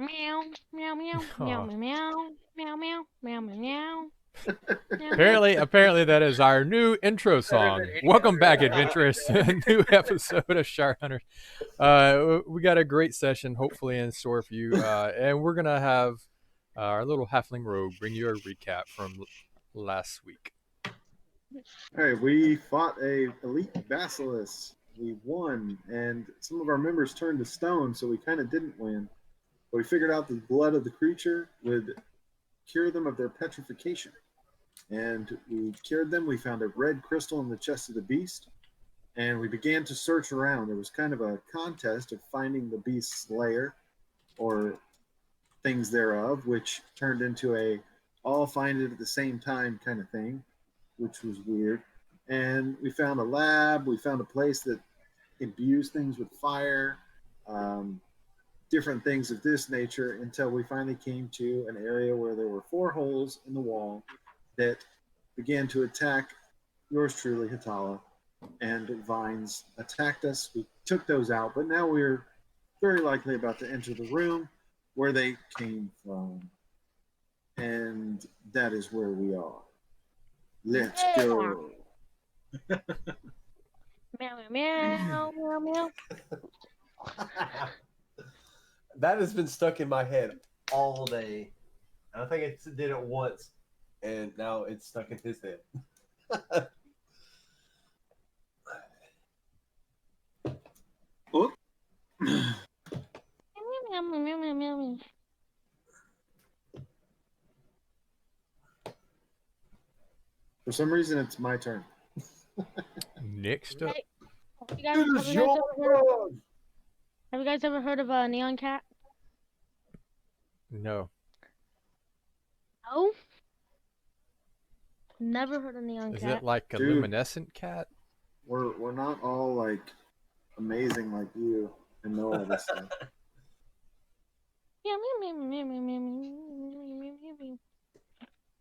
Meow, meow, meow, meow, Oh. meow, meow, meow, meow, meow, meow, meow. Apparently that is our new intro Better than song. any Welcome other back, intro. adventurers, to a new episode of Shark Hunters. We got a great session, hopefully, in store for you, and we're gonna have our little halfling rogue bring you a recap from last week. All right, we fought a elite basilisk. We won, and some of our members turned to stone, so we kind of didn't win. But we figured out the blood of the creature would cure them of their petrification. And we cured them. We found a red crystal in the chest of the beast, and we began to search around. It was kind of a contest of finding the beast's lair or things thereof, which turned into a all find it at the same time kind of thing, which was weird. And we found a lab. We found a place that imbues things with fire, different things of this nature, until we finally came to an area where there were 4 holes in the wall that began to attack yours truly, Hatala, and vines attacked us. We took those out, but now we're very likely about to enter the room where they came from. And that is where we are. Let's go. Meow, meow, meow, meow, meow. That has been stuck in my head all day. I think I did it once, and now it's stuck in his head. Oh. Meow, meow, meow, meow, meow, meow. For some reason, it's my turn. Next up, Have you guys ever heard of a neon cat? no, No. Never heard of neon is cat. it like a Dude. luminescent cat? We're not all like amazing like you and know all this stuff. Meow, meow, meow, meow, meow, meow, meow, meow, meow, meow.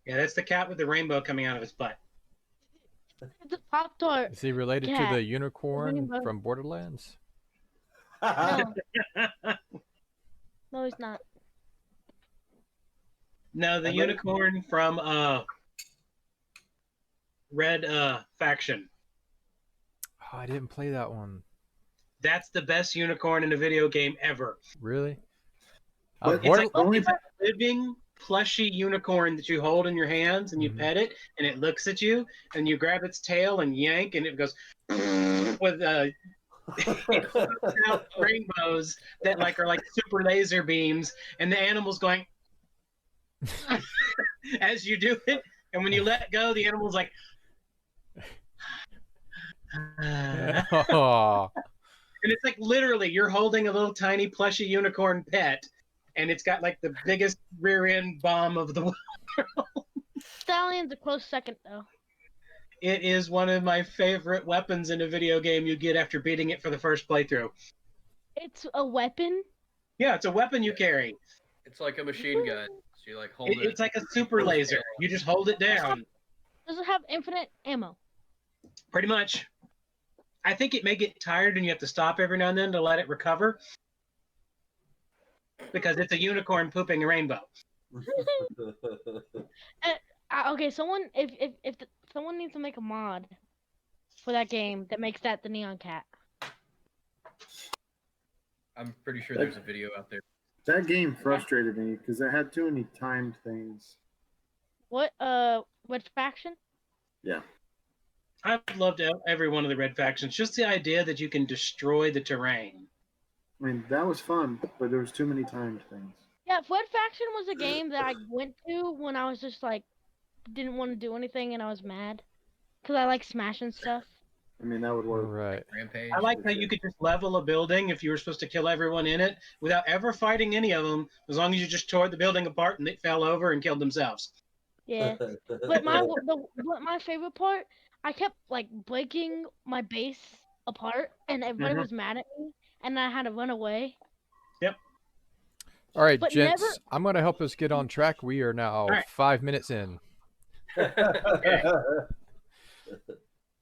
Yeah, that's the cat with the rainbow coming out of his butt. It's a Pop-Tart. Is he related Cat. to the unicorn Rainbow. from Borderlands? No. No, he's not. No, the unicorn from Red Faction. Oh, I didn't play that one. That's the best unicorn in a video game ever. Really? But It's like only it's a living, plushy unicorn that you hold in your hands and you Mhm. pet it, and it looks at you, and you grab its tail and yank, and it goes with it shoots out rainbows that are like super laser beams, and the animal's going as you do it, and when you let go, the animal's like. Oh, And it's like literally you're holding a little tiny plushy unicorn pet, and it's got like the biggest rear end bomb of the world. Stallion's a close second, though. It is one of my favorite weapons in a video game you get after beating it for the first playthrough. It's a weapon. Yeah, it's a weapon you carry. It's like a machine gun. So you like hold it. It's like a super laser. You just hold it down. Does it have infinite ammo? Pretty much. I think it may get tired and you have to stop every now and then to let it recover. Because it's a unicorn pooping a rainbow. Okay, someone needs to make a mod for that game that makes that the neon cat. I'm pretty sure there's a video out there. That game frustrated me because it had too many timed things. What faction? Yeah. I've loved every one of the Red Factions. Just the idea that you can destroy the terrain. I mean, that was fun, but there was too many timed things. Yeah, Red Faction was a game that I went to when I was just like didn't want to do anything and I was mad because I like smashing stuff. I mean, that would work. right. Rampage. I like how you could just level a building if you were supposed to kill everyone in it without ever fighting any of them, as long as you just tore the building apart and it fell over and killed themselves. Yeah, but my favorite part, I kept like breaking my base apart and everybody was mad at me and I had to run away. All right, But gents, never- I'm going to help us get on track. We are now right. 5 minutes in.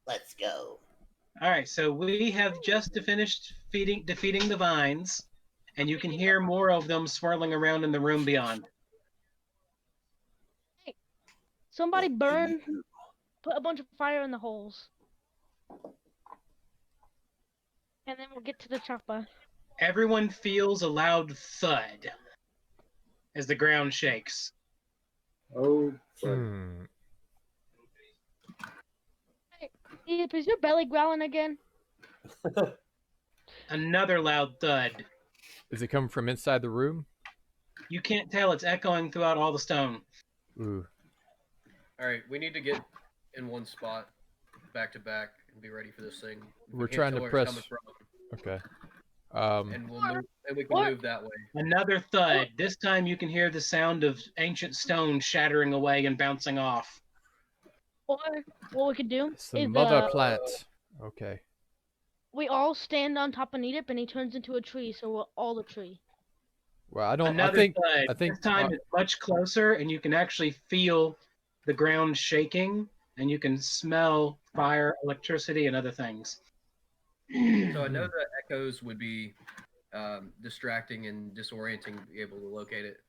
Let's go. All right, so we have just finished defeating the vines, and you can hear more of them swirling around in the room beyond. Somebody burn, put a bunch of fire in the holes. And then we'll get to the chopper. Everyone feels a loud thud as the ground shakes. Oh, Hmm. Hey, Eve, is your belly growling again? Another loud thud. Is it coming from inside the room? You can't tell, it's echoing throughout all the stone. Ooh. All right, we need to get in one spot, back to back, and be ready for this thing. We We're can't trying tell to where press. it's coming from, Okay. and we'll move, and we can Or- move that way. Another thud. This time you can hear the sound of ancient stone shattering away and bouncing off. Or what we could do It's the is mother plant. Okay. we all stand on top of Needip and he turns into a tree, so we're all the tree. Well, I don't. Another I thud. think. This time it's much closer, and you can actually feel the ground shaking, and you can smell fire, electricity, and other things. So I know the echoes would be distracting and disorienting to be able to locate it,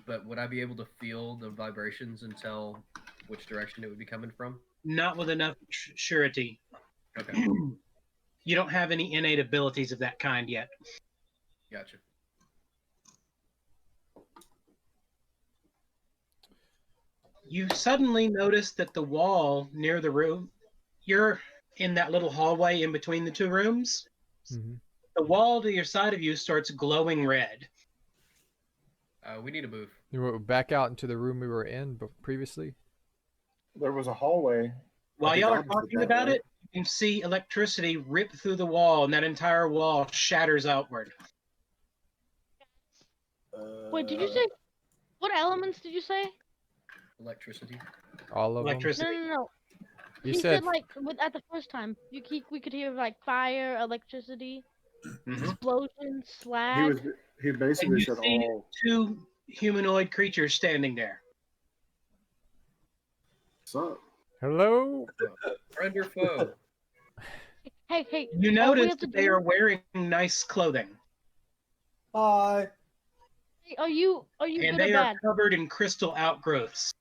but would I be able to feel the vibrations and tell which direction it would be coming from? Not with enough surety. Okay, You don't have any innate abilities of that kind yet. gotcha. You suddenly notice that the wall near the room, you're in that little hallway in between the two rooms. Mhm. The wall to your side of you starts glowing red. We need to move. You were back out into the room we were in previously. there was a hallway. While I think y'all are opposite talking that, about right? it, you can see electricity rip through the wall, and that entire wall shatters outward. Wait, did you say what elements did you say? Electricity. All of them. Electricity. No. You He said. said like at the first time. We could hear like fire, electricity, Mhm. explosions, He slag. was. He And basically you said see all. two humanoid creatures standing there. So Hello. Friend or foe? Hey, You all we notice have to that they do. are wearing nice clothing, Hi. Hey, are you and good or they are bad? covered in crystal outgrowths.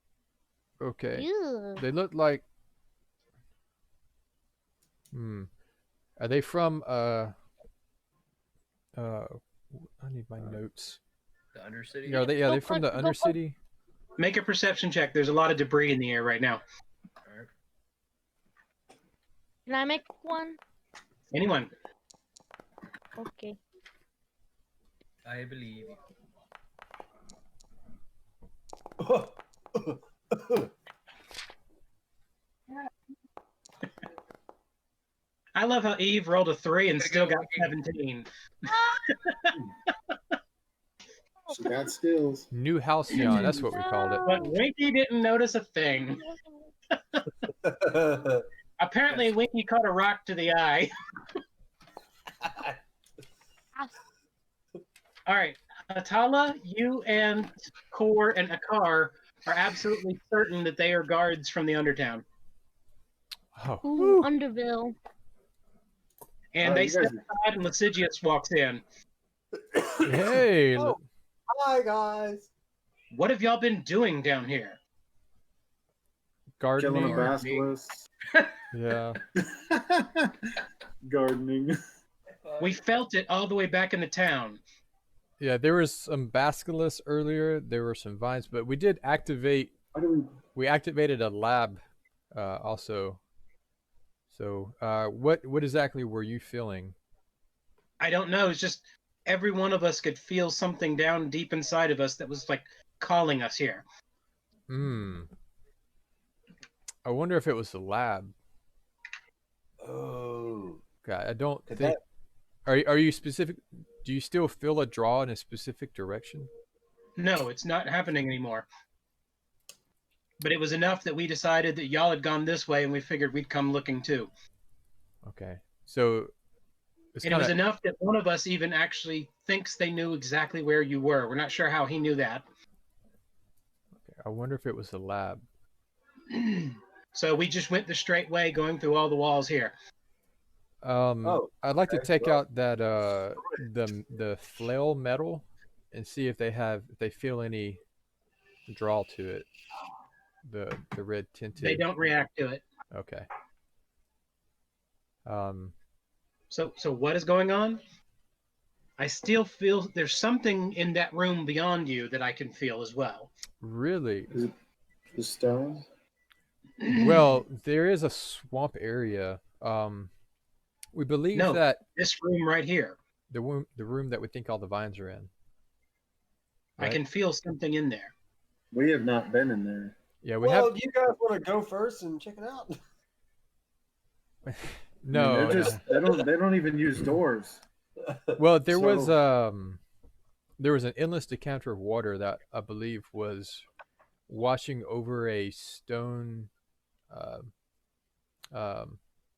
Okay. Ew. They look like. Are they from I need my notes. The Undercity? Yeah, Go they from punch- the go punch- Undercity? Make a perception check. There's a lot of debris in the air right now. All right. Can I make one? Anyone? Okay. I believe you. I love how Eve rolled a 3 and Gotta still go, got Winky. 17. she got skills. New Halcyon, that's what we called it. But Winky didn't notice a thing. Apparently, Yes. Winky caught a rock to the eye. All right, Atala, you and Kor and Akar are absolutely certain that they are guards from the Undertown. Oh. Ooh, Woo. Underville. And Oh, they you step guys- aside and Lasigius walks in. Hey. Oh. Hi guys. What have y'all been doing down here? Gardening. Killing a basilisk. Yeah. Gardening. We felt it all the way back in the town. Yeah, there was some basilisks earlier. There were some vines, but we did activate. How do We activated a lab, also. So, what exactly were you feeling? I don't know. It's just every one of us could feel something down deep inside of us that was like calling us here. I wonder if it was the lab. Oh. God, I don't Could think. Are you specific? Do you still feel a draw in a specific direction? No, it's not happening anymore. But it was enough that we decided that y'all had gone this way, and we figured we'd come looking too. Okay, so it's And it kind was of. enough that one of us even actually thinks they knew exactly where you were. We're not sure how he knew that. I wonder if it was the lab. So we just went the straight way, going through all the walls here. I'd like to okay, take well. out that the flail metal and see if they feel any draw to it. The red tinted. They don't react to it. Okay. Um, So what is going on? I still feel there's something in that room beyond you that I can feel as well. really? Is it the stone? Well, there is a swamp area. We believe No, that this room right here. the room that we think all the vines are in. I Right? can feel something in there. We have not been in there. Yeah, we Well, have. do you guys want to go first and check it out? I No, mean, they're no. just they don't even use doors. Well, there was So- there was an endless decanter of water that I believe was washing over a stone. Uh,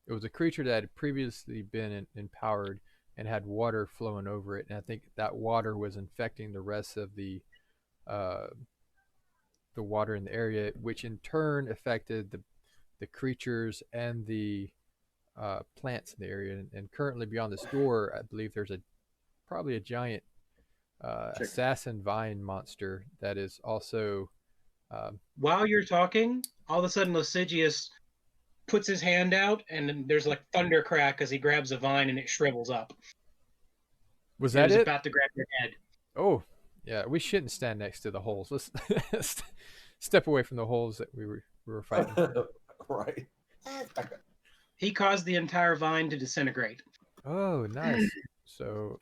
it was a creature that had previously been empowered and had water flowing over it, and I think that water was infecting the rest of the water in the area, which in turn affected the creatures and the plants in the area. And currently beyond this door, I believe there's probably a giant assassin vine monster that is also. While you're talking, all of a sudden Lucidius puts his hand out, and then there's like thunder crack as he grabs a vine and it shrivels up. Was He that was it? about to grab your head. Oh, yeah. We shouldn't stand next to the holes. Let's step away from the holes that we were fighting. Right. He caused the entire vine to disintegrate. Oh, nice. So,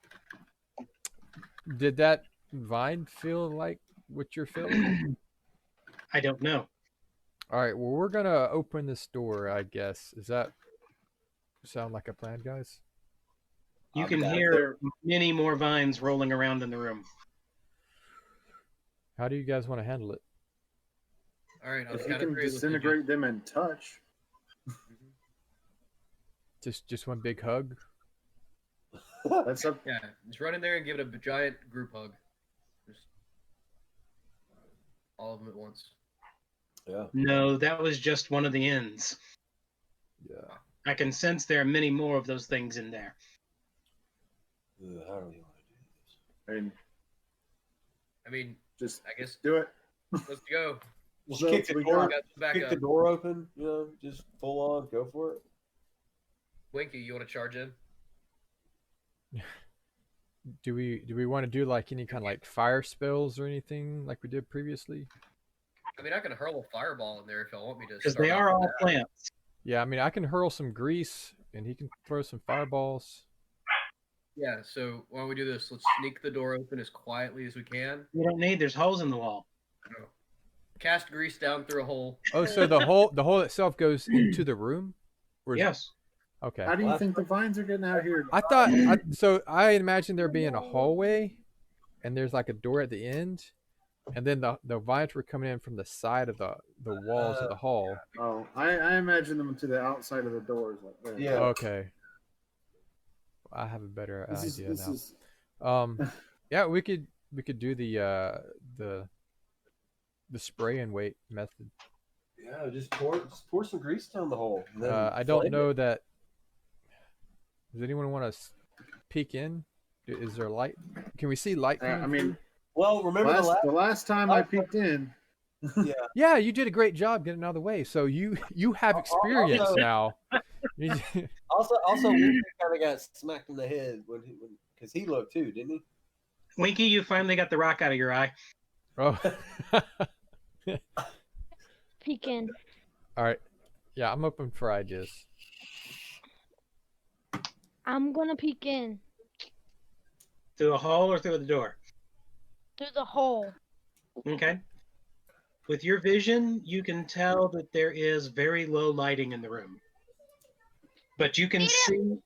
did that vine feel like what you're feeling? I don't know. All right. Well, we're gonna open this door, I guess. Does that sound like a plan, guys? You I'm can down. hear many more vines rolling around in the room. How do you guys want to handle it? All right, I'll If you count of can three. disintegrate them and touch, Just one big hug? that's up. Yeah, just run in there and give it a giant group hug. Just all of them at once. Yeah. No, that was just one of the ends. Yeah. I can sense there are many more of those things in there. How do we want to do this? I mean, I mean, just I guess do it. let's go. Just What kick else the we door. got? Got the back Kick up. the door open. You know, just full on. Go for it. Winky, you want to charge in? Do we want to do like any kind of like fire spells or anything like we did previously? I mean, I can hurl a fireball in there if y'all want me to. Because start they off are with all that. plants. Yeah, I mean, I can hurl some grease and he can throw some fireballs. Yeah, so why don't we do this? Let's sneak the door open as quietly as we can. You don't need, there's holes in the wall. Cast grease down through a hole. Oh, so the hole itself goes into the room? Or is- Yes. Okay. How do you think the vines are getting out here? I imagined there being a hallway, and there's like a door at the end, and then the vines were coming in from the side of the walls of the hall. Oh, I imagine them to the outside of the doors. Like that. Yeah. Okay. I have a better This idea now. is Yeah, we could do the spray and wait method. Yeah, just pour some grease down the hole. and then I don't flame know it. that. Does anyone want to peek in? Is there light? Can we see light? I coming mean, Well, remember the last time I peeked in, Yeah. through? Yeah, you did a great job getting out of the way. So you have experience Also- now. Also, we kind of got smacked in the head because he looked too, didn't he? Winky, you finally got the rock out of your eye. Oh. Peek in. All right. Yeah, I'm open for ideas. I'm gonna peek in Through a hole or through the door? through the hole. Okay. With your vision, you can tell that there is very low lighting in the room. But you can see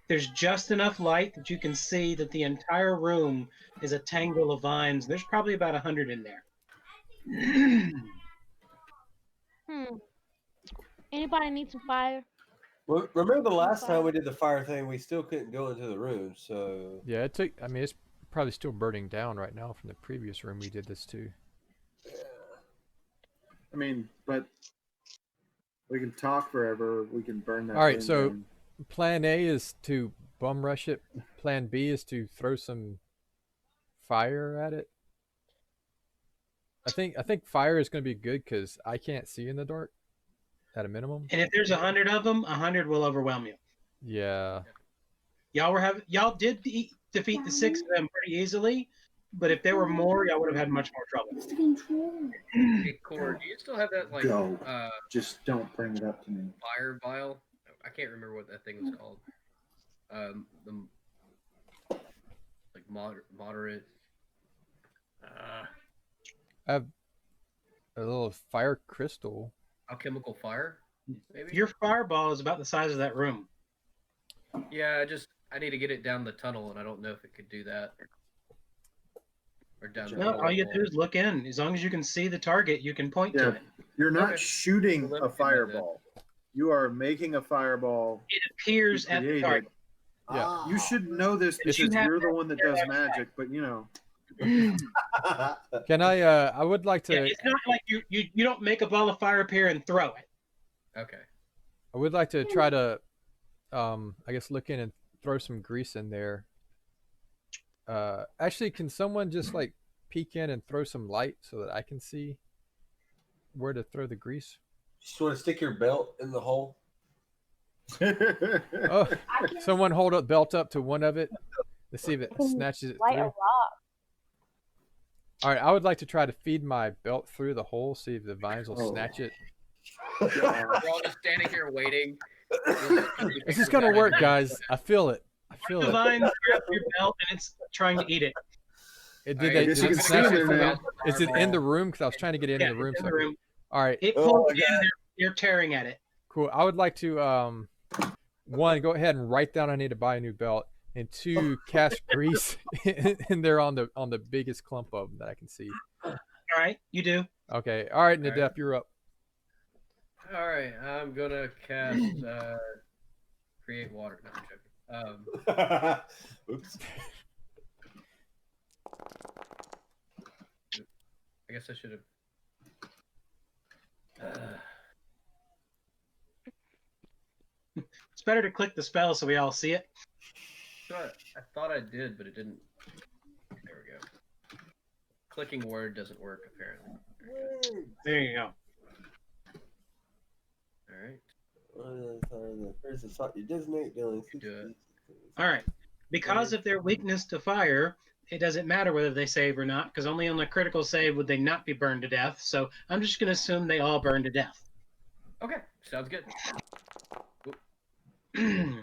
there's just enough light that you can see that the entire room is a tangle of vines. There's probably about 100 in there. Anybody need some fire? Well, remember the last time we did the fire thing, we still couldn't go into the room. So Yeah, it took. I mean, it's probably still burning down right now from the previous room we did this to. I mean, but we can talk forever. We can burn that. All right, thing so down. Plan A is to bum rush it. Plan B is to throw some fire at it. I think fire is going to be good because I can't see in the dark at a minimum. And if there's 100 of them, 100 will overwhelm you. Yeah. Y'all did defeat the 6 of them pretty easily, but if there were more, y'all would have had much more trouble. Hey, Core, do you still have that like Go. Just don't bring it up to me. fire vial? I can't remember what that thing was called. The like moderate. I have a little fire crystal. Alchemical fire, maybe. Your fireball is about the size of that room. Yeah, I need to get it down the tunnel, and I don't know if it could do that. Or down the No, all you have to do is look in. As long as you can see the target, you can point to it. You're not Okay. shooting Well, let me a do that fireball. You are making a fireball. It appears at the created. target. Yeah. You should know this because you have you're the one that does have magic, but you know. Can I would like to Yeah, it's not like you don't make a ball of fire appear and throw it. Okay. I would like to try to I guess look in and throw some grease in there. Actually, can someone just like peek in and throw some light so that I can see where to throw the grease? Just want to stick your belt in the hole. Oh, someone hold a belt up to one of it to see if it can snatches it light a through. rock. All right, I would like to try to feed my belt through the hole, see if the vines will Oh. snatch it. We're all just standing here waiting. This is gonna work, guys. I feel it. I feel The it. vine grabs your belt and it's trying to eat it. Did Alright, they? guess Did you it can see snatch it it there from now. the, is it in the room? Because I was trying to get into Yeah, the room. it's in So the room. all right, It Oh pulls my in. They're tearing at it. cool. I would like to one, go ahead and write down I need to buy a new belt, and two, cast grease in there on the biggest clump of them that I can see. All right, you do. Okay. All right, All right. Nadef, you're up. All right, I'm gonna cast create water. No, I'm joking. Oops. I guess I should have. It's better to click the spell so we all see it. I thought I did, but it didn't. There we go. Clicking word doesn't work apparently. There you go. All right. First, it's not you designate dealing. Do it. All right. Because of their weakness to fire, it doesn't matter whether they save or not, because only on a critical save would they not be burned to death. So I'm just going to assume they all burn to death. Okay, sounds good.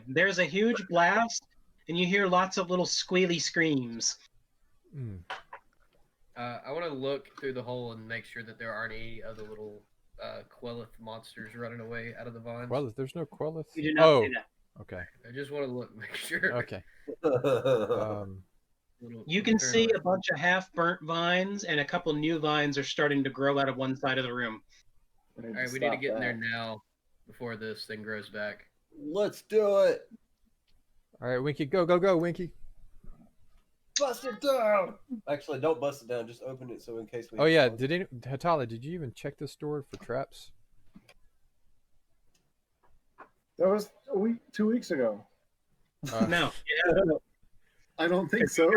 There's a huge blast, and you hear lots of little squealy screams. Mm. I want to look through the hole and make sure that there aren't any other little Quelith monsters running away out of the vines. Well, there's no Quelith. You do not Oh, see that. okay. I just want to look, make sure. Okay. You can see a bunch of half-burnt vines, and a couple new vines are starting to grow out of one side of the room. All right, we need to get in there now before this thing grows back. Let's do it. All right, Winky, go, go, go, Winky. Bust it down. Actually, don't bust it down. Just open it so in case we. Oh yeah, Hatala, did you even check this door for traps? That was 2 weeks ago. No, I don't think so.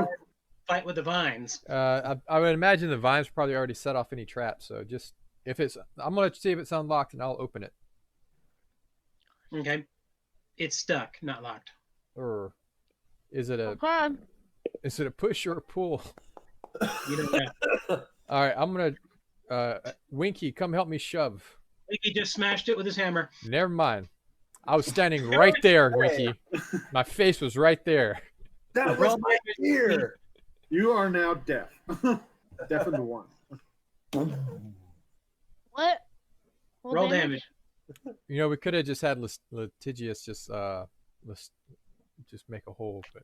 fight with the vines. I would imagine the vines probably already set off any traps. So just if it's, I'm gonna see if it's unlocked and I'll open it. Okay, it's stuck, not locked. Or is it a Okay. is it a push or a pull? You don't know. All right, I'm gonna Winky, come help me shove. He just smashed it with his hammer. Never mind. I was standing right there, Winky. My face was right there. That Roll was my ear. You are now deaf. Deaf in the one. What? Roll damage. You know, we could have just had litigious just make a hole, but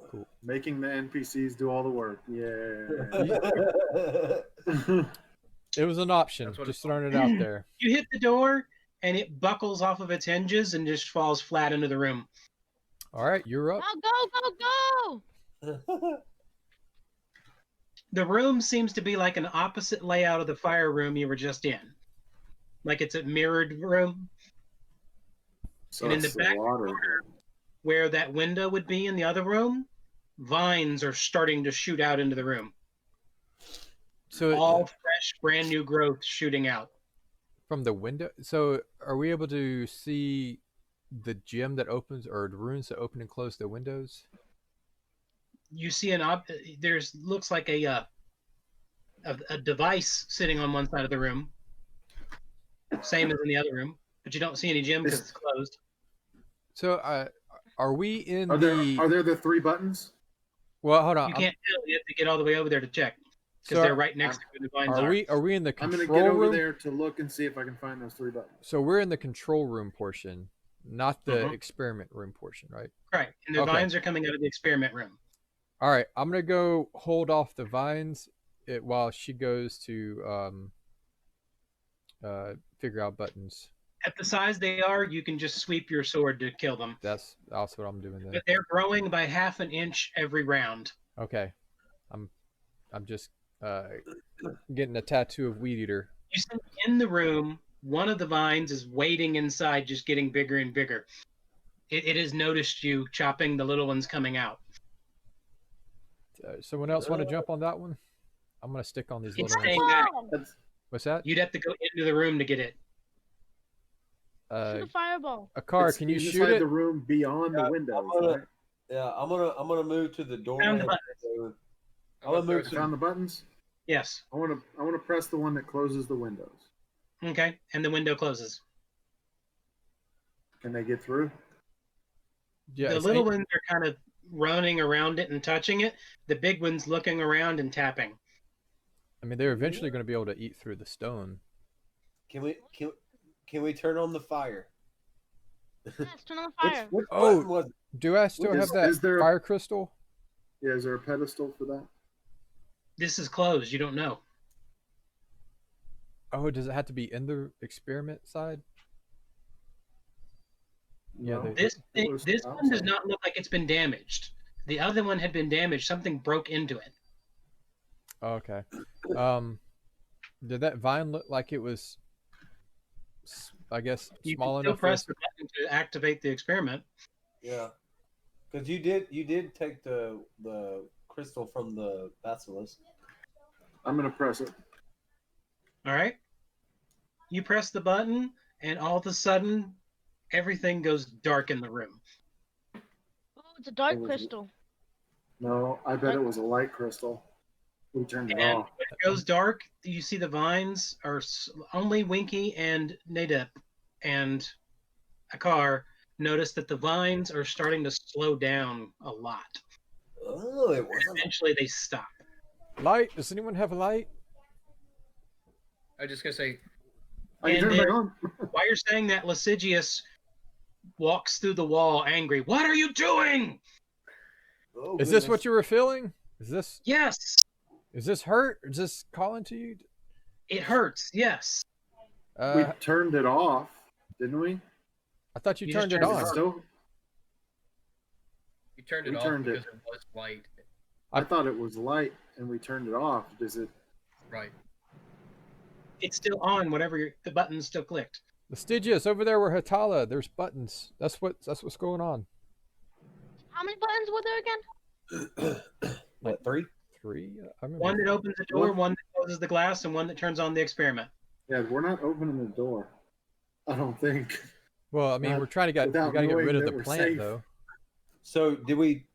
cool. Making the NPCs do all the work. Yeah. It was an option. That's what Just it's throwing it out there. You hit the door, and it buckles off of its hinges and just falls flat into the room. All right, you're up. Now go, go, go! The room seems to be like an opposite layout of the fire room you were just in. Like it's a mirrored room. So And in it's the back water. corner, where that window would be in the other room, vines are starting to shoot out into the room. So All fresh, brand new growth shooting out. from the window. So are we able to see the gym that opens or the rooms that open and close the windows? You see there's looks like a device sitting on one side of the room, same as in the other room, but you don't see any gym because it's closed. So are we in Are the? there the 3 buttons? Well, hold on. You can't tell. You have to get all the way over there to check because So they're right next to where the vines are. Are we in the I'm control gonna get over room? there to look and see if I can find those 3 buttons. So we're in the control room portion, not the Mhm. experiment room portion, right? Right, and the Okay. vines are coming out of the experiment room. All right, I'm gonna go hold off the vines while she goes to figure out buttons. At the size they are, you can just sweep your sword to kill them. That's also what I'm doing then. But they're growing by half an inch every round. Okay, I'm just getting a tattoo of Weed Eater. You see in the room, one of the vines is waiting inside, just getting bigger and bigger. It has noticed you chopping the little ones coming out. Someone else want to jump on that one? I'm gonna stick on these It's little staying ones. back. What's that? You'd have to go into the room to get it. Shoot a fireball. Akar, can you It's shoot inside it? the room beyond the windows. Right? Yeah, I'm gonna move to the door. Found the I'm buttons. gonna move Found the buttons. Yes. I want to press the one that closes the windows. Okay, and the window closes. Can they get through? Yeah, The it's little ain't- ones are kind of running around it and touching it. The big ones looking around and tapping. I mean, they're eventually going to be able to eat through the stone. Can we turn on the fire? Yes, turn on the fire. Which Oh. button was it? Do I still have that Is there fire crystal? Yeah, is there a pedestal for that? This is closed. You don't know. Oh, does it have to be in the experiment side? Yeah, No. This It was one does outside. not look like it's been damaged. The other one had been damaged. Something broke into it. Oh, okay. Did that vine look like it was, I guess, You small can still enough for press us? the button to activate the experiment. Yeah, because you did take the crystal from the basilisk. I'm gonna press it. All right. You press the button, and all of a sudden, everything goes dark in the room. Oh, it's a dark It was- crystal. No, I bet it was a light crystal. We turned it And off. when it goes dark, you see the vines are only Winky and Nadep and Akar notice that the vines are starting to slow down a lot. Oh, it wasn't. Eventually, they stop. Light? Does anyone have a light? I was just gonna say, I can And turn it then- back on. While you're saying that, Lasigius walks through the wall angry. What are you doing? Oh, Is this goodness. what you were feeling? Yes, Is this hurt? Is this calling to you? it hurts. Yes. We turned it off, didn't we? I thought you You turned just it turned it on. on. Still, you turned it We off turned because it. it was light. I thought it was light, and we turned it off. Does it? Right. It's still on. Whatever the button's still clicked. Vestigius, over there where Hatala, there's buttons. That's what's going on. How many buttons were there again? What, 3? 3? I remember. One that opens the door, one that closes the glass, and one that turns on the experiment. Yeah, we're not opening the door. I don't think. Well, I mean, Not we're trying to we without gotta get knowing rid of that the we're plant, safe. though. So did we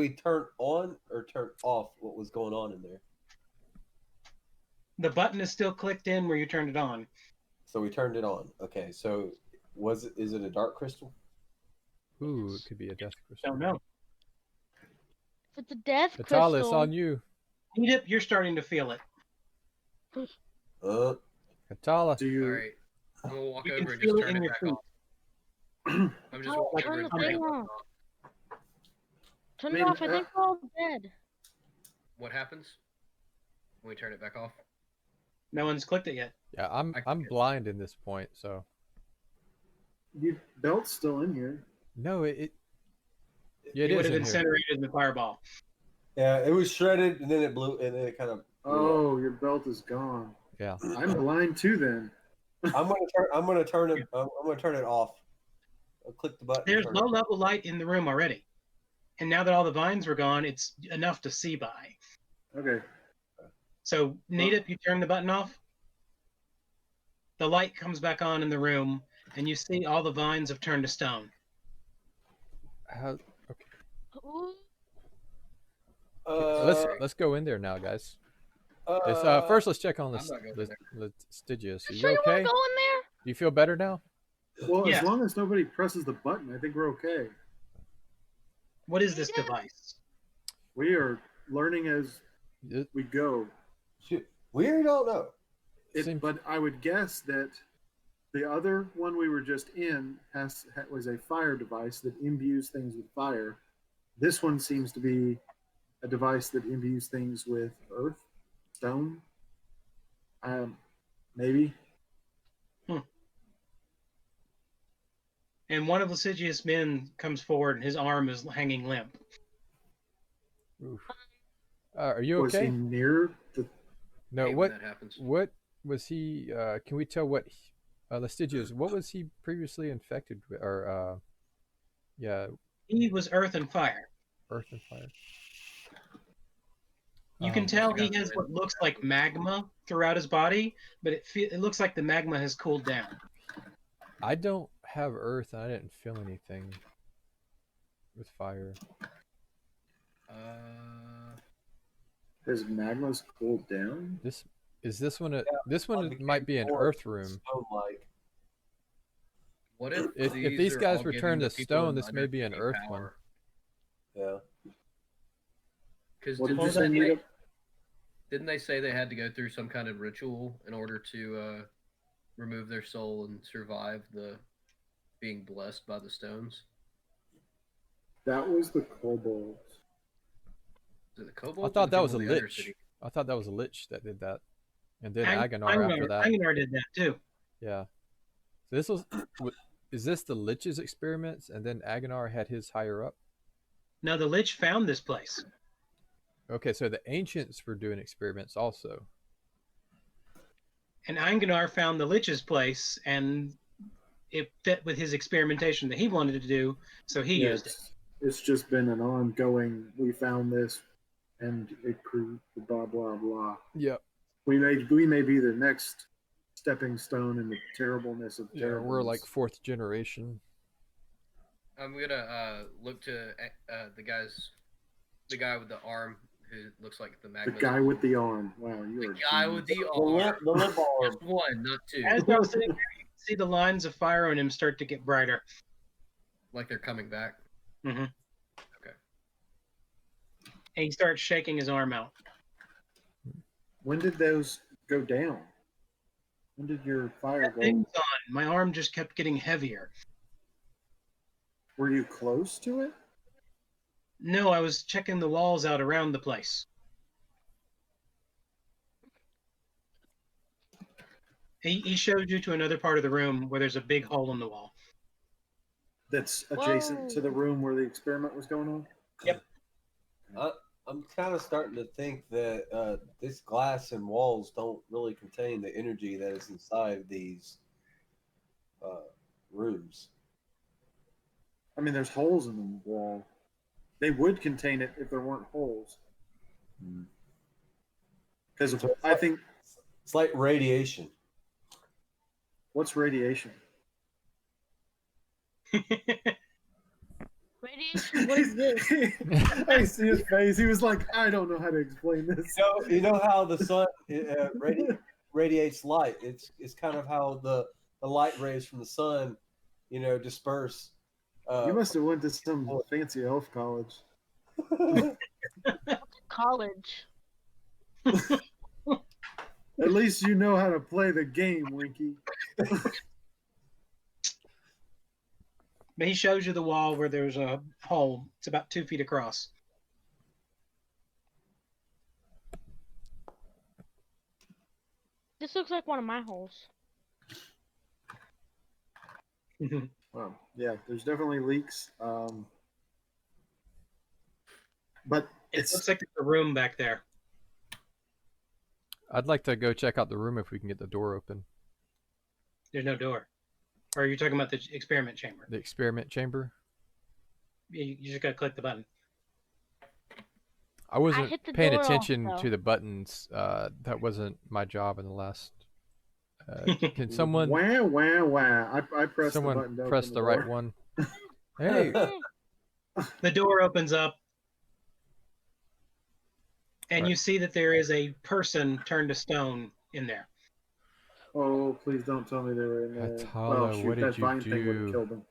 turn on or turn off what was going on in there? The button is still clicked in where you turned it on. So we turned it on. Okay. So is it a dark crystal? Ooh, it could be a death crystal. Don't know. If it's a death Hatala, it's crystal, on you. Nadep, you're starting to feel it. Hatala. Do you? All right. I'm gonna walk You can over and feel just it turn in it your back feet. off. I'm just Oh, walking turn over the and turning thing it back off. off. turn I it mean, off. I think we're all dead. What happens when we turn it back off? No one's clicked it yet. Yeah, I'm blind in this point, so You belt's still in here. no, it yeah, it It would is have in here. incinerated in the fireball. Yeah, it was shredded and then it blew and then it kind of. Oh, your belt is gone. Yeah. I'm blind too. Then I'm gonna turn it off. I'll click the button. There's turn low it. level light in the room already, and now that all the vines were gone, it's enough to see by. Okay. So, Nita, if you turn the button off, the light comes back on in the room, and you see all the vines have turned to stone. How, okay. Ooh, Let's go in there now, guys. Uh, First, let's check on I'm not going there. Stygius. Are you you sure you want okay? to go in there? Do you feel better now? Well, Yeah. as long as nobody presses the button, I think we're okay. What is this device? We are learning as It we go. Shit, we don't know. seems- But I would guess that the other one we were just in was a fire device that imbues things with fire. This one seems to be a device that imbues things with earth, stone. Maybe. And one of Lysigius' men comes forward, and his arm is hanging limp. Oof. Are you Was he okay? near the? No. Hate when What? that happens. What was he? Can we tell what? Stygius. What was he previously infected with? Or yeah, He was earth and fire. earth and fire. You can tell he Got has the what wind. looks like magma throughout his body, but it looks like the magma has cooled down. I don't have earth, and I didn't feel anything with fire. Has magma's cooled down? This one. This I one became might be an more earth room. Stone-like. What if If these are guys all were giving turned the to people stone, in this may be an Undercity earth one. power? Yeah. Because What did you Hold say, on, Nita? didn't they say they had to go through some kind of ritual in order to remove their soul and survive the being blessed by the stones? That was the kobolds. Is it the kobolds? I or thought the that was a people in the lich. Undercity? I thought that was a lich that did that, and then Ang- Agonar after that. Anganar did that too. Yeah. So this was. Is this the lich's experiments, and then Agonar had his higher up? No, the Lich found this place. Okay, so the ancients were doing experiments also. And Anganar found the Lich's place, and it fit with his experimentation that he wanted to do, so he used it. It's just been an ongoing. We found this, and it proved blah blah blah. Yep. We may be the next stepping stone in the terribleness of Yeah, terribleness. we're like fourth generation. I'm gonna look to the guy with the arm who looks like the the magma. guy with the arm. Wow, you The are. guy with the The lip, arm. the lip arm. Just one, not two. As y'all sitting there, you can see the lines of fire on him start to get brighter. Like they're coming back. Mm-hmm. Okay. And he starts shaking his arm out. When did those go down? When did your fire That go? thing's on. My arm just kept getting heavier. Were you close to it? No, I was checking the walls out around the place. He showed you to another part of the room where there's a big hole in the wall. That's adjacent to the room where the experiment was going on? Yep. I'm kind of starting to think that this glass and walls don't really contain the energy that is inside these rooms. I mean, there's holes in the wall. They would contain it if there weren't holes. Because I think. It's like radiation. What's radiation? radiation. What is this? I see his face. He was like, I don't know how to explain this. You know how the sun radiates light. It's kind of how the light rays from the sun, disperse. You must have went to some fancy elf college. College. At least you know how to play the game, Winky. But he shows you the wall where there's a hole. It's about 2 feet across. This looks like one of my holes. Wow. Yeah, there's definitely leaks. But It looks like there's a room back there. I'd like to go check out the room if we can get the door open. There's no door. Or are you talking about the experiment chamber? The experiment chamber. You just gotta click the button. I wasn't hit the paying door off, attention though. to the buttons. That wasn't my job in the last. Can someone Wah, wah, wah. I pressed the someone button to press open the the right door. one? Hey, The door opens up, and Right. you see that there is a person turned to stone in there. Oh, please don't tell me they were in there. Atala, Shoot, what that did you vine thing would have do? killed him.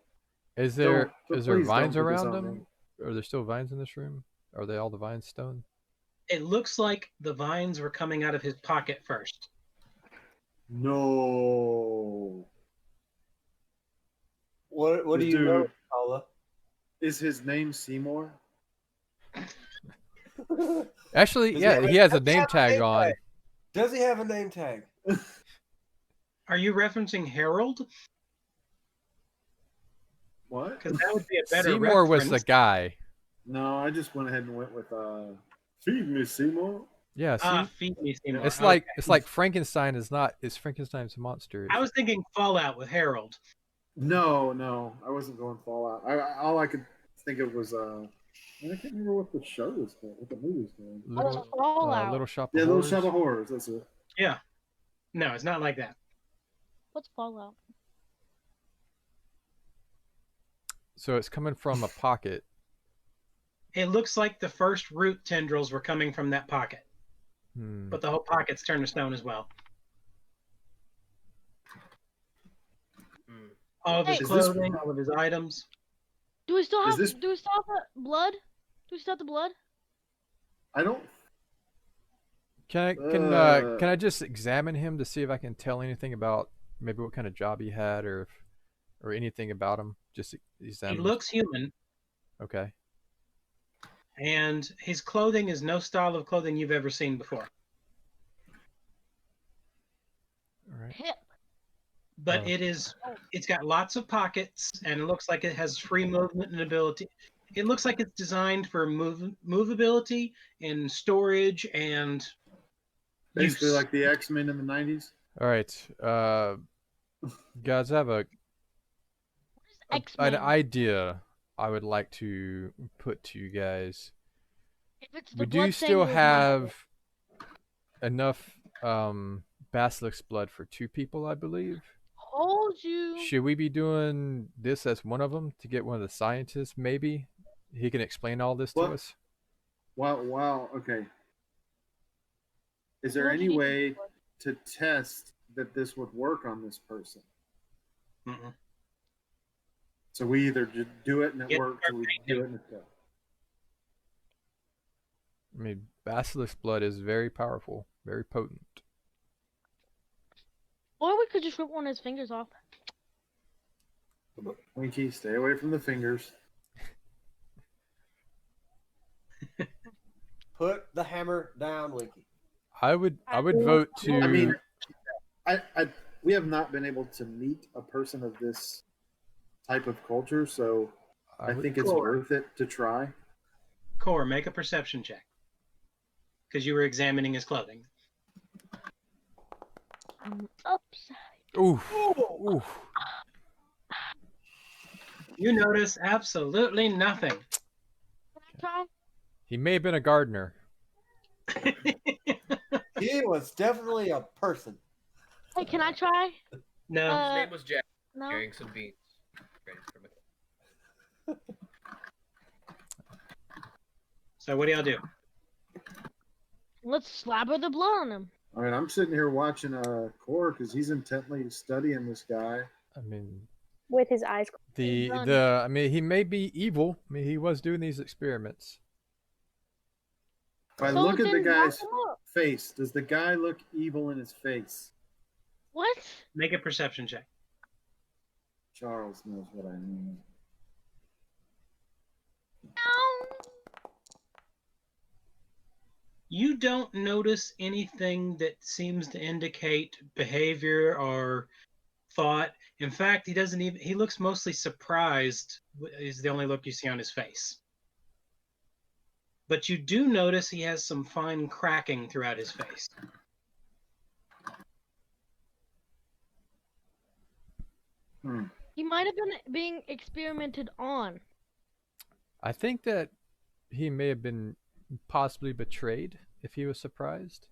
Is there Please vines don't put this around on them? me. Are there still vines in this room? Are they all the vines stone? It looks like the vines were coming out of his pocket first. No. What do This you know, dude- Paula? Is his name Seymour? Actually, Does yeah, he he has a does he name have tag on. Does he have a name tag? Are you referencing Harold? What? Because that would be a better Seymour was the reference. guy. No, I just went ahead and went with Feed Me Seymour. Yeah, see, Feed me, Seymour. it's Okay. like Frankenstein is not. Is Frankenstein's a monster? I was thinking Fallout with Harold. No, I wasn't going Fallout. All I could think of was I can't remember what the show was called, what the movie was called. Little Fallout? Little Shop Yeah, of Little Horrors. Shop of Horrors. That's it. Yeah. No, it's not like that. What's Fallout? So it's coming from a pocket. It looks like the first root tendrils were coming from that pocket, but the whole pocket's turned to stone as well. All of his clothing, all of his items. Do we still have? this- Do we still have the blood? Do we still have the blood? I don't. Can I just examine him to see if I can tell anything about maybe what kind of job he had or anything about him? Just examine. He looks human, okay. and his clothing is no style of clothing you've ever seen before. All right. Hip. But it's got lots of pockets, and it looks like it has free movement and ability. It looks like it's designed for movability and storage and Basically use. like the X-Men in the 90s. All right. Guys, I have an X-Men. idea I would like to put to you guys. If it's the We do blood still stain, have enough basilisk blood for 2 people, I believe. Told you. Should we be doing this as one of them to get one of the scientists? Maybe he can explain all this to What? us. Wow. Okay. Is there What any do you way need? to test that this would work on this person? Mm-mm. So we either just do it and it Get works, or we do it and it doesn't. I mean, basilisk blood is very powerful, very potent. Or we could just rip one of his fingers off. Winky, stay away from the fingers. Put the hammer down, Winky. I would vote to. I mean, we have not been able to meet a person of this type of culture, so I think it's worth it to try. Core, make a perception check. Because you were examining his clothing. Upside. Oof. Oof. You notice absolutely nothing. Can I try? He may have been a gardener. He was definitely a person. Hey, can I try? No. His name was Jack, No. carrying some beans. Ready from it. So what do y'all do? Let's slabber the blood on him. I mean, I'm sitting here watching Core because he's intently studying this guy. I mean, with his eyes. I mean, he may be evil. I mean, he was doing these experiments. If I So look at the then lock guy's him up. face, does the guy look evil in his face? What? Make a perception check. Charles knows what I mean. You don't notice anything that seems to indicate behavior or thought. In fact, he looks mostly surprised, is the only look you see on his face. But you do notice he has some fine cracking throughout his face. He might have been being experimented on. I think that he may have been possibly betrayed if he was surprised.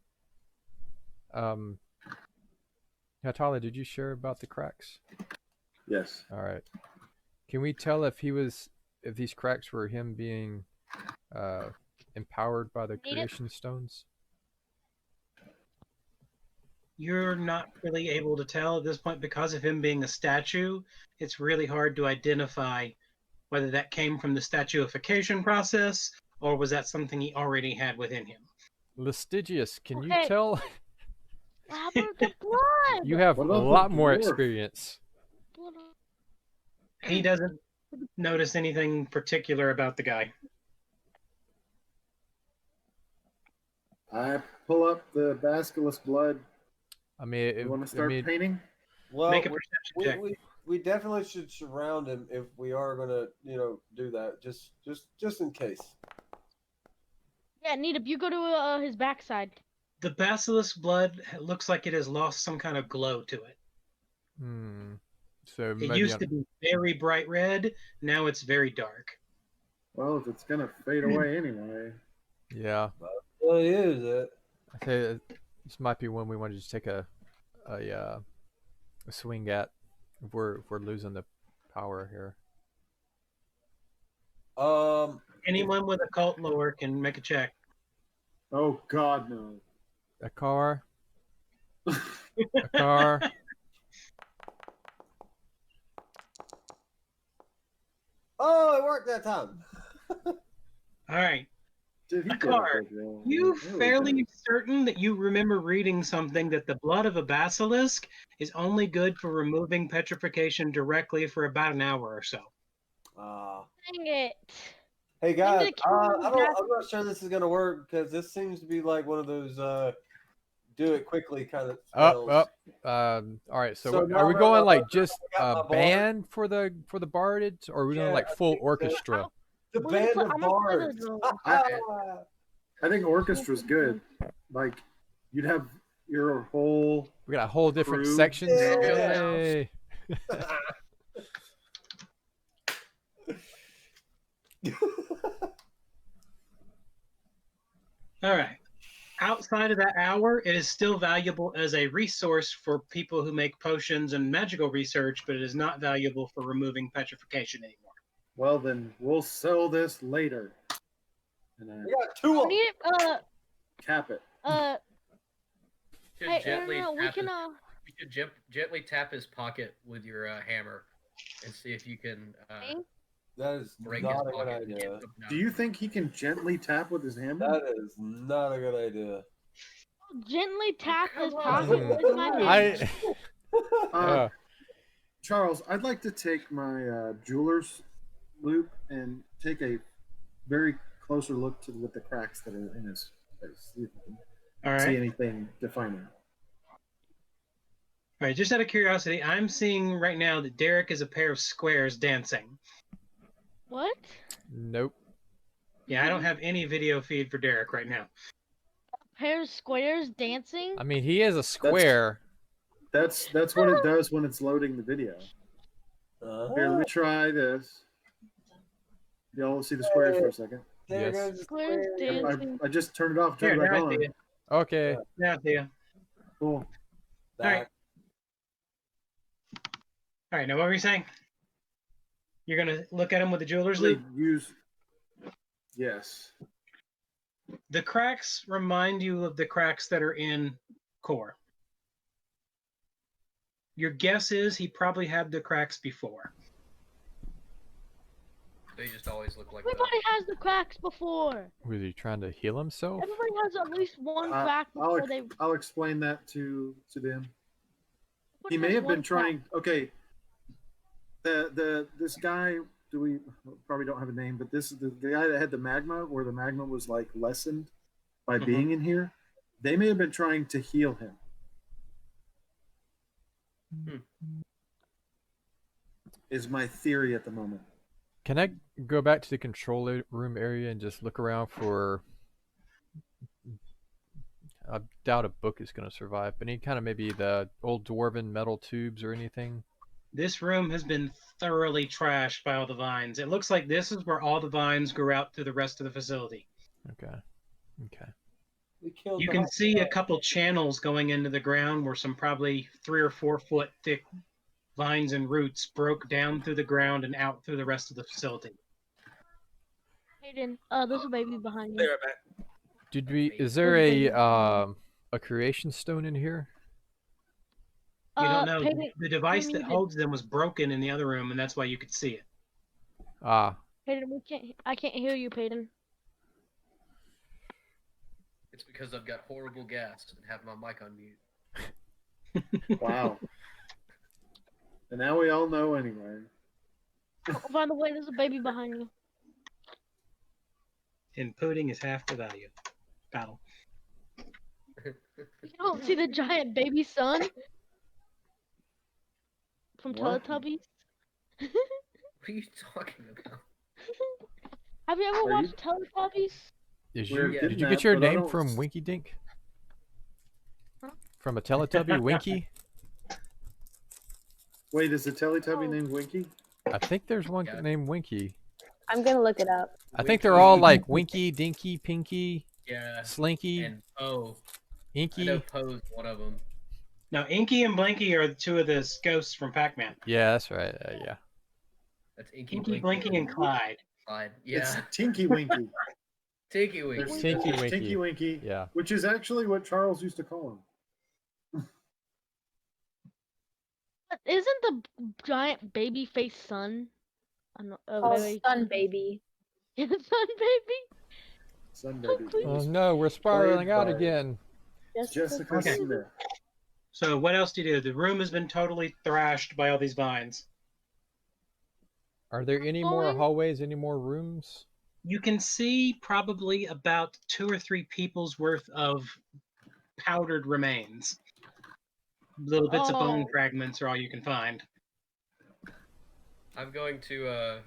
Um, Hatala, did you share about the cracks? Yes. All right. Can we tell if these cracks were him being empowered by the Need it? creation stones? You're not really able to tell at this point because of him being a statue. It's really hard to identify whether that came from the statuification process or was that something he already had within him. Listigius, can you Okay. tell? How about the blood? You have What a about the lot more dwarf? experience. He doesn't notice anything particular about the guy. I pull up the basilisk blood. I mean, You want to start painting? Well, Make a perception check. we definitely should surround him if we are gonna, do that. Just in case. Yeah, Nita, you go to his backside. The basilisk blood looks like it has lost some kind of glow to it. So It maybe used to be very bright red. Now it's very dark. Well, if it's gonna fade away anyway. yeah. Well, it is. I say this might be one we want to just take a swing at if we're losing the power here. Anyone with occult lore can make a check. Oh God, no. A car. A car. Oh, it worked that time. All right. Dude, he A did a car. good job. You There we fairly go. certain that you remember reading something that the blood of a basilisk is only good for removing petrification directly for about an hour or so. Dang it. Hey guys, need to kill him I'm back. not sure this is gonna work because this seems to be like one of those do it quickly kind of spells. All right. So, So are we now going that like I just got a my bard- band for the bardage, or are we going Yeah, like I full think so. orchestra? The I'm gonna band play- of I'm gonna play bards. the- I think orchestra's good. Like, you'd have your whole. We got a whole different Crew. sections. Yeah. Yay. All right. Outside of that hour, it is still valuable as a resource for people who make potions and magical research, but it is not valuable for removing petrification anymore. Well, then we'll sell this later. And We got two I of them. need cap it. Should hey, gently no, we tap can his, you should gently tap his pocket with your hammer and see if you can Bang? That is break not his a good pocket. and get idea. something out Do of you it. think he can gently tap with his hammer? That is not a good idea. gently tap his come pocket on. with my hand. Charles, I'd like to take my jeweler's loop and take a very closer look with the cracks that are in his face. See if we can All right. see anything defining. All right. Just out of curiosity, I'm seeing right now that Derek is a pair of squares dancing. What? Nope. Yeah, I don't have any video feed for Derek right now. Pair of squares dancing? I mean, he is a square. That's what it does when it's loading the video. Here, let me try this. Y'all see the squares for a second. There Yes. goes the Squares square. dancing. I just turned it off, Here, turned it now back I on. see you. Okay. Now I see you. Cool. Back. All right. Now, what were you saying? You're gonna look at him with the jeweler's Really loop. use. Yes. The cracks remind you of the cracks that are in core. Your guess is he probably had the cracks before. They just always look like that. Everybody has the cracks before. Was he trying to heal himself? Everybody has at least one crack before they. I'll explain that to them. Everybody He may has have been one crack. trying. Okay. This guy. Do we probably don't have a name? But this is the guy that had the magma, where the magma was like lessened by being in here. They may have been trying to heal him. Is my theory at the moment. Can I go back to the control room area and just look around for? I doubt a book is going to survive, but any kind of maybe the old dwarven metal tubes or anything. This room has been thoroughly trashed by all the vines. It looks like this is where all the vines grew out through the rest of the facility. Okay. Okay. We killed You the can whole see a thing. couple channels going into the ground where some probably 3 or 4 foot thick vines and roots broke down through the ground and out through the rest of the facility. Hayden, there's a baby behind Be you. right back. Did we? Is there a creation stone in here? You don't know. Hayden, The device you're that muted. holds them was broken in the other room, and that's why you could see it. Ah. Hayden, I can't hear you, Hayden. It's because I've got horrible gas and have my mic on mute. Wow. And now we all know anyway. Oh, by the way, there's a baby behind you. And pudding is half the value. Battle. You don't see the giant baby sun from What? Teletubbies? What are you talking about? Have you ever Are you- watched Teletubbies? Did We're you getting did you that, get your but I name don't- from Winky Dink? Huh? From a Teletubby, Winky? Wait, is the Teletubby Oh. named Winky? I think there's one Yeah. named Winky. I'm gonna look it up. I think they're all like Winky, Dinky, Pinky, Yeah. Slinky, And Poe. I know Inky. Poe's one of them. Now, Inky and Blinky are two of the ghosts from Pac-Man. Yeah, that's right. Yeah. That's Inky, Inky, Blinky, and Clyde. Clyde. It's Yeah. Tinky Winky. Tinky Winky. There's Tinky there's Winky. Tinky Winky, Yeah. which is actually what Charles used to call him. But isn't the giant baby face sun? Oh, Very... Sun Baby. sun baby? Sun Oh, Baby. please. Oh no, we're spiraling out by- again. Jessica Okay. Smith. So what else do you do? The room has been totally thrashed by all these vines. Are there any more Going- hallways? Any more rooms? You can see probably about 2 or 3 people's worth of powdered remains. Little bits of bone Oh. fragments are all you can find. I'm going to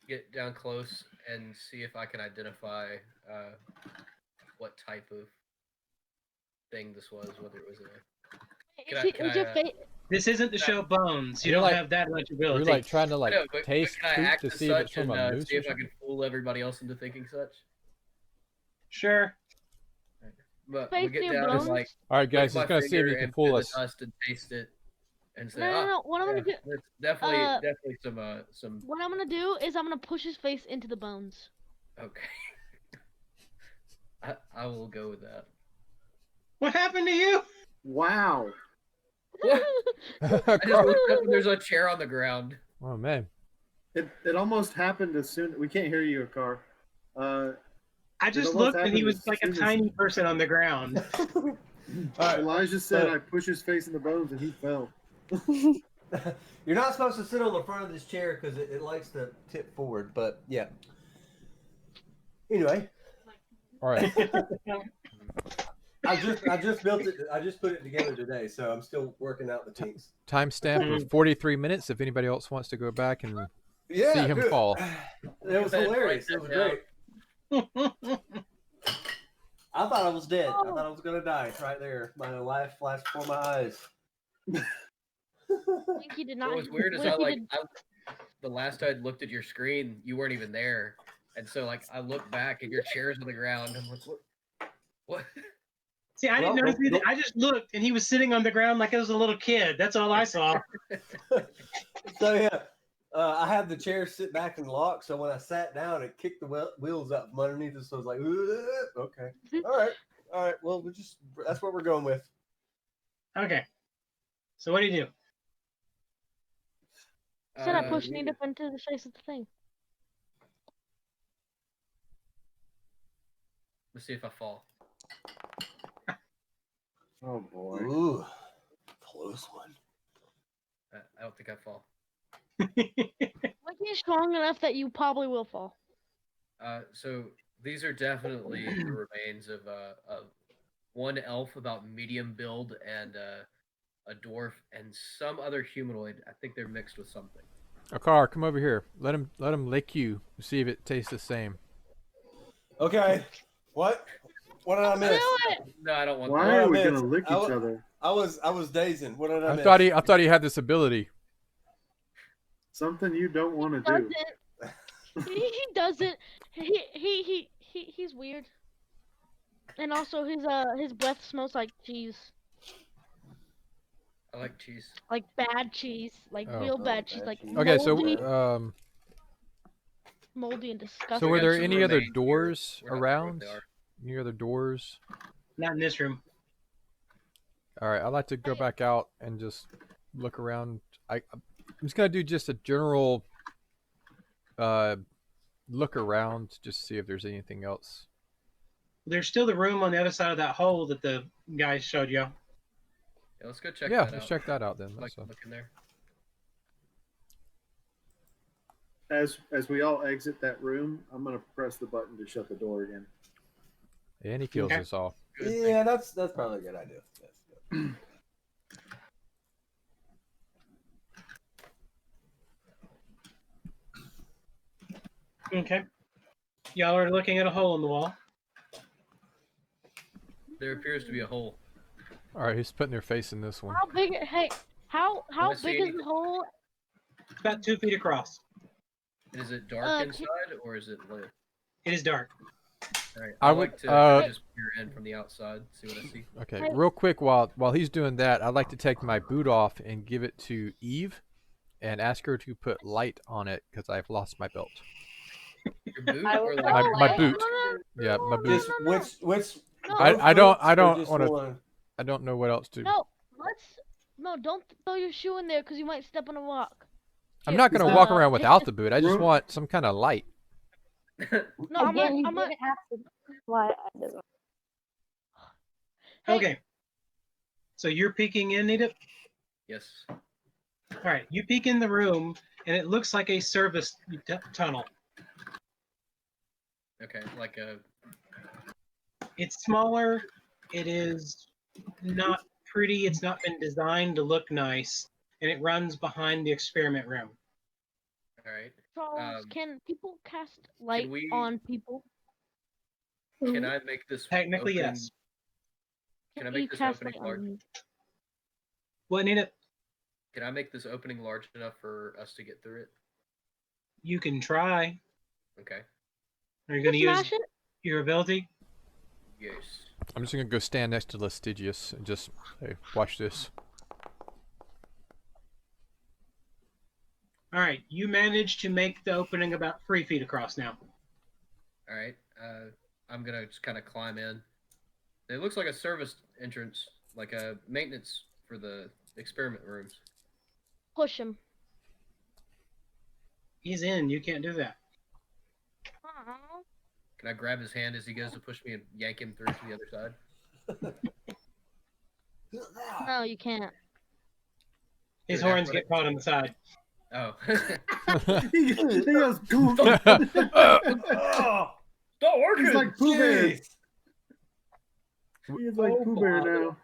get down close and see if I can identify what type of thing this was, whether it was a... Can I- can Is your I, face? This isn't to show bones. You You're don't like- have that much You're ability. like trying to like I know, but taste can I poop act to as see if it's such from a and moose see or if I something? can fool everybody else into thinking such? Sure. But Face we get your down and bones? like All right, guys, lick he's my gonna see if he finger can and fool feel us. the dust and taste it and say, No. What I'm gonna do? there's definitely some What I'm gonna do is I'm gonna push his face into the bones. okay. I will go with that. What happened to you? Wow. What? I just looked up and there's a chair on the ground. Oh man. It almost happened as soon. We can't hear you, Car. I just almost looked and he happened was as like a soon as- tiny person on the ground. Elijah said I push his face in the bones and he fell. You're not supposed to sit on the front of this chair because it likes to tip forward. But yeah. Anyway, All right. I just built it. I just put it together today, so I'm still working out the kinks. Timestamp of 43 minutes. If anybody else wants to go back and Yeah, see him good. fall. It was hilarious. It was great. I thought I was dead. I thought I was gonna die right there. My life flashed before my eyes. Winky did not. What was weird is Winky the last I looked at your screen, you weren't even there, and so like I looked back and your chair's on the ground. I'm like, what? See, I didn't Well, notice either. I just looked and he was sitting on the ground like I was a little kid. That's all I saw. So yeah, I had the chair sit back and lock. So when I sat down, it kicked the wheels up from underneath us. So I was like, okay, all right. Well, that's what we're going with. Okay. So what do you do? said I pushed Nita into the face of the thing. Let's see if I fall. Oh boy. Ooh, close one. I don't think I fall. Winky is strong enough that you probably will fall. So these are definitely the remains of one elf about medium build and a dwarf and some other humanoid. I think they're mixed with something. Akar, come over here. Let him lick you. See if it tastes the same. Okay. What? What did I miss? Do it! No, I don't want Why that. are we man, gonna lick I each w- other? I was dazing. What did I miss? I thought he had this ability. Something you don't want to do. He doesn't. He's weird. And also his breath smells like cheese. I like cheese. Like bad cheese. Like real bad cheese. bad Like cheese. Okay, moldy, so moldy and so disgusting. were got there some any other remains here. doors We're not sure what around? they are. Any other doors? Not in this room. All right, I'd like to go back out and just look around. I'm just gonna do just a general look around, just see if there's anything else. There's still the room on the other side of that hole that the guy showed you. Yeah, let's go check Yeah, that let's out. check that out then. Like That's look in there. As we all exit that room, I'm gonna press the button to shut the door again. and he kills Okay. us all. Good. Yeah, that's probably a good idea. Yes. Okay. Y'all are looking at a hole in the wall. There appears to be a hole. All right, who's putting their face in this one? How big? Hey, how I see big is anything? the hole? It's about 2 feet across. And is it dark can- inside or is it lit? It is dark. All right. I I would- like to just peer in from the outside, see what I see. Okay, Hey. real quick, while he's doing that, I'd like to take my boot off and give it to Eve, and ask her to put light on it because I've lost my belt. Your boot I or will like My- put my light boot. on it. Yeah, my boot. Just which? No. I don't- both I don't boots or wanna- just one? I don't know what else to. No, don't throw your shoe in there because you might step on a rock. I'm Here, not gonna walk around take without this- the boot. I just Room- want some kind of light. No, Again, you I'm not. didn't have to. Why? I didn't. Hey. Okay. So you're peeking in, Nita? yes. All right. You peek in the room, and it looks like a service tunnel. Okay, like a It's smaller. It is not pretty. It's not been designed to look nice. And it runs behind the experiment room. all right. Charles, Um, can people cast light we- on people? Can I make this Technically, opening, yes. Can I You make this cast opening light on large? me. What, Nita? Can I make this opening large enough for us to get through it? You can try. Okay. Are you going to use Smash it? your ability? Yes. I'm just gonna go stand next to Lestigius and just hey, watch this. All right. You managed to make the opening about 3 feet across now. All right. I'm gonna just kind of climb in. It looks like a service entrance, like a maintenance for the experiment rooms. Push him. He's in. You can't do that. Aw. Can I grab his hand as he goes to push me and yank him through to the other side? No, you can't. His Dude, horns athletic- get caught on the side. Oh. he goes, "Pooh." Oh, Not working. He's like Pooh Bear. jeez. He's like Pooh Bear now.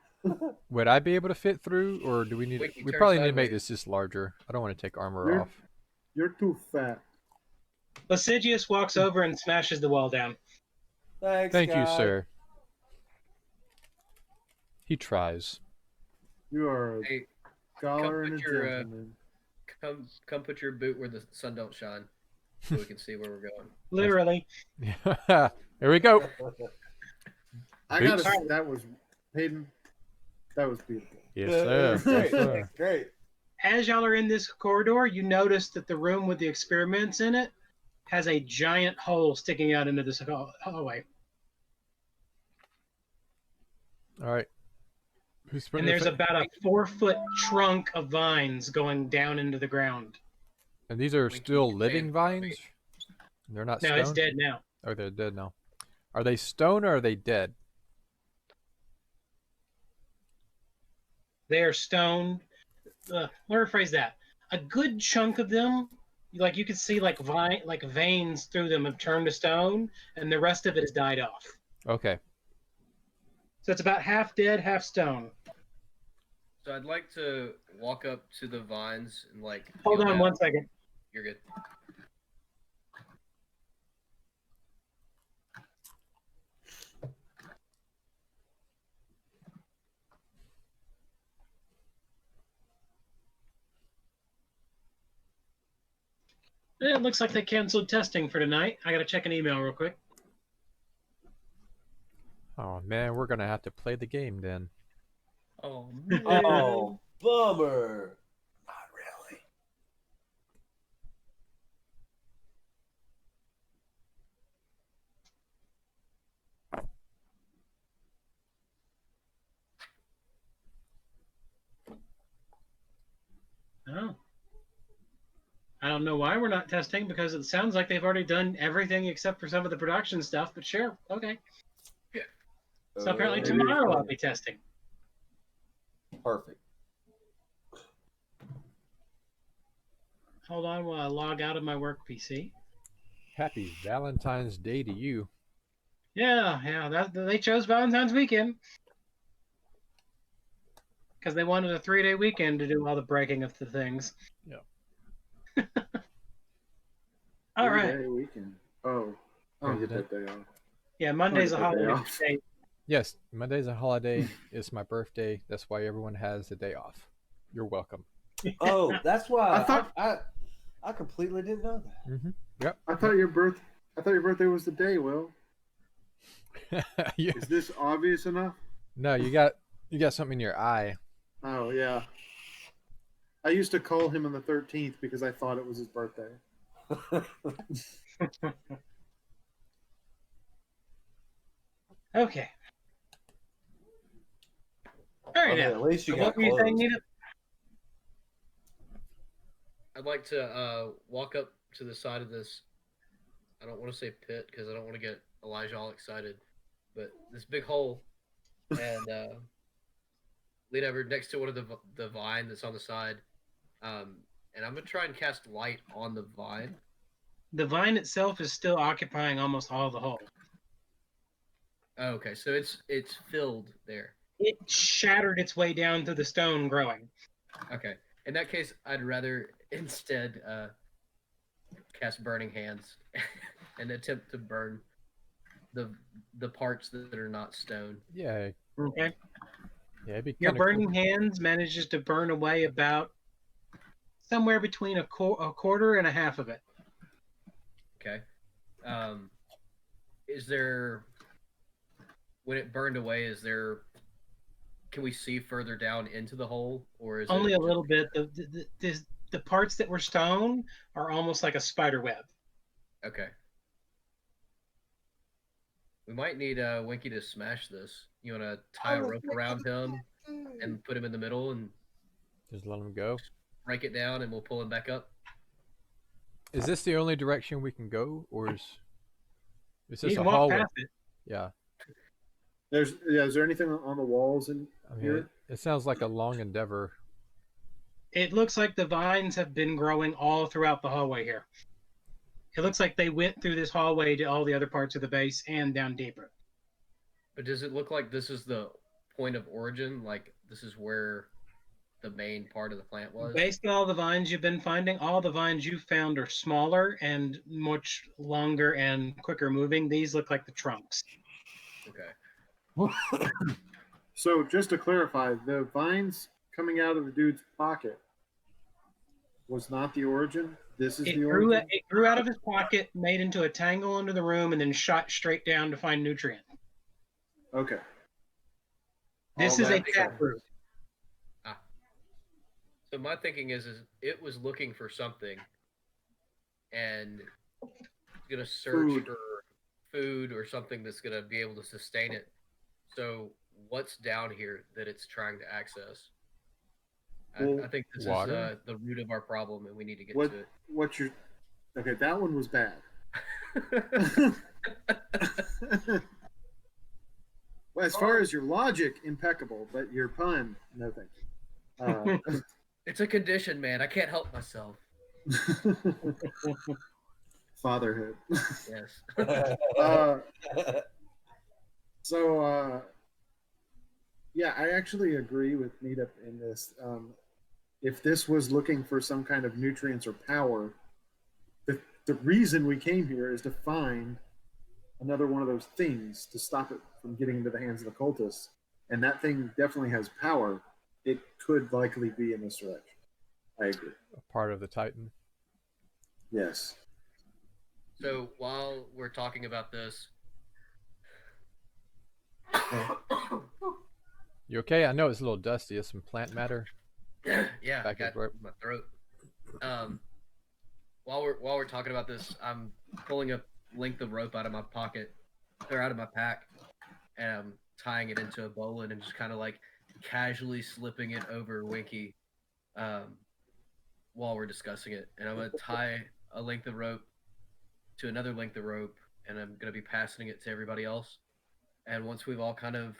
Would I be able to fit through, or do we need? Wait, you We turn probably need to make sideways. this just larger. I don't want to take armor You're- off. You're too fat. Lasigius walks over and smashes the wall down. Thanks, Thank you, guy. sir. He tries. You are a Hey, scholar come and a put your, gentleman. come put your boot where the sun don't shine, so we can see where we're going. Literally. Here we go. I gotta Boots? say, that was Hayden. That was beautiful. Yes, Yeah, sir. Great. Yes, sir. Great. As y'all are in this corridor, you notice that the room with the experiments in it has a giant hole sticking out into this hallway. All right. Who's And putting there's their about a 4-foot trunk of vines going down into the ground. And these are Winky still and living Sam vines? They're not No, stone? it's dead now. Oh, they're dead now. Are they stone or are they dead? They are stoned. Let me rephrase that. A good chunk of them, like you could see, like veins through them have turned to stone, and the rest of it has died off. Okay. So it's about half dead, half stone. So I'd like to walk up to the vines and like. Hold feel on down. 1 second. You're good. It looks like they canceled testing for tonight. I gotta check an email real quick. Oh man, we're gonna have to play the game then. Oh man. Oh, bummer. Not really. Oh. I don't know why we're not testing because it sounds like they've already done everything except for some of the production stuff, but sure, okay. So apparently Maybe tomorrow it's I'll be testing. Perfect. Hold on while I log out of my work PC. Happy Valentine's Day to you. Yeah, they chose Valentine's weekend because they wanted a 3-day weekend to do all the breaking of the things. Yeah. All right. 3-day weekend. Oh, I don't get that day off. Yeah, Monday's a I'll get that day holiday off. day. Yes, Monday's a holiday. It's my birthday. That's why everyone has the day off. You're welcome. Oh, that's why I thought- I completely didn't know that. Mm-hmm. Yep. I thought your birthday was the day, Will. Yeah. Is this obvious enough? No, you got something in your eye. Oh yeah. I used to call him on the 13th because I thought it was his birthday. Okay. All right, I mean, now. at least you So got what were you saying, clothes. Nita? I'd like to walk up to the side of this. I don't want to say pit because I don't want to get Elijah all excited, but this big hole, and lean over next to one of the vine that's on the side, and I'm gonna try and cast light on the vine. The vine itself is still occupying almost all the hole. Oh, okay, so it's filled there. It shattered its way down through the stone growing. Okay, in that case, I'd rather instead cast Burning Hands and attempt to burn the parts that are not stone. Yeah. Okay. Yeah, it'd be Your kind of burning hands manages to burn away about somewhere between a quarter and a half of it. Okay. Is there, when it burned away, can we see further down into the hole, or is Only it a little bit. The parts that were stone are almost like a spider web. Okay. We might need Winky to smash this. You want to tie a rope around him and put him in the middle and just let him go. break it down, and we'll pull him back up. Is this the only direction we can go, or is You this a can walk hallway? past it. Yeah. Is there anything on the walls in I mean, here? it sounds like a long endeavor. It looks like the vines have been growing all throughout the hallway here. It looks like they went through this hallway to all the other parts of the base and down deeper. But does it look like this is the point of origin? Like this is where the main part of the plant was? Based on all the vines you've been finding, all the vines you've found are smaller and much longer and quicker moving. These look like the trunks. Okay. So just to clarify, the vines coming out of the dude's pocket was not the origin. This is It the grew, origin. it grew out of his pocket, made into a tangle into the room, and then shot straight down to find nutrient. Okay. This All is a that tap sense. root. So my thinking is it was looking for something and gonna search Food. for food or something that's gonna be able to sustain it. So what's down here that it's trying to access? Well, I think this water? is the root of our problem, and we need to get What to it. what you're okay? That one was bad. Well, as far as your logic, impeccable, but your pun, no thank you. It's a condition, man. I can't help myself. Fatherhood. Yes. Yeah, I actually agree with Meetup in this. If this was looking for some kind of nutrients or power, the reason we came here is to find another one of those things to stop it from getting into the hands of the cultists. And that thing definitely has power. It could likely be in this direction. I agree. A part of the Titan. Yes. So while we're talking about this, You okay? I know it's a little dusty. It's some plant matter. yeah, I Back got up, right? my throat. While we're talking about this, I'm pulling a length of rope out of my pocket, or out of my pack, and I'm tying it into a bowline and just kind of like casually slipping it over Winky, while we're discussing it. And I'm gonna tie a length of rope to another length of rope, and I'm gonna be passing it to everybody else. And once we've all kind of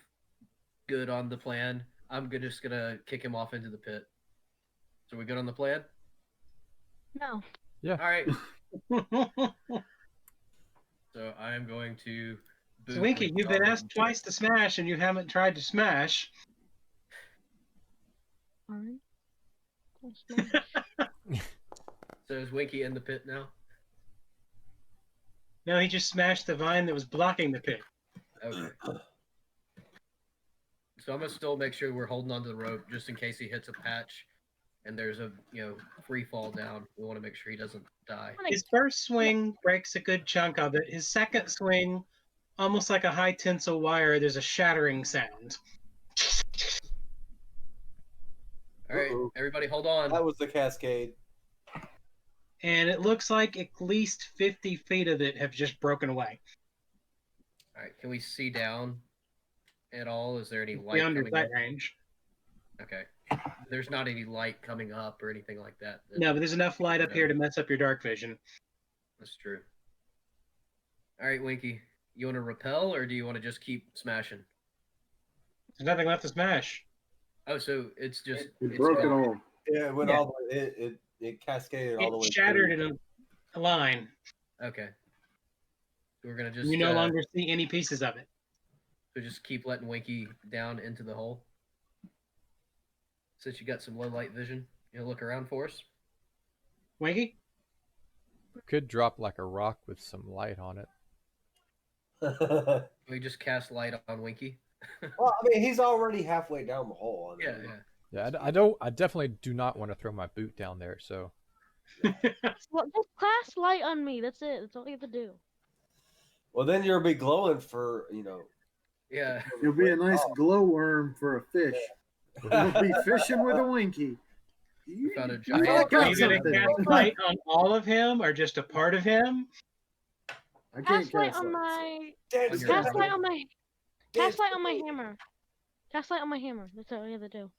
good on the plan, I'm just gonna kick him off into the pit. So we good on the plan? No. Yeah. All right. So I am going to. So Winky, you've been asked twice to smash, and you haven't tried to smash. Fine. So is Winky in the pit now? No, he just smashed the vine that was blocking the pit. Okay. So I'm gonna still make sure we're holding onto the rope just in case he hits a patch and there's a free fall down. We want to make sure he doesn't die. His first swing breaks a good chunk of it. His second swing, almost like a high tensile wire, there's a shattering sound. All right, everybody, hold on. That was the cascade. And it looks like at least 50 feet of it have just broken away. All right, can we see down at all? Is there any light Beyond your coming sight up? range. Okay. There's not any light coming up or anything like that. No, but there's enough light up here to mess up your dark vision. That's true. All right, Winky, you want to repel or do you want to just keep smashing? There's nothing left to smash. Oh, so it's just It broke it all. Yeah, it went Yeah. all the way. It cascaded all the way. It shattered through. in a line. Okay. So we're gonna just You no longer see any pieces of it. So just keep letting Winky down into the hole. Since you got some low light vision, you look around for us. Winky? Could drop like a rock with some light on it. We just cast light on Winky. Well, I mean, he's already halfway down the hole. I mean, Yeah, I definitely do not want to throw my boot down there. So Well, just cast light on me. That's it. That's all you have to do. Well, then you'll be glowing for Yeah. You'll be a nice glowworm for a fish. You'll be fishing with a Winky. We found a Are giant. you going to cast light on all of him or just a part of him? I can't Cast light cast on light. my. On your Cast hammer. light on my. Cast light on my hammer. Cast light on my hammer. That's all you have to do.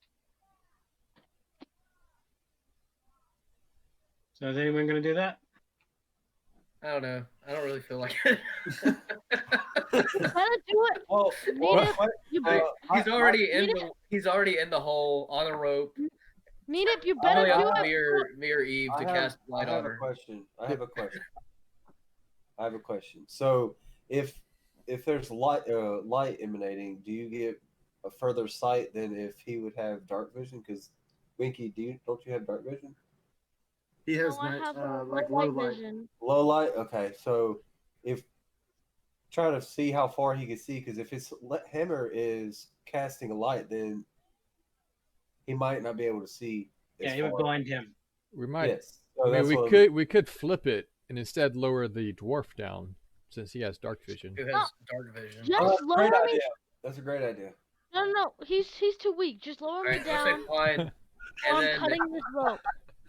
So is anyone going to do that? I don't know. I don't really feel like it. You gotta do it. Well, Native, you better, He's already in the hole on a rope. Native, you better Only do up it. Mir Eve to cast light I have on a her. question. I have a question. So, if there's light emanating, do you get a further sight than if he would have dark vision? Because Winky, don't you have dark vision? He has No, I have like low low light light. vision. Low light. Okay, so if try to see how far he can see, because if his hammer is casting a light, then he might not be able to see. Yeah, it would blind him. we might. Yes. So I mean, that's we could flip it and instead lower the dwarf down since he has dark vision. Who has dark vision? Just great lower me. idea. That's a great idea. No, he's too weak. Just lower me Alright, let's down. say fine. And I'm then, cutting this rope.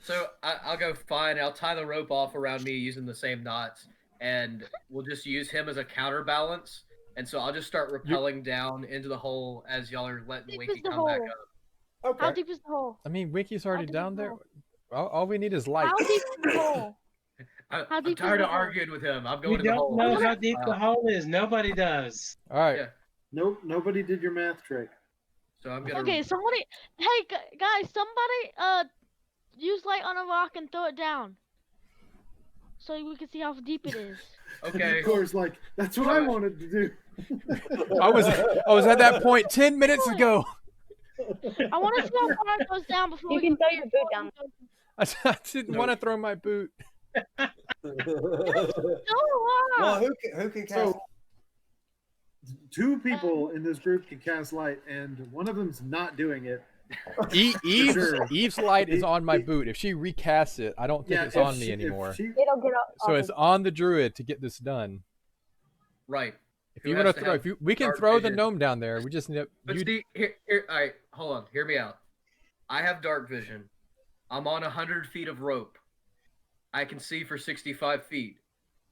so I'll go fine. I'll tie the rope off around me using the same knots, and we'll just use him as a counterbalance. And so I'll just start rappelling down into the hole as y'all are letting Deep Winky is the come back hole? up. Okay. How deep is the hole? I mean, Winky's already deep down is the there. hole? All we need is light. How deep is the hole? How I'm deep is tired the of hole? arguing with him. I'm We going to the don't hole. know how deep the hole is. Nobody does. All right. Yeah. Nope, nobody did your math trick. So I'm gonna. Okay, somebody. Hey, guys, somebody use light on a rock and throw it down, so we can see how deep it is. Okay. Of course, like that's what I wanted to do. I was at that point 10 minutes ago. I want to see how far it goes down before You we can throw your boot down. I didn't want to throw my boot. Well, who can cast? So, two people in this group can cast light, and one of them's not doing it, Eve's light is on my boot. If she recasts it, I don't think it's on me anymore. It'll get off. So it's on the druid to get this done. Right. If you want to throw, we can throw the gnome down there. We just need. But see, here, all right, hold on. Hear me out. I have dark vision. I'm on 100 feet of rope. I can see for 65 feet.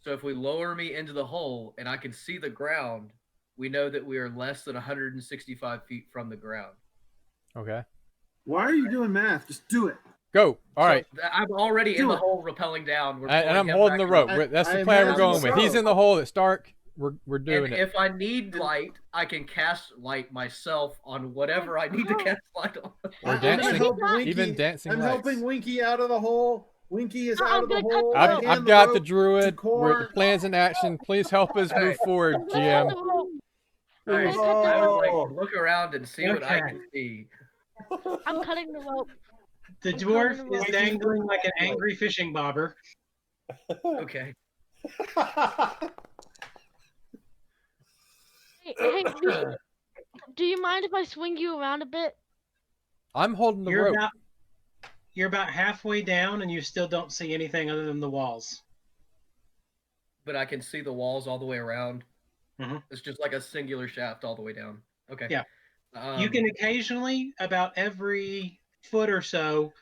So if we lower me into the hole and I can see the ground, we know that we are less than 165 feet from the ground. Okay. Why are you doing math? Just do it. Go. All right. I'm already in the hole, rappelling down. And I'm holding the rope. That's the plan we're going with. He's in the hole. It's dark. We're doing it. If I need light, I can cast light myself on whatever I need to cast light on. Or dancing. Even dancing. I'm helping Winky out of the hole. Winky is out of the hole. I've got the druid. The plan's in action. Please help us move forward, GM. Right. I would like look around and see what I can see. I'm cutting the rope. The dwarf is dangling like an angry fishing bobber. Okay. Hey, do you mind if I swing you around a bit? I'm holding the rope. You're about halfway down, and you still don't see anything other than the walls. But I can see the walls all the way around. Mm-hmm. It's just like a singular shaft all the way down. Okay. Yeah. You can occasionally, about every foot or so,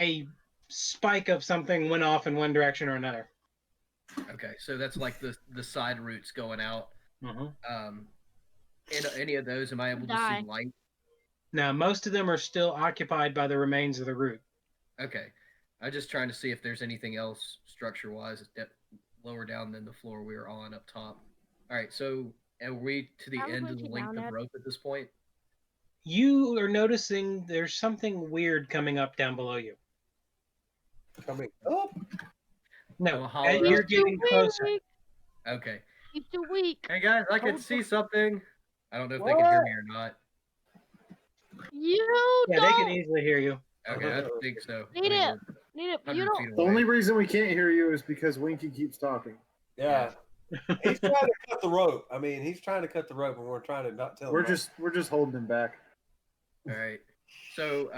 a spike of something went off in one direction or another. Okay, so that's like the side routes going out. Mm-hmm. In any of those, am I able to see light? No, most of them are still occupied by the remains of the route. Okay. I'm just trying to see if there's anything else structure-wise lower down than the floor we were on up top. All right, so are we to the end of the length of rope at this point? You are noticing there's something weird coming up down below you. Coming up? No, as you're getting closer. Okay. He's too weak. Hey guys, I can see something. I don't know if they can hear me or not. Yeah, they can easily hear you. Okay, I think so. Need it. You don't. The only reason we can't hear you is because Winky keeps talking. Yeah. He's trying to cut the rope. I mean, he's trying to cut the rope, and we're trying to not tell him. We're just holding him back. All right. So,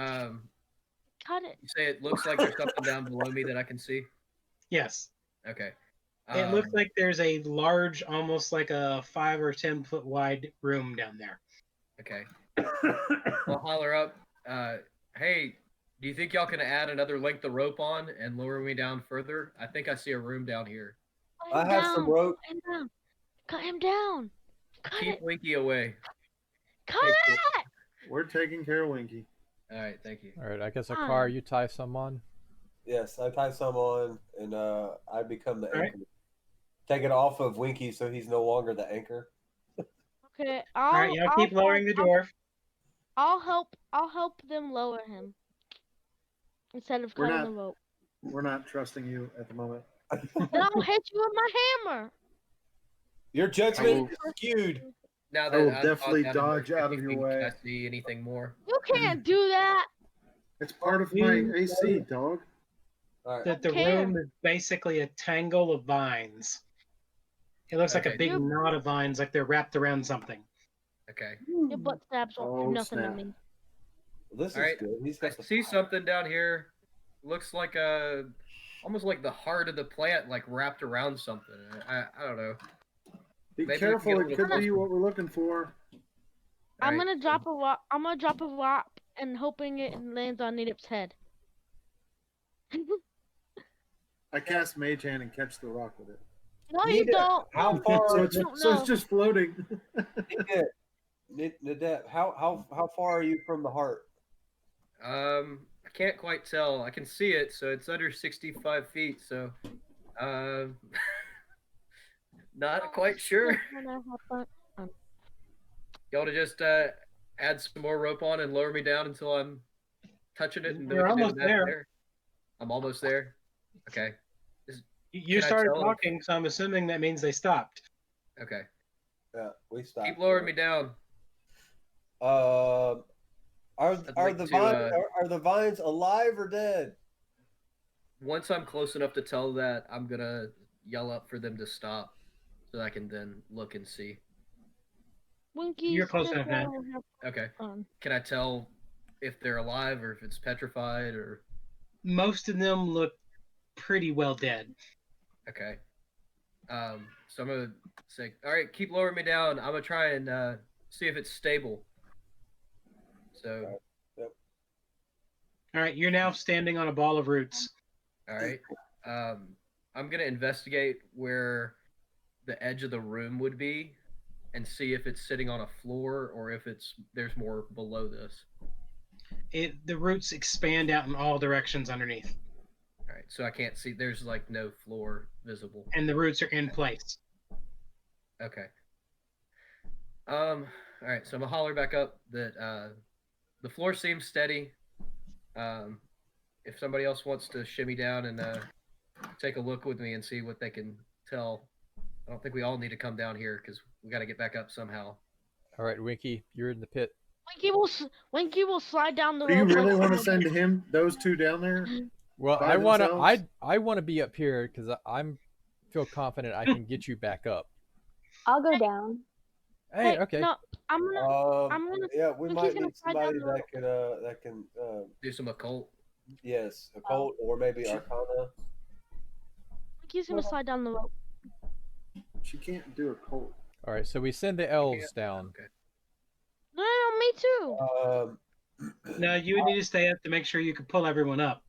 cut it. You say it looks like there's something down below me that I can see? Yes. Okay. It looks like there's a large, almost like a 5 or 10 foot wide room down there. Okay. We'll holler up. Hey, do you think y'all can add another length of rope on and lower me down further? I think I see a room down here. I have some rope. Cut him down. Keep Winky away. Cut it! We're taking care of Winky. All right, thank you. All right, I guess Akar, you tie some on. Yes, I tie some on, and I become the anchor. Right. Take it off of Winky so he's no longer the anchor. Okay. All right, y'all keep lowering the dwarf. I'll help them lower him instead of cutting the rope. We're not trusting you at the moment. Then I'll hit you with my hammer. Your judgment is skewed. Now I will definitely dodge out of your way. Can I see anything more? You can't do that. It's part of my AC, dog. That the room is basically a tangle of vines. It looks like a big knot of vines, like they're wrapped around something. Okay. Your butt stabs won't do nothing to me. Well, this All right. is good. I see something down here. Looks like almost like the heart of the plant, like wrapped around something. I don't know. Be Maybe careful, we can it get a could be little what we're looking for. I'm gonna drop a rock. I'm gonna drop a rock and hoping it lands on Needip's head. I cast Mage Hand and catch the rock with it. No, you don't. How far? So it's just floating. Nadette, how far are you from the heart? I can't quite tell. I can see it, so it's under 65 feet. So, not quite sure. Y'all to just add some more rope on and lower me down until I'm touching it. And You're almost there. I'm almost there. Okay. You started talking, so I'm assuming that means they stopped. Okay. Yeah, we stopped. Keep lowering me down. Are the vines alive or dead? Once I'm close enough to tell that, I'm gonna yell up for them to stop, so that I can then look and see. Winky, you're close enough now. Okay. Can I tell if they're alive or if it's petrified or. Most of them look pretty well dead. Okay. So I'm gonna say, all right, keep lowering me down. I'm gonna try and see if it's stable. So. All right, you're now standing on a ball of roots. All right. I'm gonna investigate where the edge of the room would be, and see if it's sitting on a floor or if there's more below this. The roots expand out in all directions underneath. All right, so I can't see. There's like no floor visible. And the roots are in place. Okay. All right, so I'm gonna holler back up that the floor seems steady. If somebody else wants to shimmy down and take a look with me and see what they can tell, I don't think we all need to come down here because we got to get back up somehow. All right, Winky, you're in the pit. Winky will slide down the Do you rope. really want to send those two down there? Well, by I want to. themselves? I want to be up here because I'm feel confident I can get you back up. I'll go down. Hey, okay. No, I'm gonna. Yeah, we Winky's might gonna need slide down somebody the rope. that can Do some occult. yes, occult or maybe arcana. Winky's gonna slide down the rope. She can't do a cold. All right, so we send the elves down. Okay. No, me too. No, you would need to stay up to make sure you can pull everyone up.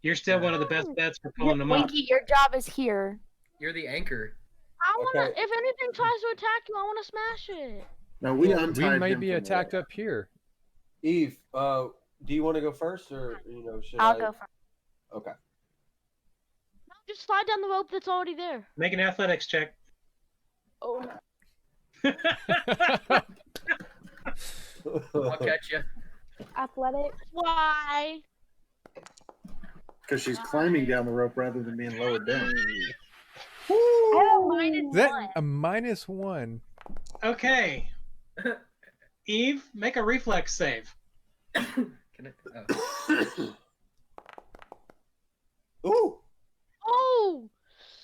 You're still one of the best bets for pulling them up. Winky, your job is here. You're the anchor. I wanna. Okay. If anything tries to attack you, I wanna smash it. No, we Well, untied we may him be from attacked there. up here. Eve, do you want to go first, or should I'll I? go first. Okay. No, just slide down the rope that's already there. Make an athletics check. Oh. I'll catch you. Athletics. Why? Because she's climbing down the rope rather than being lowered down. Oh, Is that a -1? Okay. Eve, make a reflex save. Can I? Oh. Ooh. Oh!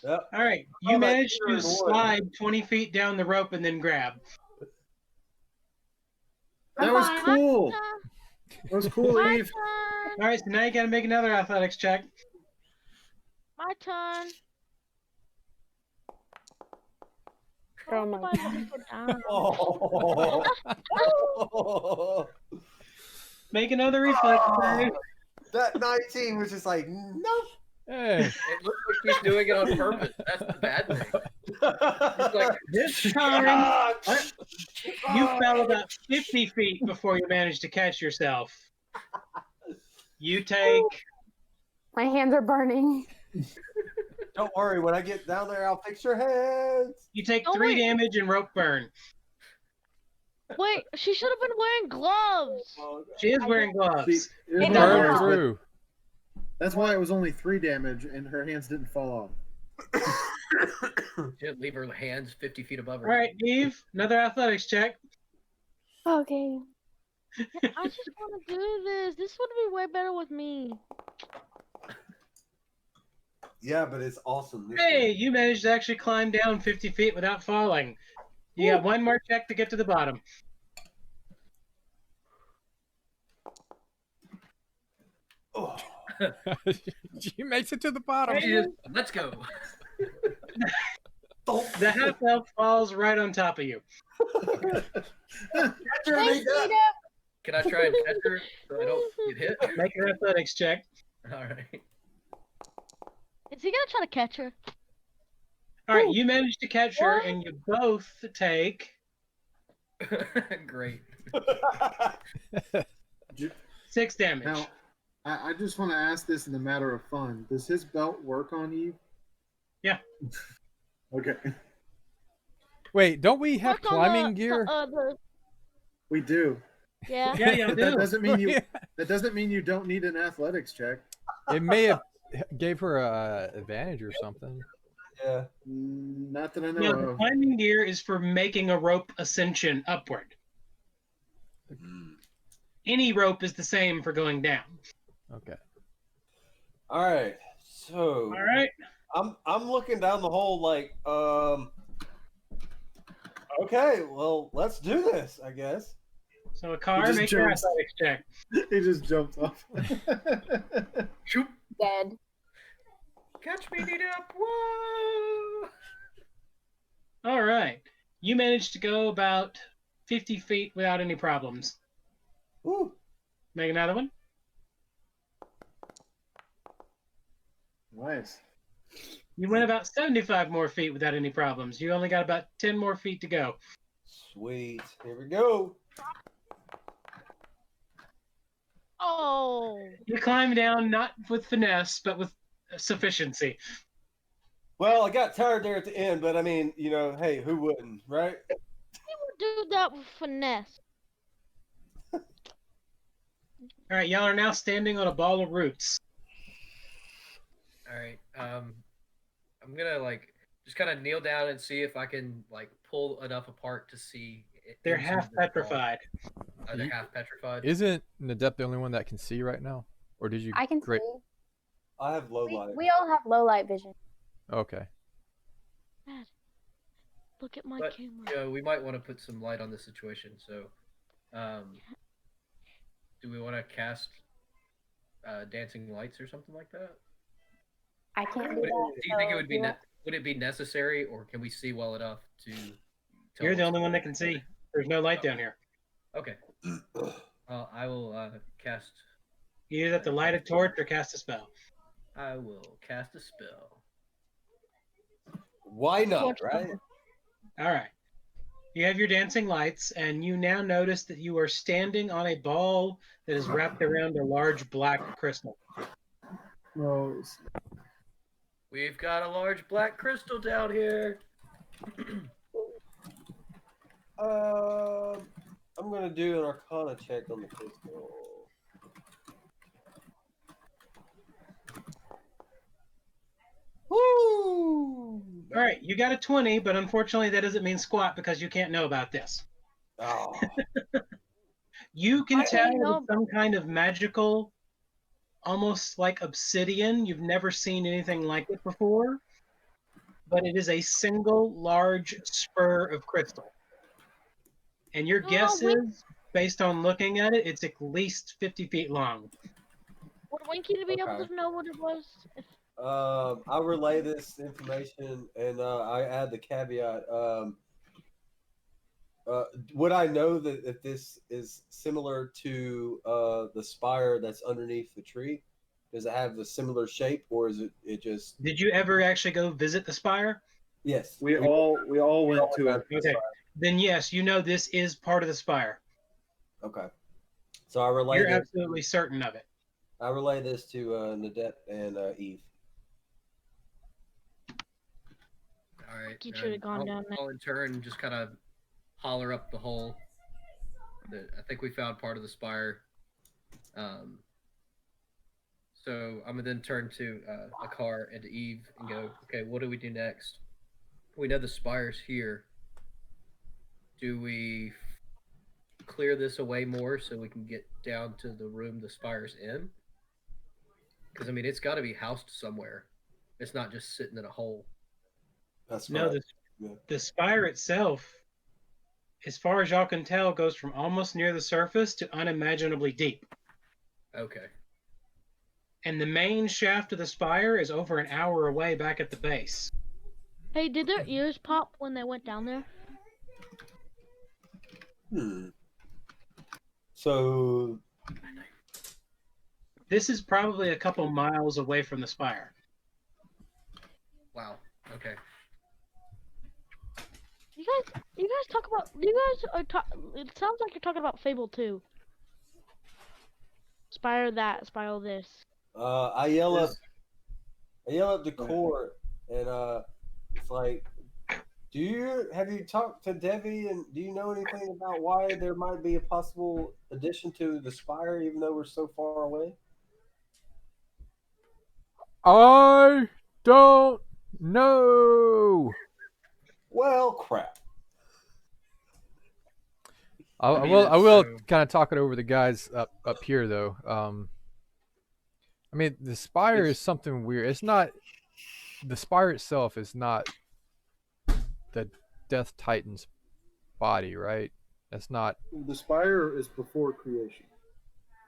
Yep. All right. You Oh, that's managed to 0 and 1. slide 20 feet down the rope and then grab. That was My cool. turn. That was cool, My Eve. turn. All right, so now you got to make another athletics check. My turn. Oh my Why did I go down? Oh. Make another reflex save. That 19 was just like, nope. Hey, It looks like he's doing it on purpose. That's the bad thing. He's like, This time, you fell about 50 feet before you managed to catch yourself. You take My hands are burning. Don't worry, when I get down there, I'll fix your hands. Oh, 3 wait. damage and rope burn. Wait, she should have been wearing gloves. She is wearing See, gloves. it was It no doesn't burn worries, help. but through. that's why it was only 3 damage and her hands didn't fall off. she didn't leave her hands 50 feet above All her. right, Eve, another athletics check. Okay. I just want to do this. This would be way better with me. Yeah, but it's awesome. This Hey, way. you managed to actually climb down 50 feet without falling. You got one more check to get to the bottom. Oh. She makes it to the bottom. She just, let's go. The half elf falls right on top of you. Thanks, Nita. Can I try and catch her so I don't get hit? Make an athletics check. All right. Is he gonna try to catch her? All right, you managed to catch her, and you both take Great. 6 damage. Now, I just want to ask this in the matter of fun. Does his belt work on Eve? Yeah. Okay. Wait, don't we have Work on climbing gear? We do. Yeah. Yeah, you But do. that doesn't mean you don't need an athletics check. It may have gave her a advantage or something. Yeah. Not that I know No, the of. climbing gear is for making a rope ascension upward. Any rope is the same for going down. Okay. All right. So All right. I'm looking down the hole like okay, well, let's do this, I guess. So a car, just make your jumps. athletics check. He just jumped off. Shoot. Dead. Catch me, need up. Whoa. All right. You managed to go about 50 feet without any problems. Woo. Make another one. Nice. You went about 75 more feet without any problems. You only got about 10 more feet to go. Sweet. Here we go. Oh. You climb down not with finesse, but with sufficiency. Well, I got tired there at the end, but I mean, you know, hey, who wouldn't, right? Do that with finesse. All right, y'all are now standing on a ball of roots. All right. I'm gonna like just kind of kneel down and see if I can like pull enough apart to see. They're into half the ball. petrified. Oh, they're half petrified. Isn't Nadept the only one that can see right now? Or did you? I can Great. see. I have low light. We all have low light vision. Okay. Dad, look at my But camera. you know, we might want to put some light on the situation. So, do we want to cast dancing lights or something like that? I can't do Would it, that. do you think it so would be would it be necessary, or can we see well enough to? Tell You're the what's only one going that can see. There's no light down here. Okay. I will cast. You either have to light a torch or cast a spell. I will cast a spell. Why not, right? All right. You have your dancing lights, and you now notice that you are standing on a ball that is wrapped around a large black crystal. Oh, We've got a large black crystal down here. I'm gonna do an Arcana check on the crystal. Woo! All right, you got a 20, but unfortunately that doesn't mean squat because you can't know about this. Oh. You can I tell didn't know it's some kind of magical, almost like obsidian. You've never seen anything like it before, but it is a single large spur of crystal. And your guess is, based on looking at it, it's at least 50 feet long. Would Winky be able Okay. to know what it was? I'll relay this information, and I add the caveat. Would I know that if this is similar to the spire that's underneath the tree? Does it have the similar shape, or is it just? Did you ever actually go visit the spire? Yes, we all went to it. Okay. Then yes, you know this is part of the spire. Okay, so I relay. You're absolutely certain of it. I relay this to Nadet and Eve. All right. You should have gone down there. I'll in turn just kind of holler up the hole. I think we found part of the spire. So I'm gonna then turn to Akar and to Eve and go, okay, what do we do next? We know the spire's here. Do we clear this away more so we can get down to the room the spire's in? Because I mean, it's got to be housed somewhere. It's not just sitting in a hole. That's No, the spire itself, as far as y'all can tell, goes from almost near the surface to unimaginably deep. Okay. And the main shaft of the spire is over an hour away back at the base. Hey, did their ears pop when they went down there? So this is probably a couple miles away from the spire. Wow. Okay. You guys talk about. It sounds like you're talking about Fable 2. Spire that, spire this. I yell up to Court, and it's like, have you talked to Devi, and do you know anything about why there might be a possible addition to the spire, even though we're so far away? I don't know. Well, crap. I will kind of talk it over the guys up here though. I mean, the spire is something weird. It's not. The spire itself is not the Death Titan's body, right? That's not. The spire is before creation.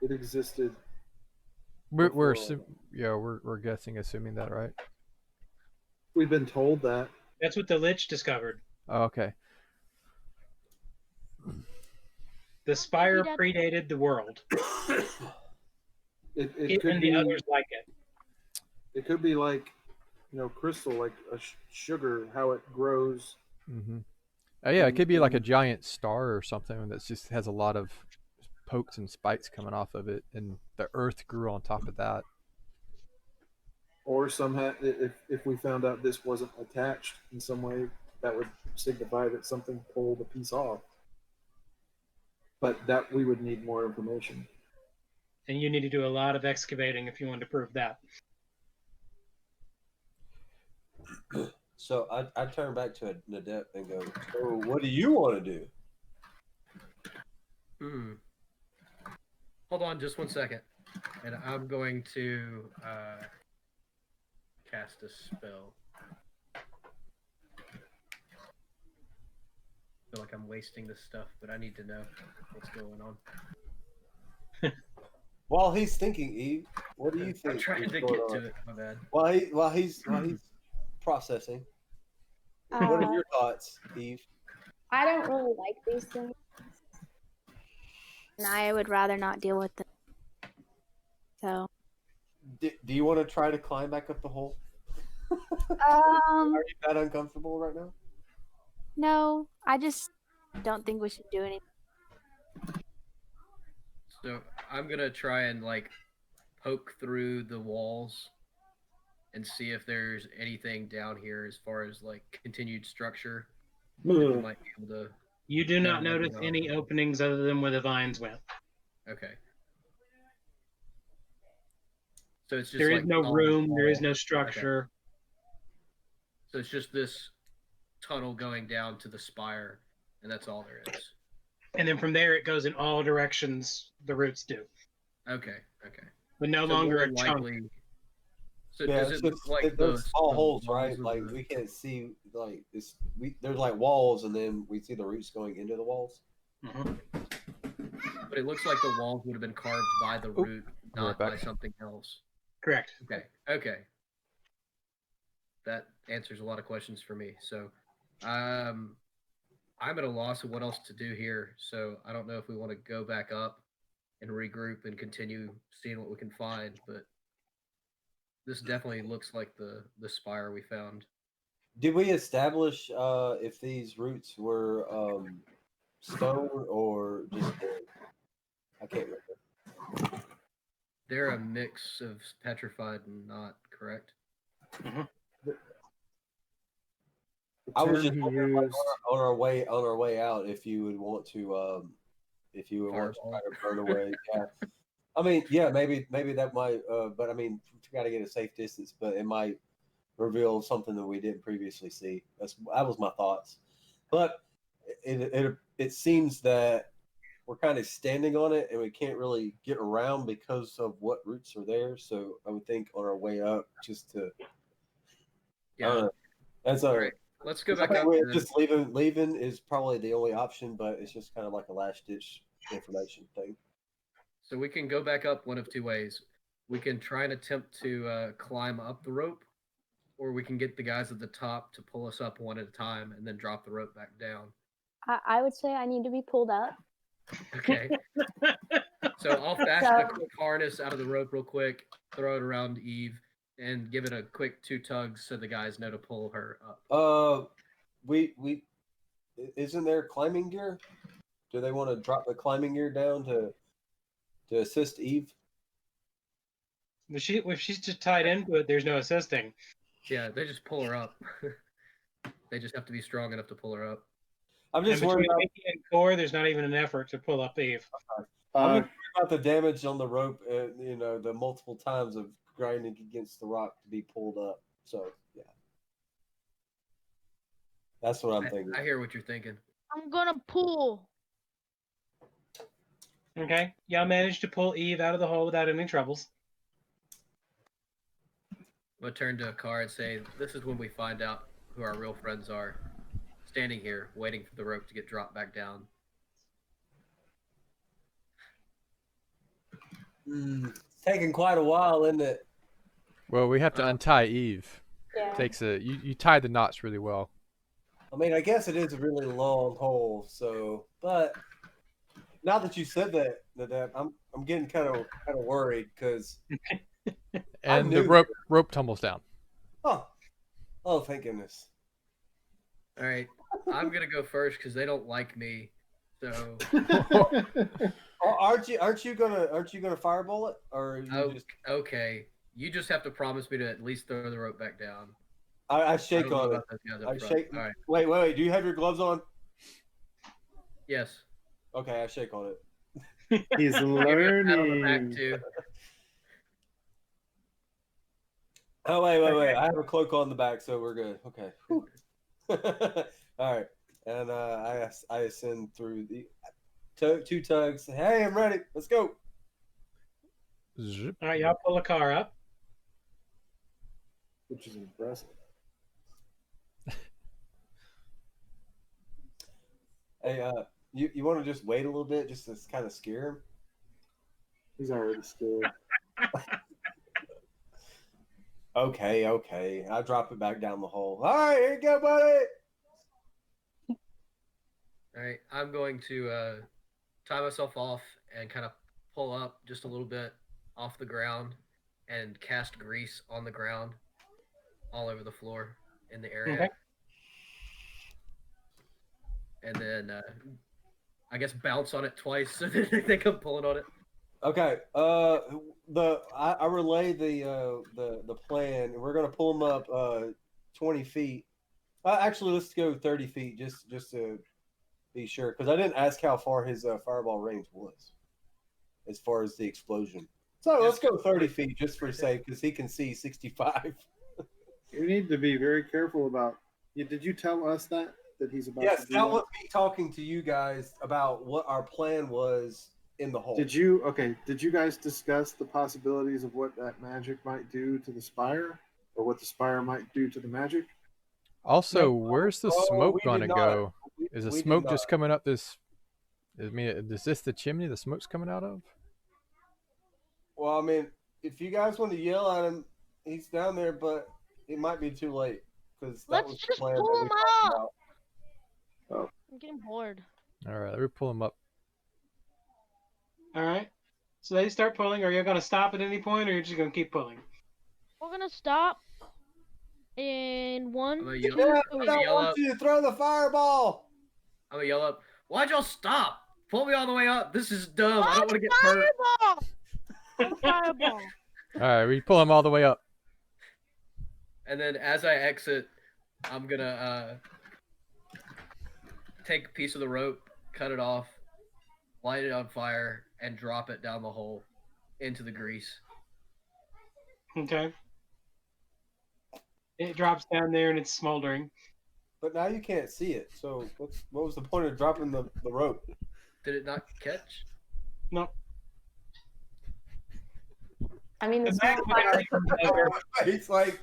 It existed. We're before all that. yeah, we're guessing, assuming that, right? We've been told that. That's what the Lich discovered. Oh, okay. The spire that- predated the world. It It could and be. the others like it. It could be like, crystal, like a sugar, how it grows. Mm-hmm. Yeah, it could be like a giant star or something that just has a lot of pokes and spikes coming off of it, and the Earth grew on top of that. Or somehow, if we found out this wasn't attached in some way, that would signify that something pulled a piece off. But that we would need more information. And you need to do a lot of excavating if you want to prove that. So I turn back to Nadep and go, so what do you want to do? Hold on just one second. And I'm going to cast a spell. I feel like I'm wasting this stuff, but I need to know what's going on. While he's thinking, Eve, what do you think? I'm trying to get to it, my bad. While he's processing, what are your thoughts, Eve? I don't really like these things, and I would rather not deal with them. So. Do you want to try to climb back up the hole? Are you that uncomfortable right now? No, I just don't think we should do anything. So I'm gonna try and poke through the walls and see if there's anything down here as far as continued structure. We might be able to. You do not notice any openings other than where the vines went. Okay. So it's just there is no room. There is no structure. Okay. So it's just this tunnel going down to the spire, and that's all there is. And then from there, it goes in all directions. The roots do. Okay. But no longer a chunk. So does it look like those small holes, right? Like we can't see this. There's walls, and then we see the roots going into the walls. Mm-hmm. But it looks like the walls would have been carved by the root, not by something else. Correct. Okay. That answers a lot of questions for me. So, I'm at a loss of what else to do here. So I don't know if we want to go back up and regroup and continue seeing what we can find. But this definitely looks like the spire we found. Did we establish if these roots were stone or just wood? I can't remember. They're a mix of petrified and not, correct? Mm-hmm. I was just wondering, on our way out, if you would want to try to burn away. Yeah, I mean, maybe that might. But I mean, we got to get a safe distance. But it might reveal something that we didn't previously see. That was my thoughts. But it seems that we're kind of standing on it, and we can't really get around because of what roots are there. So I would think on our way up, just to that's all right. Let's go back up. Just leaving is probably the only option, but it's just kind of like a last ditch information thing. So we can go back up one of two ways. We can try and attempt to climb up the rope, or we can get the guys at the top to pull us up one at a time and then drop the rope back down. I would say I need to be pulled up. Okay. So I'll fasten a quick harness out of the rope real quick, throw it around Eve, and give it a quick 2 tugs so the guys know to pull her up. We isn't there climbing gear? Do they want to drop the climbing gear down to assist Eve? If she's just tied into it, there's no assisting. Yeah, they just pull her up. They just have to be strong enough to pull her up. I'm just worried about and core. There's not even an effort to pull up Eve. I'm worried about the damage on the rope. The multiple times of grinding against the rock to be pulled up. So yeah, that's what I'm thinking. I hear what you're thinking. I'm gonna pull. Okay, y'all managed to pull Eve out of the hole without any troubles. I'm gonna turn to Akar and say, "This is when we find out who our real friends are. Standing here, waiting for the rope to get dropped back down. It's taking quite a while, isn't it? Well, we have to untie Eve. Yeah. Takes a you tie the knots really well. I mean, I guess it is a really long hole. So, but now that you said that I'm getting kind of worried because And the rope tumbles down. Oh, thank goodness. All right, I'm gonna go first because they don't like me. So aren't you gonna fireball it or you just okay? You just have to promise me to at least throw the rope back down. I shake don't know on it. about those guys up I front. shake. All right. Wait. Do you have your gloves on? Yes. Okay, I shake on it. He's Give me a pat on the back learning. too. Oh wait. I have a cloak on the back, so we're good. Okay. All right. And I ascend through the two tugs. Hey, I'm ready. Let's go. Zip. All right, y'all pull a car up. Which is impressive. Hey, you want to just wait a little bit just to kind of scare him? He's already scared. Okay. I drop it back down the hole. All right, here you go, buddy. All right, I'm going to tie myself off and kind of pull up just a little bit off the ground and cast grease on the ground all over the floor in the area. Okay. And then I guess bounce on it twice so that they think I'm pulling on it. Okay. I relay the plan. We're gonna pull him up 20 feet. Actually, let's go 30 feet just to be sure, because I didn't ask how far his fireball range was, as far as the explosion. So let's go 30 feet just for safe, because he can see 65. You need to be very careful about. Did you tell us that he's about? Yes, to do that that? was me talking to you guys about what our plan was in the hole. Did you guys discuss the possibilities of what that magic might do to the spire, or what the spire might do to the magic? Also, where's the smoke we gonna did not. go? Is the We did smoke not. just coming up this? I mean, is this the chimney the smoke's coming out of? Well, I mean, if you guys want to yell at him, he's down there, but it might be too late because that Let's was the just plan pull that we him talked up. about. I'm getting bored. All right, let me pull him up. All right. So they start pulling. Are you going to stop at any point, or are you just going to keep pulling? We're gonna stop in one, I'm gonna two, yell, Yeah, three. I don't yell want up. you to throw the fireball. I'm gonna yell up. Why'd y'all stop? Pull me all the way up. This is dumb. I don't want to get hurt. Fireball! Fireball! All right, we pull him all the way up. And then as I exit, I'm gonna take a piece of the rope, cut it off, light it on fire, and drop it down the hole into the grease. Okay. It drops down there and it's smoldering. But now you can't see it. So what was the point of dropping the rope? Did it not catch? No. I mean, The the smell magma guy comes over. He's like,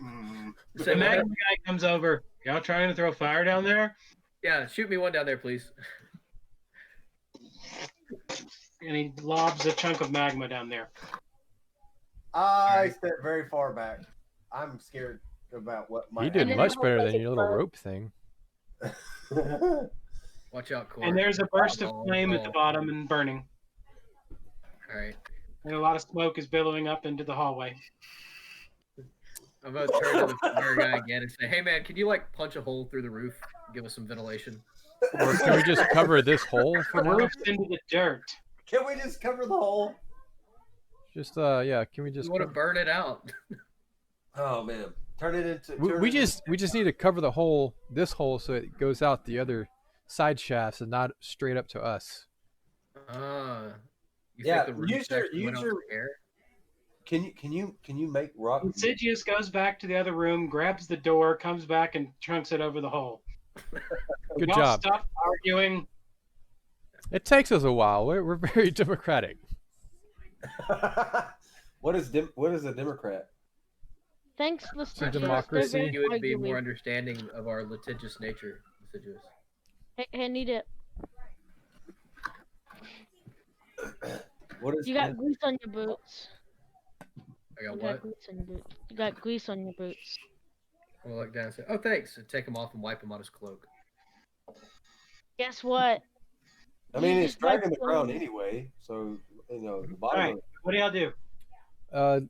The magma guy comes over. Y'all trying to throw fire down there? Yeah, shoot me one down there, please. And he lobs a chunk of magma down there. I step very far back. I'm scared about what might He did then much it better looks than like your it little broke. rope thing. happen. Watch out, Corey. And there's a burst of Oh, flame at the bottom and burning. All right. And a lot of smoke is billowing up into the hallway. I'm gonna turn to the fire guy again and say, "Hey, man, can you like punch a hole through the roof, give us some ventilation?" Or can we just cover this hole for The now? roof's into the dirt. Can we just cover the hole? Just yeah, can we We just? want to burn it out. Oh man, turn it into. We just need to cover the hole, this hole, so it goes out the other side shafts and not straight up to us. You Yeah, think the roof use your- actually went use out your- the air? Can you make rock? Insidious goes back to the other room, grabs the door, comes back, and trunks it over the hole. Good Y'all job. Stop arguing. It takes us a while. We're very democratic. What is a Democrat? Thanks, Some listeners. democracy. You would be more understanding of our litigious nature, Insidious. Hey, I need it. What is You got grease on your boots. I got You what? got grease on your boots. You got grease on your boots. I'll look down and say, "Oh, thanks," and take him off and wipe him on his cloak. Guess what? I mean, You it's just wiped dragging the ground them. anyway, so the All bottom right, of it. what do y'all do?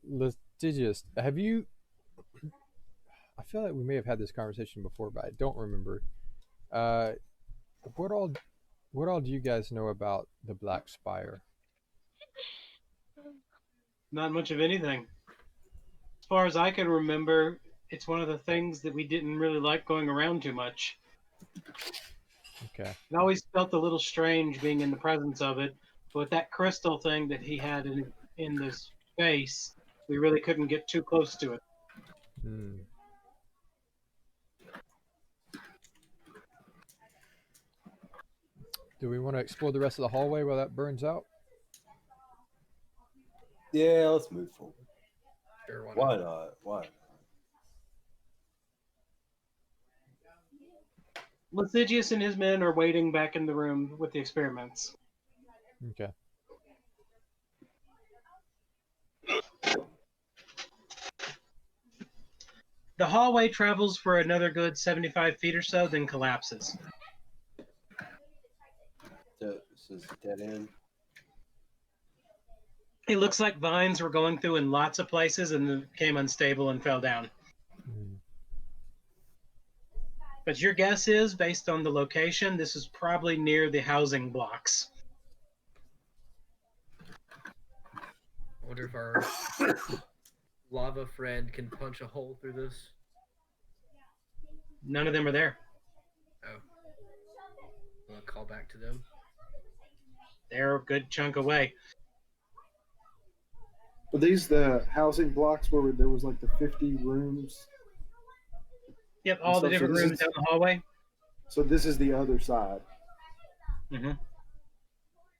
Litigious, have you? I feel like we may have had this conversation before, but I don't remember. Uh, what all? What all do you guys know about the Black Spire? Not much of anything. As far as I can remember, it's one of the things that we didn't really like going around too much. Okay. It always felt a little strange being in the presence of it, but with that crystal thing that he had in this space, we really couldn't get too close to it. Hmm. Do we want to explore the rest of the hallway while that burns out? Yeah, let's move forward. Sure, Why not? Why not? Lasigius and his men are waiting back in the room with the experiments. Okay. The hallway travels for another good 75 feet or so, then collapses. This is dead end. It looks like vines were going through in lots of places and then became unstable and fell down. Hmm. But your guess is, based on the location, this is probably near the housing blocks. I wonder if our lava friend can punch a hole through this. None of them are there. Oh. I'll call back to them. They're a good chunk away. Were these the housing blocks where there was like the 50 rooms? Yep, all the different rooms down the hallway. So this is the other side. Mm-hmm.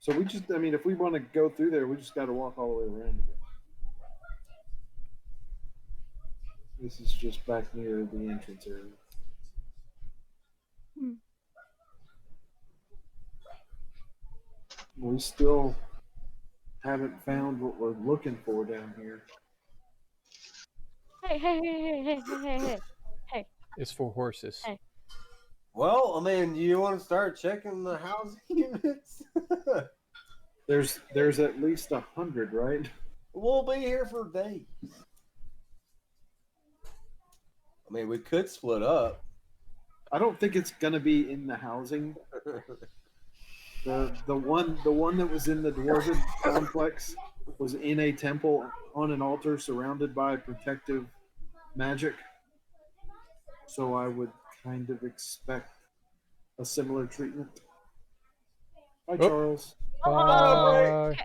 So we just, I mean, if we want to go through there, we just got to walk all the way around again. This is just back near the entrance area. We still haven't found what we're looking for down here. Hey. It's for horses. Hey. Well, I mean, do you want to start checking the housing units? There's at least 100, right? We'll be here for days. I mean, we could split up. I don't think it's gonna be in the housing. The one that was in the dwarven complex was in a temple on an altar surrounded by protective magic. So I would kind of expect a similar treatment. Hi, Charles. Bye.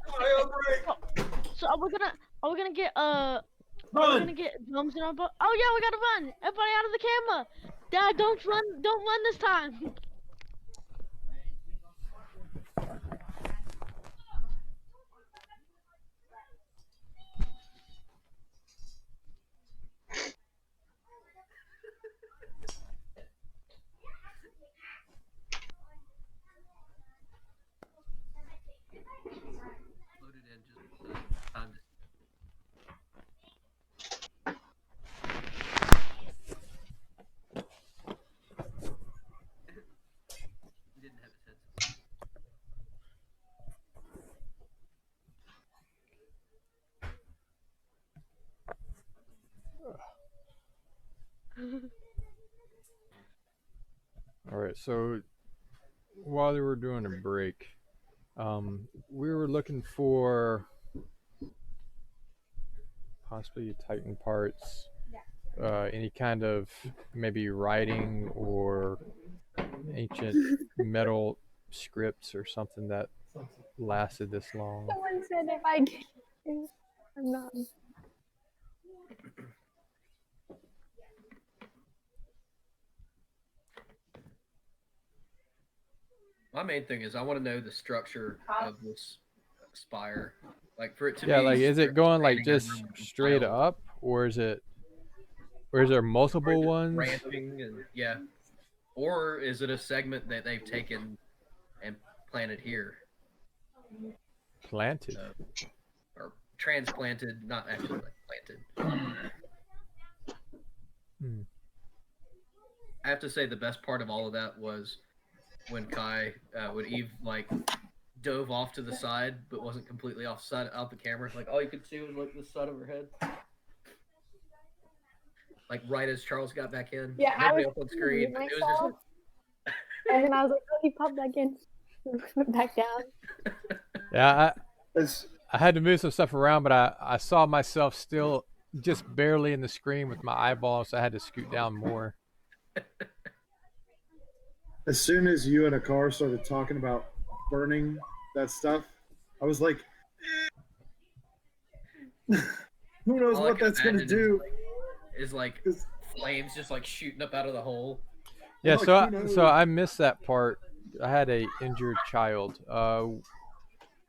So are we gonna get are we Run! gonna get drums in our boat? Oh yeah, we gotta run! Everybody out of the camera! Dad, don't run this time! Loaded in just time to... He didn't have his headset. All right. So while they were doing a break, we were looking for possibly Titan parts, any kind of maybe writing or ancient metal scripts or something that lasted this long. Someone said if I get it, I'm not. My main thing is I want to know the structure of this spire. Like for it to Yeah, be like is it going like standing just in a straight pile, up, or is there multiple or is it ones? branching and yeah, or is it a segment that they've taken and planted here? Planted. Or transplanted, not actually like planted. I have to say the best part of all of that was when when Eve like dove off to the side, but wasn't completely off the camera. Like all you could see was like the side of her head. Like right as Charles got back in, Yeah, nobody I else was on screen. But it was just myself, and then I was like, "Oh, he popped back in, went back down." Yeah, I had to move some stuff around, but I saw myself still just barely in the screen with my eyeballs, so I had to scoot down more. As soon as you and a car started talking about burning that stuff, I was like, who knows all I what can that's going to imagine do? is like flames just like shooting up out of the hole. Yeah, Like, so I missed that part. I had a injured child.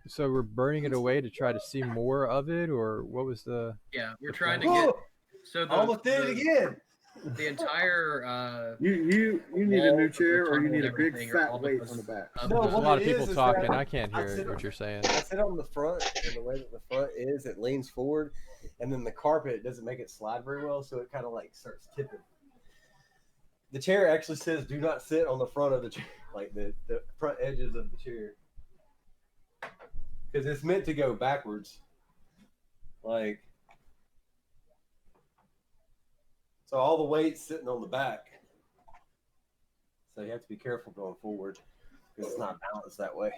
So we're burning it away to try to see more of it, or what was the? Yeah, we're the trying to plan? get. So almost did it again. The entire You need a new chair, or you need a big everything are fat all weight because on the back. No, There's a what lot of it people is talking. that I can't hear what you're saying. I sit on the front, and the way that the front is, it leans forward, and then the carpet doesn't make it slide very well, so it kind of like starts tipping. The chair actually says, "Do not sit on the front of the chair, like the front edges of the chair, because it's meant to go backwards." Like, so all the weight's sitting on the back. So you have to be careful going forward because it's not balanced that way.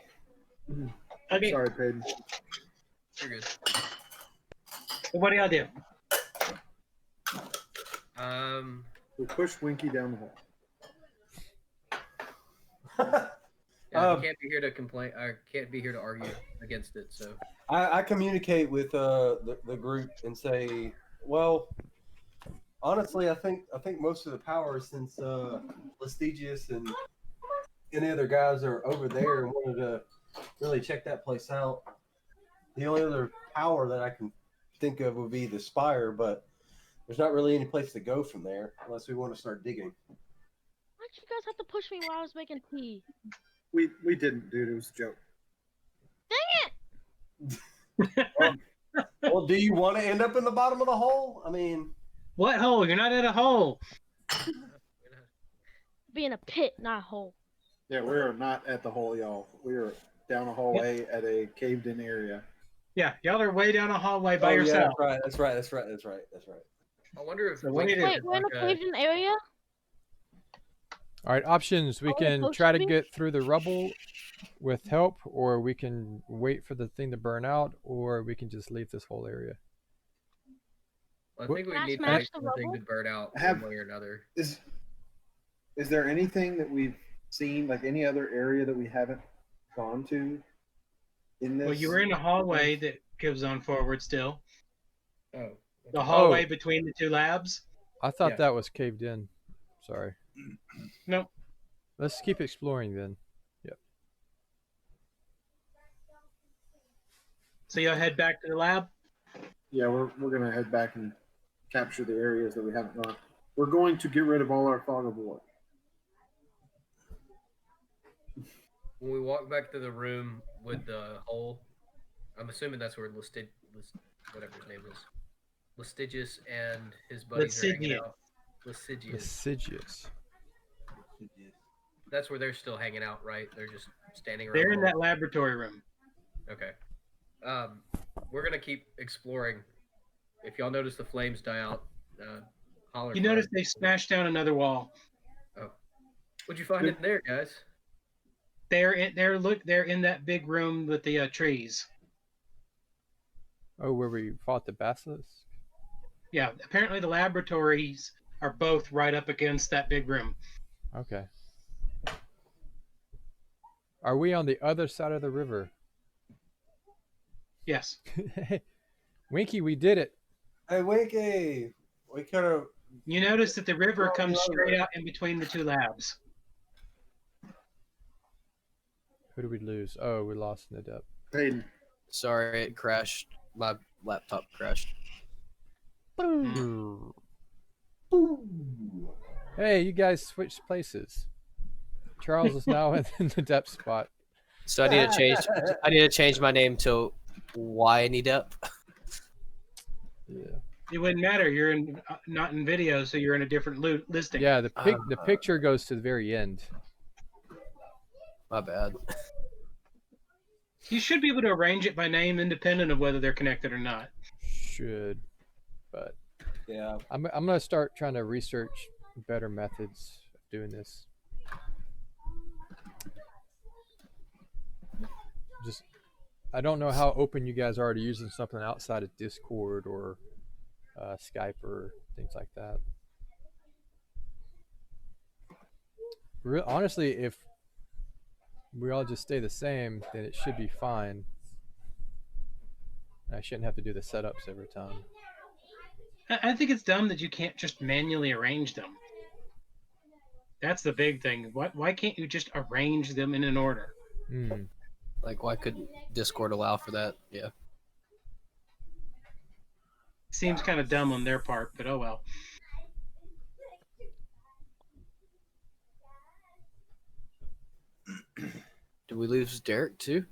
Okay. Sorry, Peyton. You're good. So what do y'all do? We push Winky down the hall. Yeah, I can't be here to complain. I can't be here to argue against it. So I communicate with the group and say, well, honestly, I think most of the power, since Lestigius and any other guys are over there and wanted to really check that place out. The only other power that I can think of would be the spire, but there's not really any place to go from there unless we want to start digging. Why'd you guys have to push me while I was making tea? We didn't, dude. It was a joke. Dang it! Well, do you want to end up in the bottom of the hole? I mean, what hole? You're not at a hole. Be in a pit, not a hole. Yeah, we are not at the hole, y'all. We are down a hallway at a caved-in area. Yeah, y'all are way down a hallway by yourself. Yeah, that's right. I wonder if Wait, we're in a caved-in area? All right, options. We can supposed try to to be? get through the rubble with help, or we can wait for the thing to burn out, or we can just leave this whole area. I think we Can I need to smash wait the for the thing rubble? to burn out Have- one way or another. Is there anything that we've seen, like any other area that we haven't gone to in this? Well, you were in a hallway that goes on forward still. Oh. The hallway between the two labs. I thought Yeah. that was caved in. Sorry. Nope. Let's keep exploring then. Yep. So you'll head back to the lab? Yeah, we're gonna head back and capture the areas that we haven't gone. We're going to get rid of all our fog of war. When we walk back to the room with the hole, I'm assuming that's where whatever his name is, Lestigius and his buddies are hanging out. Lestigius. That's where they're still hanging out, right? They're just standing around. They're in that laboratory room. Okay. We're gonna keep exploring. If y'all notice the flames die out, holler. You notice they smashed down another wall. Oh, what'd you find in there, guys? They're in that big room with the trees. Oh, where we fought the basilisk? Yeah, apparently the laboratories are both right up against that big room. Okay. Are we on the other side of the river? Yes. Winky, we did it. Hey, Winky, we could have. You notice that the river comes straight out in between the two labs. Who did we lose? Oh, we lost in the depth. Peyton. Sorry, it crashed. My laptop crashed. Hey, you guys switched places. Charles is now in the depth spot. So I need to change. I need to change my name to Whiny Depp. Yeah. It wouldn't matter. You're in not in video, so you're in a different listing. Yeah, the picture goes to the very end. My bad. You should be able to arrange it by name, independent of whether they're connected or not. Should, but Yeah. I'm gonna start trying to research better methods of doing this. Just I don't know how open you guys are to using something outside of Discord or Skype or things like that. Honestly, if we all just stay the same, then it should be fine. I shouldn't have to do the setups every time. I think it's dumb that you can't just manually arrange them. That's the big thing. Why can't you just arrange them in an order? Like, why couldn't Discord allow for that? Yeah. Seems kind of dumb on their part, but oh well. Did we lose Derek too?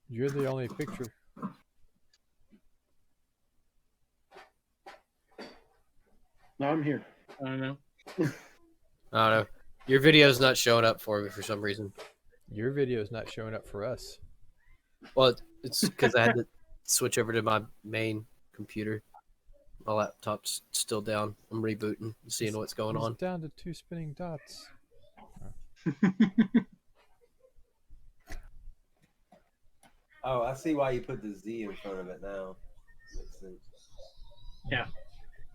You're the only picture. No, I'm here. I don't know. I don't know. Your video's not showing up for me for some reason. Your video is not showing up for us. Well, it's because I had to switch over to my main computer. My laptop's still down. I'm rebooting, seeing what's going on. Down to 2 spinning dots. Oh, I see why you put the Z in front of it now. Makes sense. Yeah.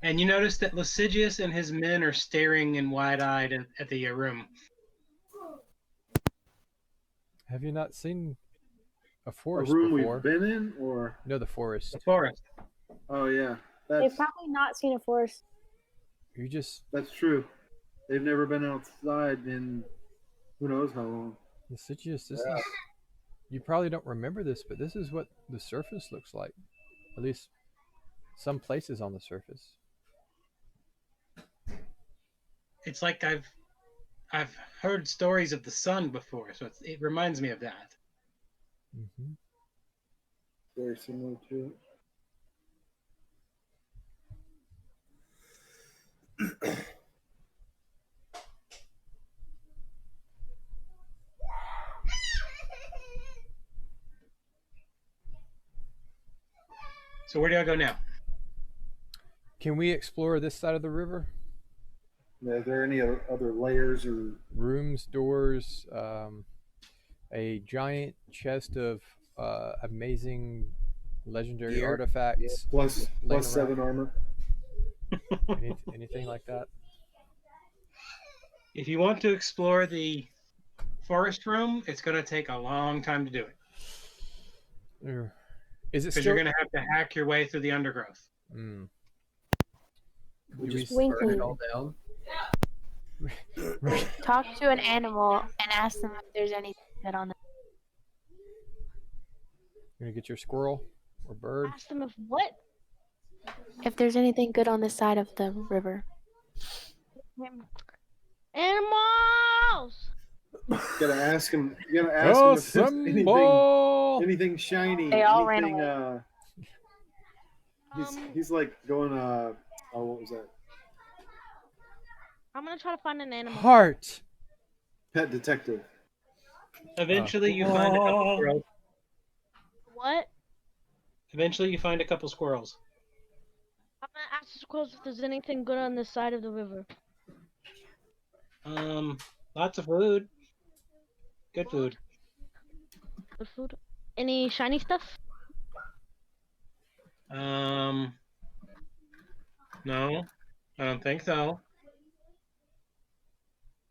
And you notice that Lasigius and his men are staring and wide-eyed at the room. Have you not seen a forest A room before? we've been in, or no, the forest. The forest. Oh yeah, They've probably not seen a forest. You just. That's true. They've never been outside in who knows how long. Lasigius, this is. You probably don't remember this, but this is what the surface looks like. At least some places on the surface. It's like I've heard stories of the sun before, so it reminds me of that. Mm-hmm. Very similar to it. So where do I go now? Can we explore this side of the river? Are there any other layers or rooms, doors, a giant chest of amazing legendary Gear. artifacts? plus laying 7 around? armor? Anything like that? If you want to explore the forest room, it's going to take a long time to do it. Is it Because still? you're going to have to hack your way through the undergrowth. Mm. We Do we just burn Winky. it all down. Talk to an animal and ask them if there's anything good on them. You're gonna get your squirrel or bird? Ask them if what? If there's anything good on this side of the river. Animals! Gotta ask him. You gotta ask him if there's anything shiny. They all ran anything, away. He's like going. Oh, what was that? I'm gonna try to find an animal. Heart. Pet detective. Eventually, you find a couple squirrels. What? Eventually, you find a couple squirrels. I'm gonna ask the squirrels if there's anything good on this side of the river. Lots of food. Good food. Good food. Any shiny stuff? No, I don't think so.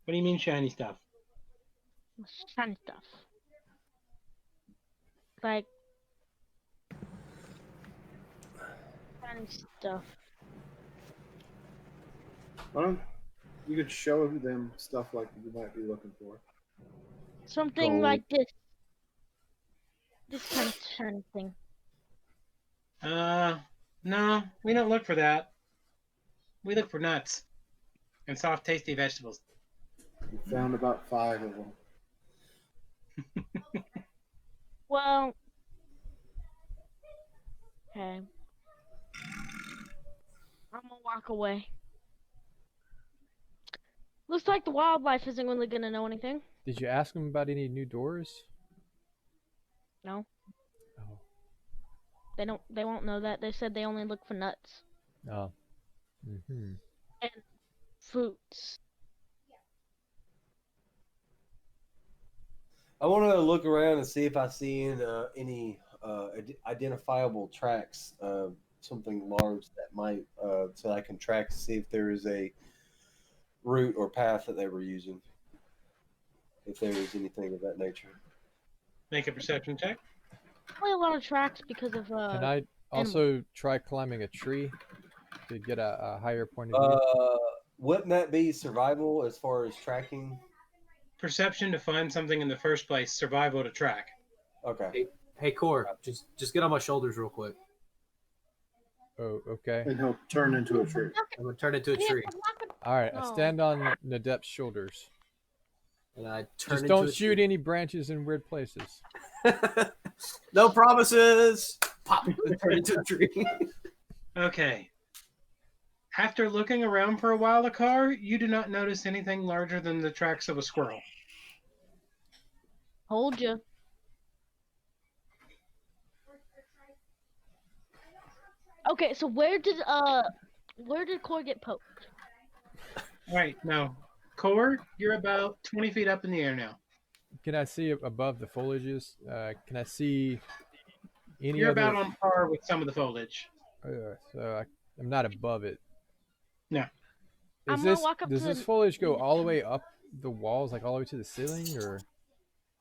What do you mean shiny stuff? Shiny stuff. Like shiny stuff. Why don't you could show them stuff like you might be looking for? Something Gold. like this. This kind of shiny thing. No, we don't look for that. We look for nuts and soft, tasty vegetables. We found about 5 of them. Well, okay. I'm gonna walk away. Looks like the wildlife isn't really gonna know anything. Did you ask them about any new doors? No, Oh. they don't. They won't know that. They said they only look for nuts Oh. Mm-hmm. and fruits. I want to look around and see if I see any identifiable tracks, something large that might, so I can track to see if there is a route or path that they were using, if there is anything of that nature. Make a perception check. Only a lot of tracks because of Can I also try climbing a tree to get a higher point of view? Wouldn't that be survival as far as tracking? Perception to find something in the first place. Survival to track. Okay. Hey, Core, just get on my shoulders real quick. Oh, okay. And he'll turn into a tree. I'm gonna turn into a tree, All right, I No. stand on Nadep's shoulders. and I turn Just into don't a shoot tree. any branches in weird places. No promises. Pop, turn into a tree. Okay. After looking around for a while, the car, you do not notice anything larger than the tracks of a squirrel. Hold you. Okay, so where did Core get poked? All right, now, core, you're about 20 feet up in the air now. Can I see above the foliages? Can I see any You're other? about on par with some of the foliage. So I'm not above it. No. I'm Is gonna this walk up does to this the- foliage go all the way up the walls, like all the way to the ceiling, or?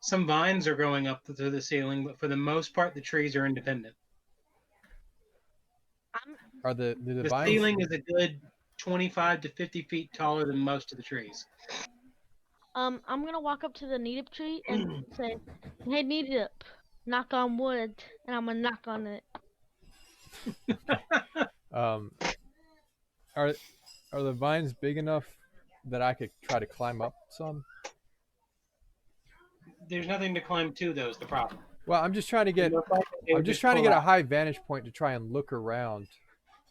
Some vines are growing up to the ceiling, but for the most part, the trees are independent. Are the The vines? ceiling is a good 25 to 50 feet taller than most of the trees. I'm gonna walk up to the Needip tree and say, "Hey, Needip, knock on wood," and I'm gonna knock on it. Um, are the vines big enough that I could try to climb up some? There's nothing to climb to, though, is the problem. Well, I'm just trying to get a high vantage point to try and look around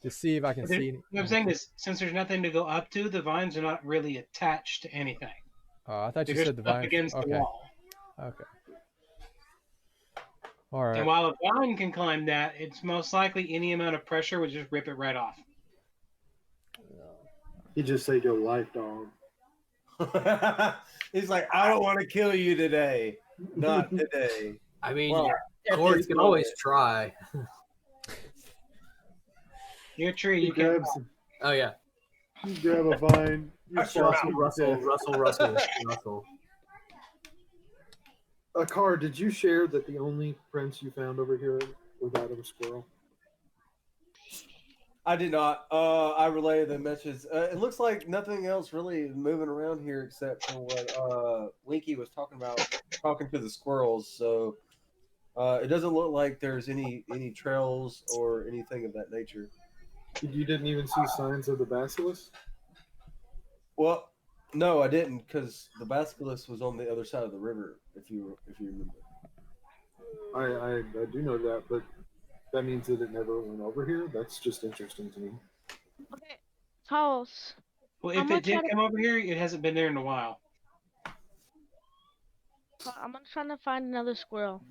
to see if I can see. What I'm saying is, since there's nothing to go up to, the vines are not really attached to anything. I thought you They're said the just up vines. against the Okay. wall. Okay. All right. And while a vine can climb that, it's most likely any amount of pressure would just rip it right off. He just saved your life, dog. He's like, I don't want to kill you today. Not today. I mean, Well, Core, you can always try. Your tree, He you can. grabs, Oh yeah. you grab a vine. You toss him to Russell. Car, did you share that the only prints you found over here were that of a squirrel? I did not. I relayed the message. It looks like nothing else really is moving around here except for what Winky was talking about, talking to the squirrels. So it doesn't look like there's any trails or anything of that nature. You didn't even see signs of the basilisk? Well, no, I didn't, because the basilisk was on the other side of the river. If you remember. I do know that, but that means that it never went over here. That's just interesting to me. Okay, Charles. Well, I'm if gonna it did try to- come over here, it hasn't been there in a while. I'm gonna try to find another squirrel.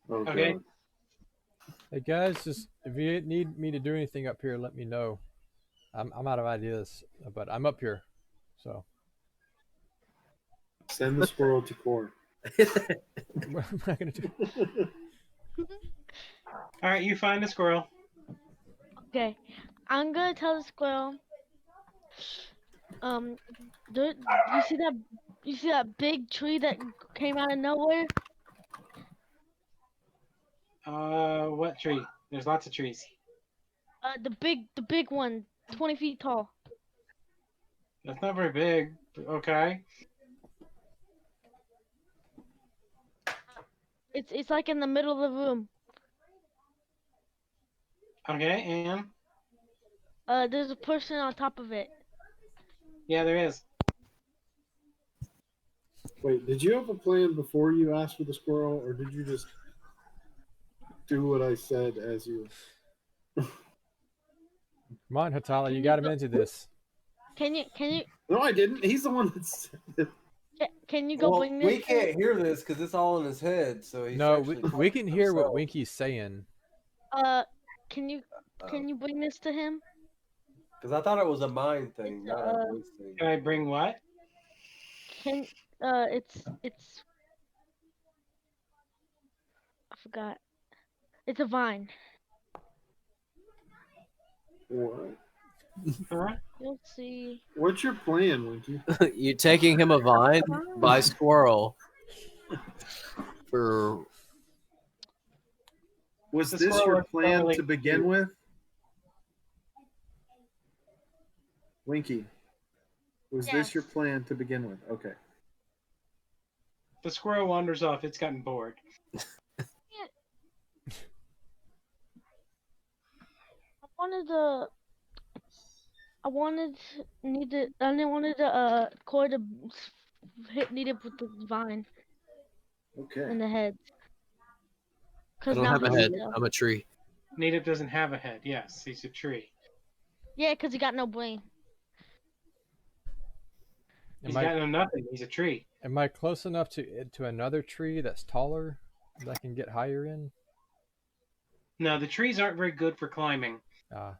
Oh, Okay. God. Hey guys, just if you need me to do anything up here, let me know. I'm out of ideas, but I'm up here, so. Send the squirrel to Core. What am I gonna do? All right, you find a squirrel. Okay, I'm gonna tell the squirrel. You see that big tree that came out of nowhere? What tree? There's lots of trees. The big one, 20 feet tall. That's not very big. But okay. It's like in the middle of the room. Okay, and There's a person on top of it. yeah, there is. Wait, did you have a plan before you asked for the squirrel, or did you just do what I said as you? Come on, Hatala, you got him into this. Can you No, I didn't. He's the one that said it. can you go Well, bring this? we can't hear this because it's all in his head. So he's No, actually we can hear what himself. Winky's saying. Can you bring this to him? Because I thought it was a mind thing, It's, not a voice thing. Can I bring what? Can it's I forgot. It's a vine. What? Huh? You'll see. What's your plan, Winky? You're taking him a vine by squirrel. For Was The this squirrel your is plan totally to begin with? Winky, was this your Yes. plan to begin with? Okay. The squirrel wanders off. It's gotten bored. I wanted the cord to hit needed with the vine Okay. in the head. I Cause don't now have a he's head. still. I'm a tree. Native doesn't have a head. Yes, he's a tree. Yeah, cause he got no brain. He's Am got I no nothing. He's a tree. am I close enough to another tree that's taller that I can get higher in? No, the trees aren't very good for climbing. Ah,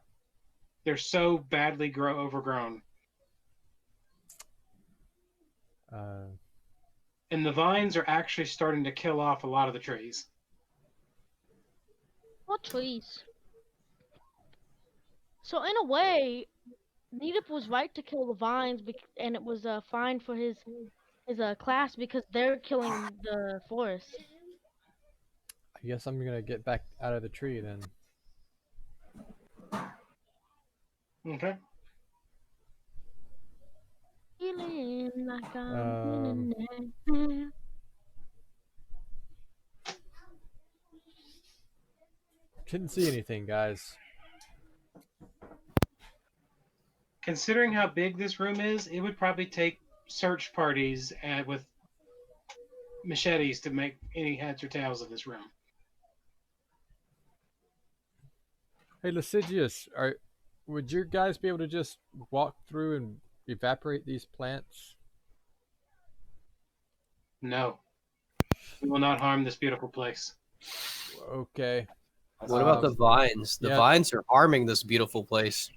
They're so badly overgrown. And the vines are actually starting to kill off a lot of the trees. What trees? So in a way, Needip was right to kill the vines, and it was fine for his class because they're killing the forest. I guess I'm gonna get back out of the tree then. Okay. Feeling like I'm feeling Couldn't see anything, guys. Considering how big this room is, it would probably take search parties with machetes to make any heads or tails of this room. Hey, Lasidius, would your guys be able to just walk through and evaporate these plants? No. We will not harm this beautiful place. Okay. What about the vines? The yeah. vines are harming this beautiful place.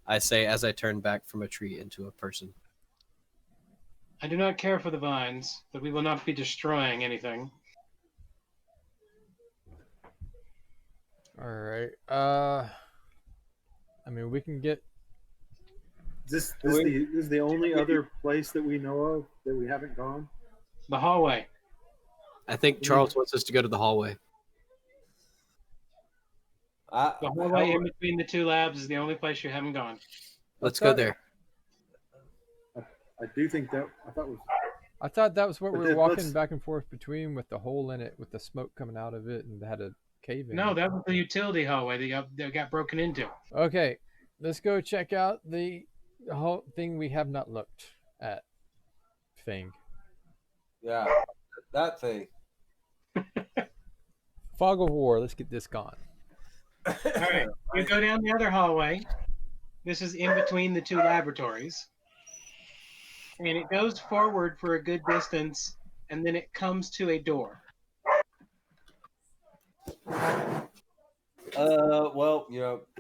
I say as I turn back from a tree into a person. I do not care for the vines, but we will not be destroying anything. All right. I mean, we can get. This is the only other place that we know of that we haven't gone. The hallway. I think Charles wants us to go to the hallway. The hallway in between the two labs is the only place you haven't gone. Let's go there. I do think that I thought that was what we were But walking let's- back and forth between, with the hole in it, with the smoke coming out of it, and they had a cave in. No, it. that was the utility hallway that got broken into. Okay, let's go check out the whole thing we have not looked at. Thing. Yeah, that thing. Fog of War. Let's get this gone. All right, you go down the other hallway. This is in between the two laboratories. And it goes forward for a good distance, and then it comes to a door. Well,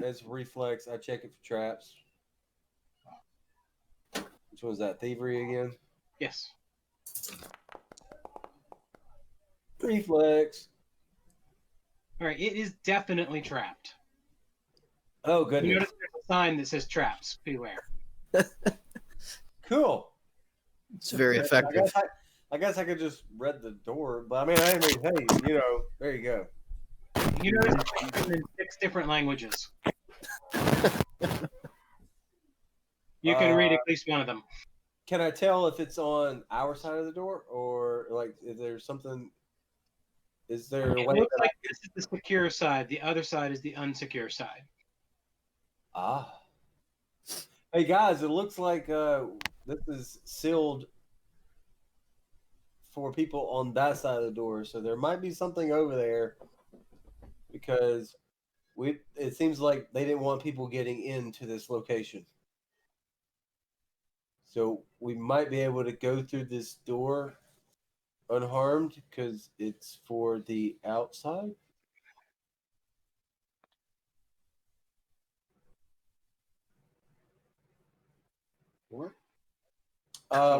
as a reflex, I check it for traps. Which was that, thievery again? Yes. Reflex. All right, it is definitely trapped. Oh, You goodness. notice there's a sign that says traps, beware. Cool. It's very effective. I guess I could just read the door, but I mean, hey, there you go. You notice it's written in 6 different languages. You can read at least one of them. Can I tell if it's on our side of the door, or like if there's something? Is there a It way? looks like this is the secure side. The other side is the unsecure side. Ah. Hey guys, it looks like this is sealed for people on that side of the door, so there might be something over there because it seems like they didn't want people getting into this location. So we might be able to go through this door unharmed because it's for the outside. What?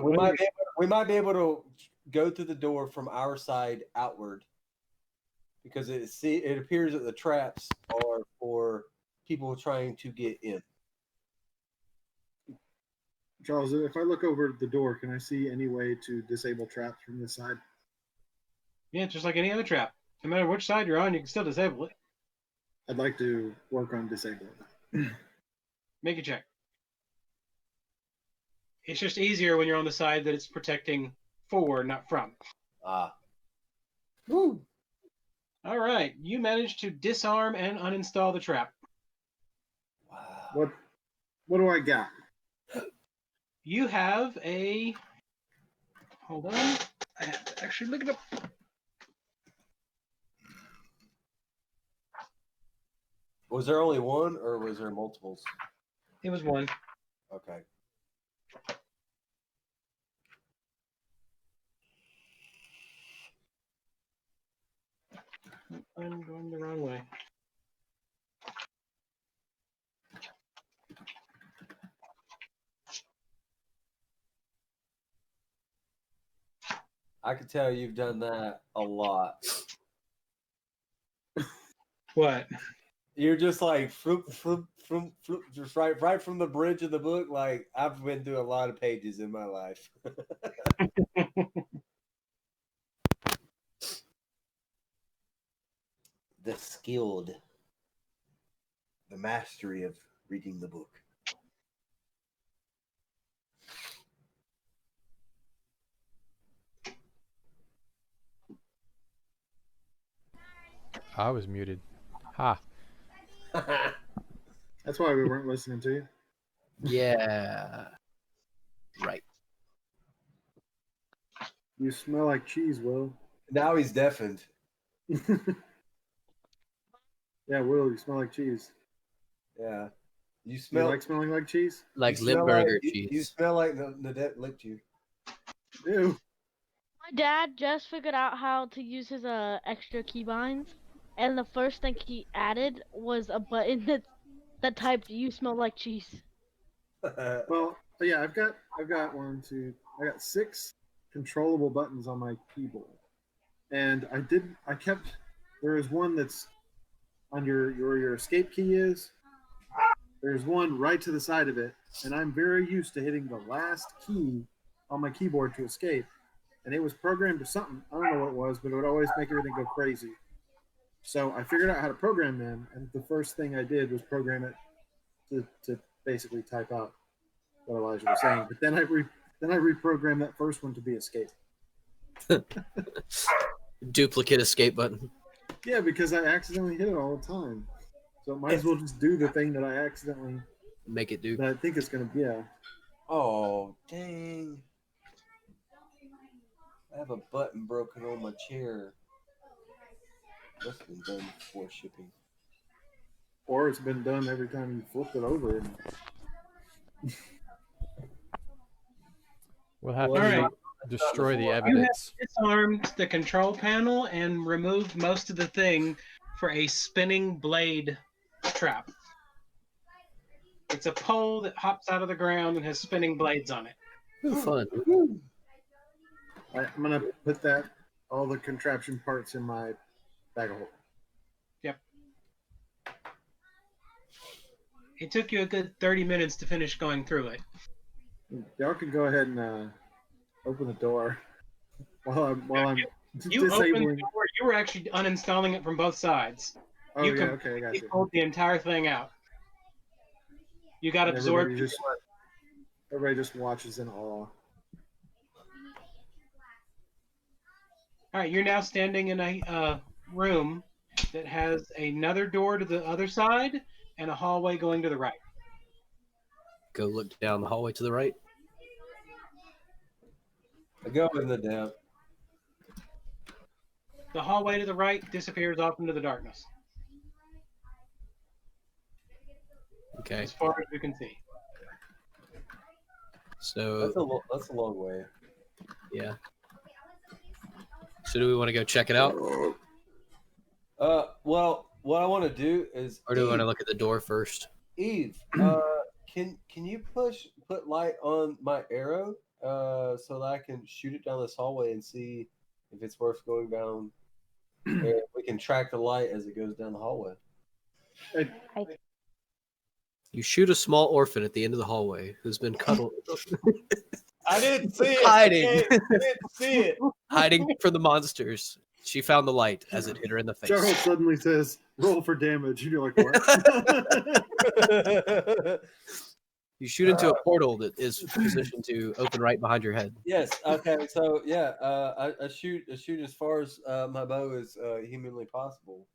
We might be able to go through the door from our side outward because it appears that the traps are for people trying to get in. Charles, if I look over the door, can I see any way to disable traps from this side? Yeah, just like any other trap. No matter which side you're on, you can still disable it. I'd like to work on disabling that. Make a check. It's just easier when you're on the side that it's protecting for, not from. Woo! All right, you managed to disarm and uninstall the trap. Wow. What do I got? You have a. Hold on, I have to actually look it up. Was there only one, or was there multiples? It was one. Okay. I'm going the wrong way. I can tell you've done that a lot. What? You're just like floop, just right from the bridge of the book. Like I've been through a lot of pages in my life. The skilled, the mastery of reading the book. I was muted. Ha. That's why we weren't listening to you. Yeah. Right. You smell like cheese, Will. Now he's deafened. Yeah, Will, you smell like cheese. Yeah. You You smell like smelling like cheese? Like you lip smell burger you cheese. smell like Nadette licked you. Ew. My dad just figured out how to use his extra keybinds, and the first thing he added was a button that typed "You smell like cheese." Well, yeah, I've got I got 6 controllable buttons on my keyboard. And there is one that's on your escape key is. There's one right to the side of it, and I'm very used to hitting the last key on my keyboard to escape. And it was programmed to something. I don't know what it was, but it would always make everything go crazy. So I figured out how to program them, and the first thing I did was program it to basically type out what Elijah was saying. But then I reprogrammed that first one to be escape. Duplicate escape button. Yeah, because I accidentally hit it all the time. So I might as well just do the thing that I accidentally Make it do. that I think it's gonna be. Yeah. Oh, dang. I have a button broken on my chair. Must have been done before shipping. Or it's been done every time you flip it over. We'll have All to right. destroy the You have evidence. disarmed the control panel and removed most of the thing for a spinning blade trap. It's a pole that hops out of the ground and has spinning blades on it. Ooh, fun. I'm gonna put all the contraption parts in my bag of holding. Yep. It took you a good 30 minutes to finish going through it. Y'all can go ahead and open the door while I'm You opened the disabling. door. You were actually uninstalling it from both sides. Oh you yeah, okay, I got you. pulled the entire thing out. You got And absorbed. everybody just watches in awe. All right, you're now standing in a room that has another door to the other side and a hallway going to the right. Go look down the hallway to the right. I go in the depth. The hallway to the right disappears off into the darkness, Okay. as far as you can see. So That's a long way. yeah. So do we want to go check it out, Well, what I want to do is, or do we want to look at the door first? Eve, can you put light on my arrow, so that I can shoot it down this hallway and see if it's worth going down, and we can track the light as it goes down the hallway. You shoot a small orphan at the end of the hallway who's been cuddled, I didn't see it. hiding, Okay, I didn't see it. hiding from the monsters. She found the light as it hit her in the face. Charles suddenly says, "Roll for damage." And you're like, "What?" You shoot into a portal that is positioned to open right behind your head. Yes. Okay. So yeah, I shoot as far as my bow is humanly possible.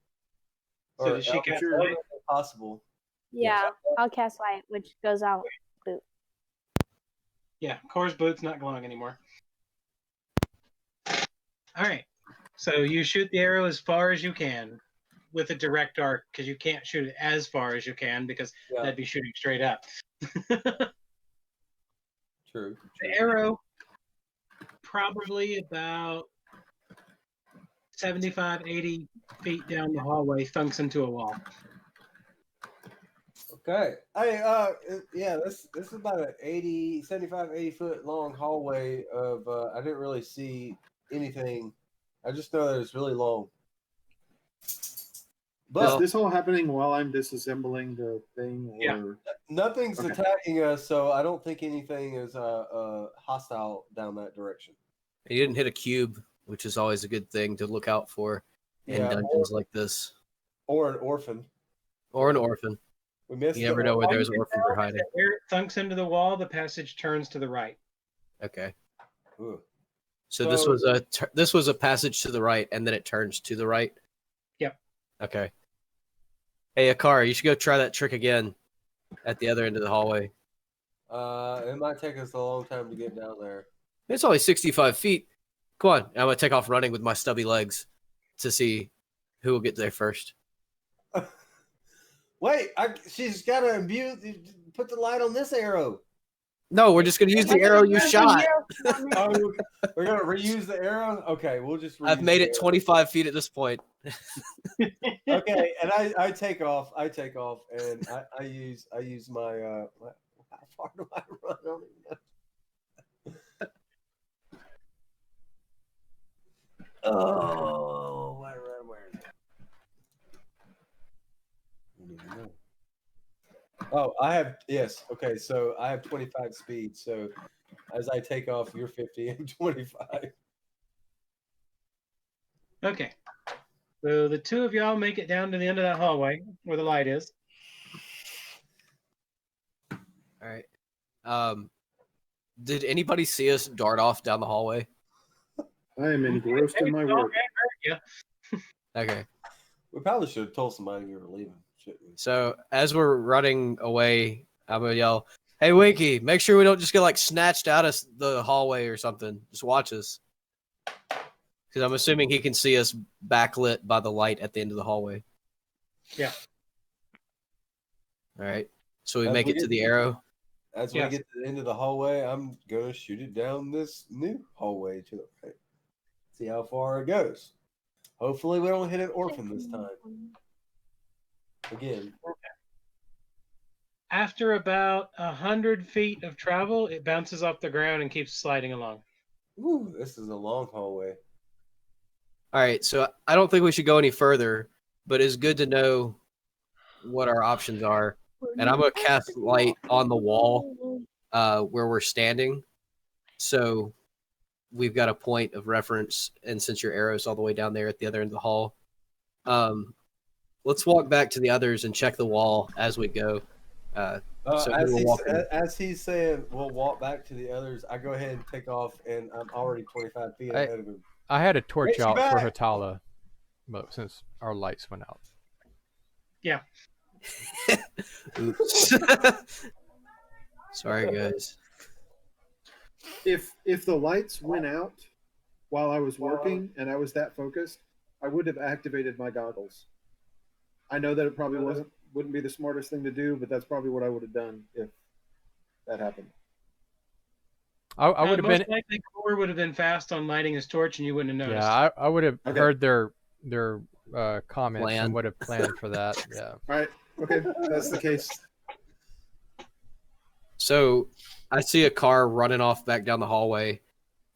So did she cast humanly light? possible. Yeah, I'll cast light, which goes out. Yeah, Core's boot's not glowing anymore. All right. So you shoot the arrow as far as you can with a direct arc, because you can't shoot it as far as you can because that'd be shooting straight up. True. The arrow, probably about 75, 80 feet down the hallway, thunks into a wall. Okay. Yeah, this is about an 75, 80 foot long hallway of I didn't really see anything. I just know that it's really long. But is this all happening while I'm disassembling the thing? Or... Yeah. Nothing's attacking us, so I don't think anything is hostile down that direction. And you didn't hit a cube, which is always a good thing to look out for in dungeons like this. Or an orphan. Or an orphan. We missed. You never know where those orphans are hiding. Where it thunks into the wall, the passage turns to the right. Okay. Ooh. So this was a passage to the right, and then it turns to the right. Yep. Okay. Hey, Akara, you should go try that trick again at the other end of the hallway. It might take us a long time to get down there. It's only 65 feet. Come on, I'm gonna take off running with my stubby legs to see who will get there first. Wait, she's got to put the light on this arrow. No, we're just gonna use the arrow you shot. Oh, we're gonna reuse the arrow. Okay, we'll just. I've made it 25 feet at this point. Okay, and I take off. And I use my. How far do I run? I don't even know. Oh, where is it? I don't even know. Oh, yes. Okay, so I have 25 speed. So as I take off, you're 50 and 25. Okay. So the two of y'all make it down to the end of that hallway where the light is. All right. Did anybody see us dart off down the hallway? I am engrossed in my work. Okay. We probably should have told somebody we were leaving. So as we're running away, I'm gonna yell, "Hey, Winky! Make sure we don't just get like snatched out of the hallway or something. Just watch us." Because I'm assuming he can see us backlit by the light at the end of the hallway. Yeah. All right. So we make it to the arrow. As we get to the end of the hallway, I'm going to shoot it down this new hallway to the right. See how far it goes. Hopefully we don't hit an orphan this time. Again. After about 100 feet of travel, it bounces off the ground and keeps sliding along. Ooh, this is a long hallway. All right, so I don't think we should go any further, but it's good to know what our options are. And I'm going to cast light on the wall where we're standing. So we've got a point of reference, and since your arrow's all the way down there at the other end of the hall, let's walk back to the others and check the wall as we go. As he's saying, we'll walk back to the others. I go ahead and take off, and I'm already 25 feet ahead of him. I had a torch Wait, out back. for Hatala, but since our lights went out. Yeah. Oops. Sorry, guys. If the lights went out while I was working and I was that focused, I would have activated my goggles. I know that it probably wouldn't be the smartest thing to do, but that's probably what I would have done if that happened. I would have most been. likely Core would have been fast on lighting his torch, and you wouldn't have noticed. Yeah, I would have Okay. heard their comments Plan. and would have planned for that. Yeah. All right. Okay, that's the case. So I see a car running off back down the hallway.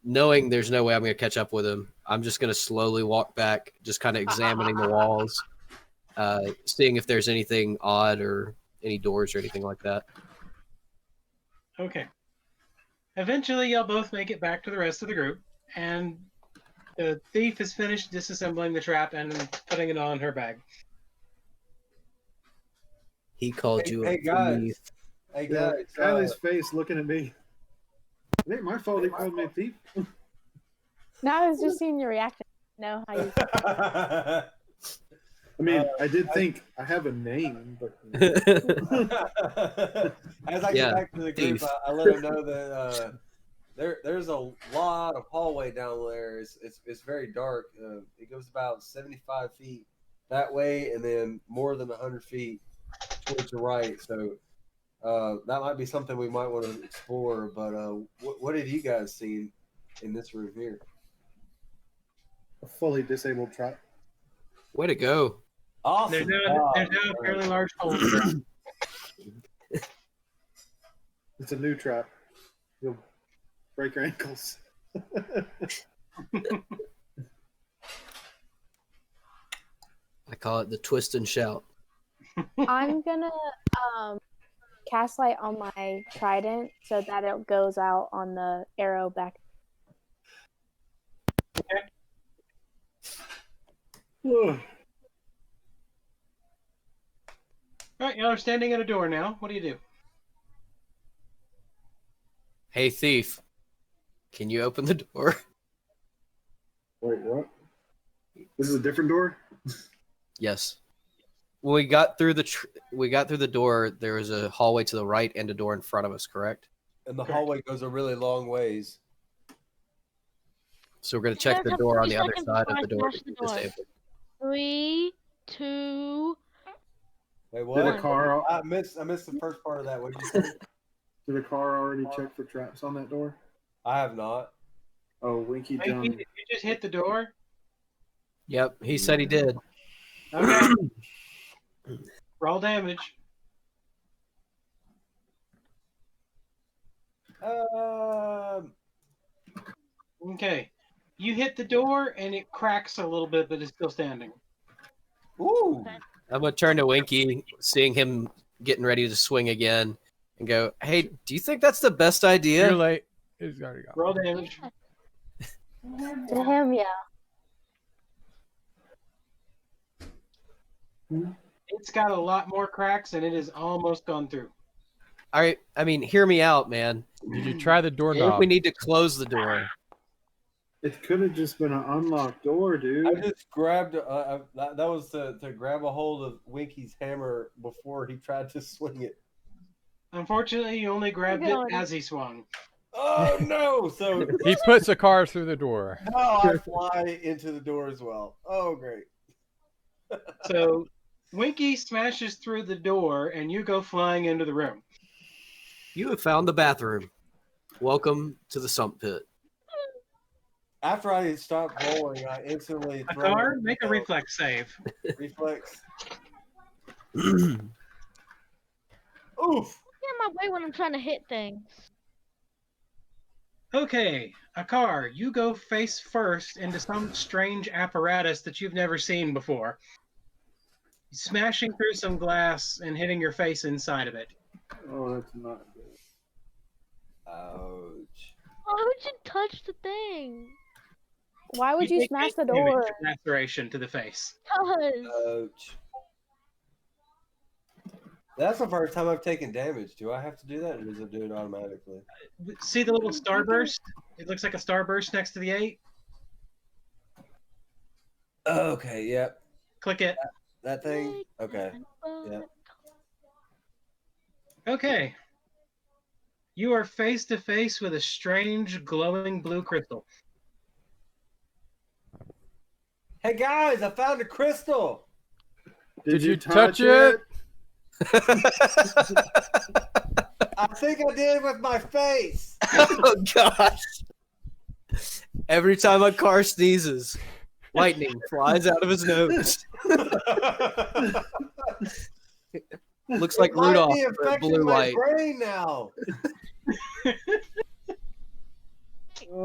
Knowing there's no way I'm going to catch up with him, I'm just going to slowly walk back, just kind of examining the walls, seeing if there's anything odd or any doors or anything like that. Okay. Eventually, y'all both make it back to the rest of the group, and the thief is finished disassembling the trap and putting it on her bag. He called you Hey a guys. thief. Hey Yeah, guys. Kylie's face looking at me. It ain't my fault he called me a thief. No, I was just seeing your reaction. Know how you. I mean, I did think I have a name, but As I get back to the group, I let them know that there's a lot of hallway down there. It's very dark. It goes about 75 feet that way, and then more than 100 feet towards the right. So that might be something we might want to explore. But what have you guys seen in this room here? a fully disabled trap. Way to go. Awesome. There's now a fairly large hole in the ground. It's a new trap. You'll break your ankles. I call it the twist and shout. I'm gonna cast light on my trident so that it goes out on the arrow back. All right, y'all are standing at a door now. What do you do? Hey, thief. Can you open the door? Wait, what? This is a different door? Yes. When we got through the door, there was a hallway to the right and a door in front of us, correct? And the hallway goes a really long ways. So we're going to check the door on the other side of the door. Disabled. 3, 2. Wait, what? Did a car? I missed the first part of that. What did you say? Did a car already check for traps on that door? I have not. Oh, Winky Hey, John. did you just hit the door? Yep, he said he did. Okay. Roll damage. Okay. You hit the door and it cracks a little bit, but it's still standing. Ooh. I'm going to turn to Winky, seeing him getting ready to swing again, and go, hey, do you think that's the best idea? Too late. He's already gone. Roll damage. To him, yeah. It's got a lot more cracks and it is almost gone through. All right, I mean, hear me out, man. Did you try the I think doorknob? we need to close the door. It could have just been an unlocked door, dude. I just grabbed that was to grab a hold of Winky's hammer before he tried to swing it. Unfortunately, you only grabbed it as he swung. Oh no! So He puts a car through the door. now I fly into the door as well. Oh great! So Winky smashes through the door and you go flying into the room. You have found the bathroom. Welcome to the sump pit. After I stop rolling, I instantly A throw car, make a reflex save. reflex. Get Oof! in my way when I'm trying to hit things. Okay, a car, you go face first into some strange apparatus that you've never seen before. Smashing through some glass and hitting your face inside of it. Oh, that's not good. Ouch! Why would you touch the thing? Why would you take smash the eight damage door? from laceration to the face. Ouch! That's the first time I've taken damage. Do I have to do that, or does it do it automatically? See the little starburst? It looks like a starburst next to the 8. Okay. Yep. Click it. That thing. Okay. Yep. Okay. You are face to face with a strange glowing blue crystal. Hey guys, I found a crystal. Did you touch it? I think I did with my face. Oh gosh! Every time a car sneezes, lightning flies out of his nose. Looks like It might Rudolph be for a affecting blue my light. brain now.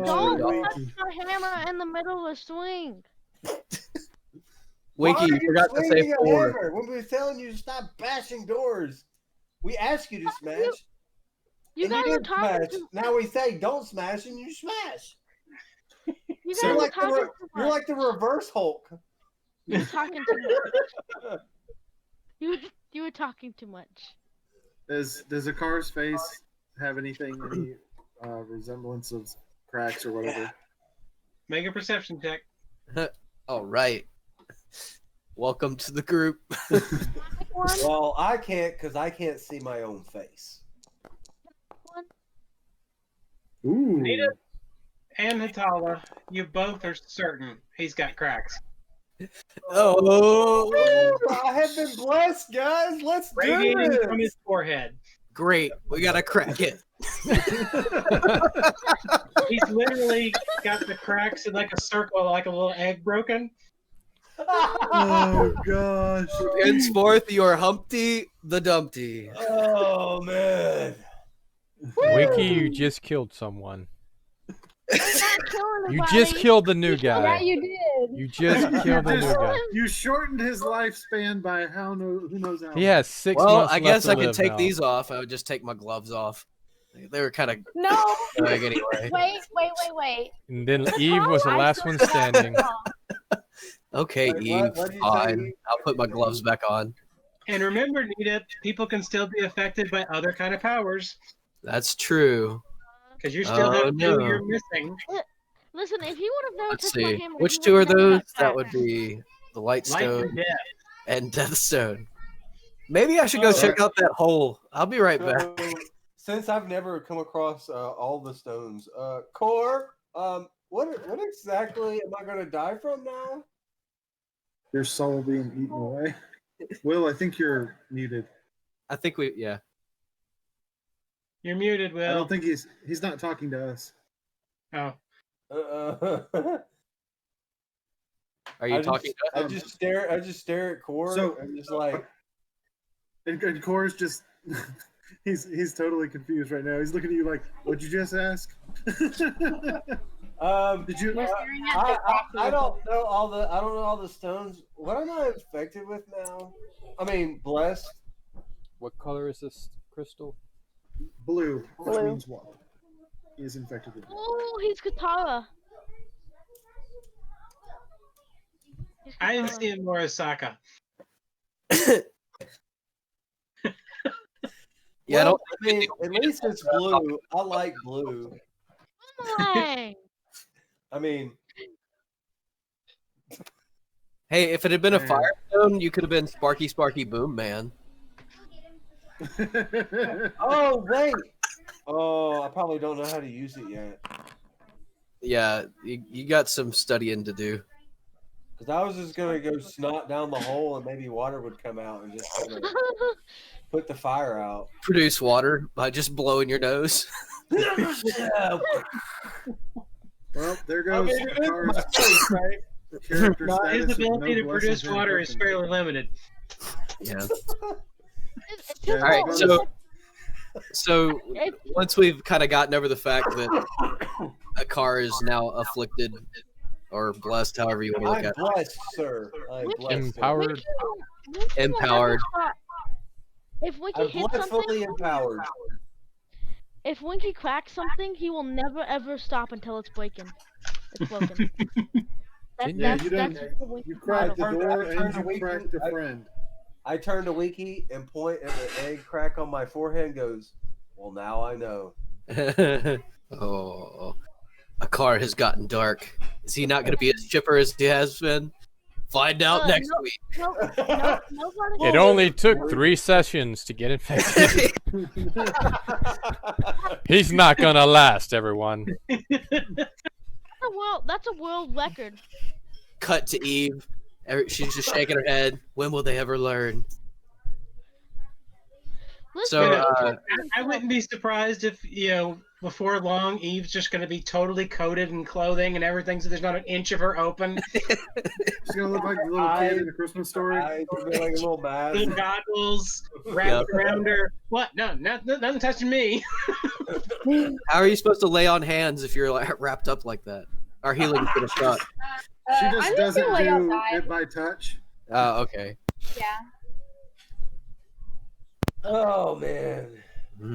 Don't Winky. touch my hammer in the middle of the swing. Why Winky, are you forgot to say swinging a 4. hammer when we were telling you to stop bashing doors? We asked you to smash. You and guys you were didn't talking smash. to Now we say don't smash and you smash. you guys You're were like, talking too you're much. like the reverse Hulk. You were talking too much. You were talking too much. Does a car's face have any resemblance of cracks or whatever? Make a perception check. All right. Welcome to the group. Well, I can't because I can't see my own face. Ooh. Nita and Hatala, you both are certain he's got cracks. Oh, I have been blessed, guys. Let's do Radiating this. from his forehead. great. We got to crack it. He's literally got the cracks in like a circle, like a little egg broken. Oh gosh. Henceforth, your Humpty the Dumpty. Oh man. Winky, you just killed someone. Not kill You anybody. just killed the new Yeah, guy. you did. You just killed the new guy. You shortened his lifespan by who knows how. He has 6 Well, months I left guess to I could live take now. these off. I would just take my gloves off. They were kind of No. big anyway. Wait. And then Eve was the I last still one have standing. them on. Okay, Wait, Eve, what did you say, fine. Eve? I'll put my gloves back on. And remember, Nita, people can still be affected by other kind of powers That's true. because you still have no. two you're missing. Listen, if he would have never Let's touched my see. hammer, Which he two are would've never those? got That would cracks. be the Light Life Stone and death. and Death Stone. Maybe I should go check out that hole. I'll be right back. So, since I've never come across all the stones, Core, what exactly am I going to die from now? Your soul being eaten away. Will, I think you're muted. I think yeah. You're muted, I Will. don't think he's not talking to us. Oh, Are you talking? I just stare at Core. So- I'm just like, And Core's just he's totally confused right now. He's looking at you like, "What'd you just ask?" Did you? I don't know all the stones. What am I infected with now? I mean, blessed. What color is this crystal? Blue, which Blue. means what? He is infected with. Oh, he's Katara. He's I am Katara. seeing more Osaka. Yeah, Well, I mean, at least it's blue. I like blue. Dang. I mean, Hey, if it had been a Firestone, you could have been Sparky Boom Man. oh wait. Oh, I probably don't know how to use it yet. Yeah, you got some studying to do. Because I was just gonna go snot down the hole and maybe water would come out and just kind of put the fire out. Produce water by just blowing your nose. Yeah. Well, there I goes mean, it is Katara's my face, right? character His status of ability no to blessings produce or water is infections. fairly limited. Yeah. It's Yeah, his All right, fault. so once we've kind of gotten over the fact that a car is now afflicted or blessed, however you want to look I'm at it. blessed, sir. I'm blessed. Empowered. Winky will never Empowered. stop. If Winky I'm hits blissfully something, empowered. if Winky cracks something, he will never ever stop until it's broken. It's broken. Yeah, you done. that's the Winky You cracked the model. door I turned and to you Winky. cracked a friend. I turn to Winky and point at the egg crack on my forehead and goes, well, now I know. Oh, a car has gotten dark. Is he not going to be as chipper as he has been? Find out next no. week. Nobody. It only took 3 sessions to get infected. He's not gonna last, everyone. That's a world record. cut to Eve. She's just shaking her head. When will they ever learn? Listen, I wouldn't be surprised if, before long, Eve's just going to be totally coated in clothing and everything, so there's not an inch of her open. She's gonna look like the little kid in a Christmas Story. Like a little mask. Little goggles wrapped around her. What? No, nothing touching me. How are you supposed to lay on hands if you're like wrapped up like that? Our healing's gonna suck. She just doesn't do it by touch. Oh, okay. Yeah. Oh man.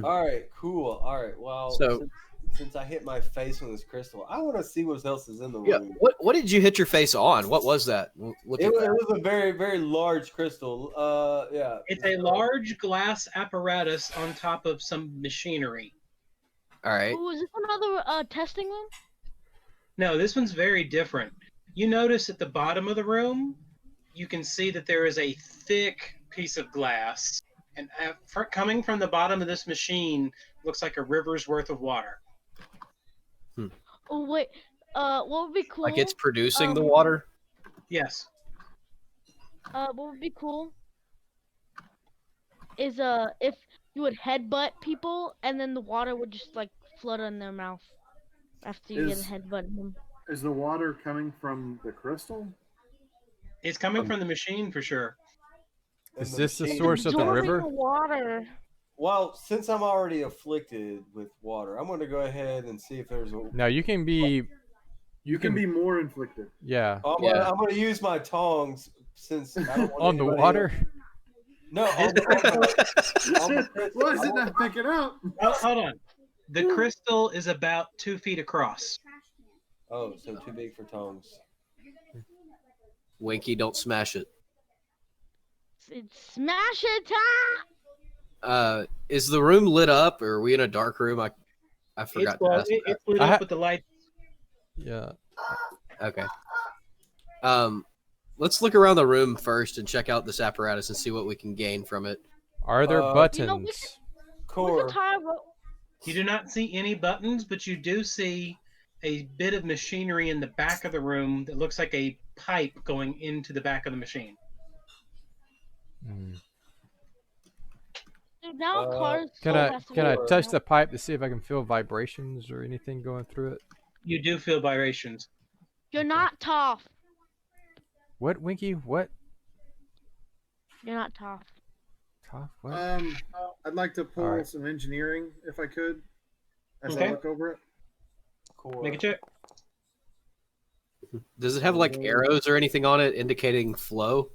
All right, cool. All right. Well, So- since I hit my face on this crystal, I want to see what else is in the Yeah. room. What did you hit your face on? What was that? Look It at that. was a very, very large crystal. Yeah. It's a large glass apparatus on top of some machinery. All right. Ooh, is this another testing room? No, this one's very different. You notice at the bottom of the room, you can see that there is a thick piece of glass. And coming from the bottom of this machine looks like a river's worth of water. Oh wait, what would be cool? Like it's producing the water? Yes. What would be cool is if you would headbutt people and then the water would just like flood in their mouth after you get a headbutt them. Is the water coming from the crystal? It's coming from the machine for sure. Is this the source of the river? Water. Well, since I'm already afflicted with water, I'm going to go ahead and see if there's a. No, you can be. You can be more inflicted. Yeah. I'm going to use my tongs since I don't want On the anybody water? else- No, on the Why is it not picking up? Oh, hold on. The crystal is about 2 feet across. Oh, so too big for tongs. Winky, don't smash it. It's smash it time. Is the room lit up, or are we in a dark room? I forgot to ask. It's lit up with the light. Yeah. Okay. Let's look around the room first and check out this apparatus and see what we can gain from it. Are there buttons? Core. You do not see any buttons, but you do see a bit of machinery in the back of the room that looks like a pipe going into the back of the machine. Dude, now cars. Can I touch the pipe to see if I can feel vibrations or anything going through it? You do feel vibrations. You're not tough. What, Winky? What? You're not tough. Tough? What? I'd like to pull some engineering if I could, as I look over it. Cool. Make a check. Does it have like arrows or anything on it indicating flow?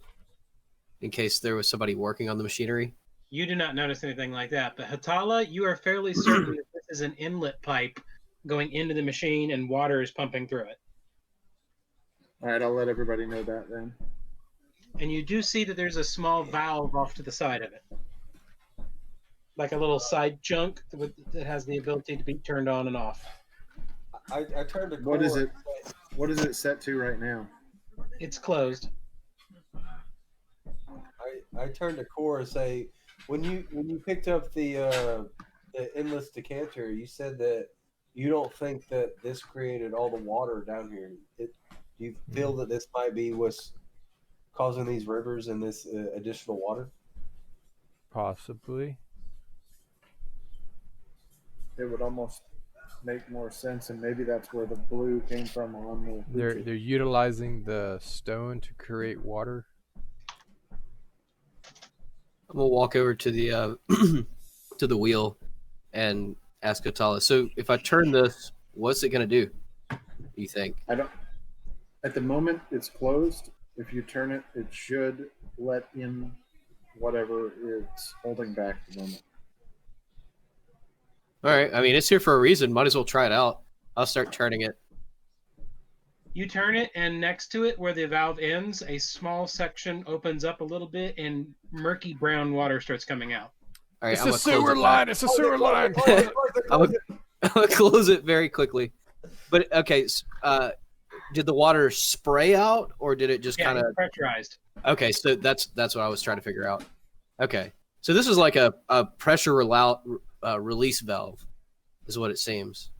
In case there was somebody working on the machinery? You do not notice anything like that, but Hatala, you are fairly certain that this is an inlet pipe going into the machine and water is pumping through it. All right, I'll let everybody know that then. And you do see that there's a small valve off to the side of it. Like a little side chunk that has the ability to be turned on and off. I turned to core. What is it? What is it set to right now? It's closed. I turned to core and say, when you picked up the endless decanter, you said that you don't think that this created all the water down here. Do you feel that this might be what's causing these rivers and this additional water? Possibly. It would almost make more sense, and maybe that's where the blue came from on the. They're utilizing the stone to create water. I'm gonna walk over to the to the wheel and ask Atala. So if I turn this, what's it gonna do? You think? I don't. At the moment, it's closed. If you turn it, it should let in whatever it's holding back at the moment. All right. I mean, it's here for a reason. Might as well try it out. I'll start turning it. You turn it, and next to it, where the valve ends, a small section opens up a little bit, and murky brown water starts coming out. All right, It's I'm a gonna close sewer it line. back. It's a sewer line. I'm gonna close it very quickly. But okay, did the water spray out, or did it just kind of pressurized? Okay, so that's what I was trying to figure out. Okay, so this is like a pressure release valve, is what it seems.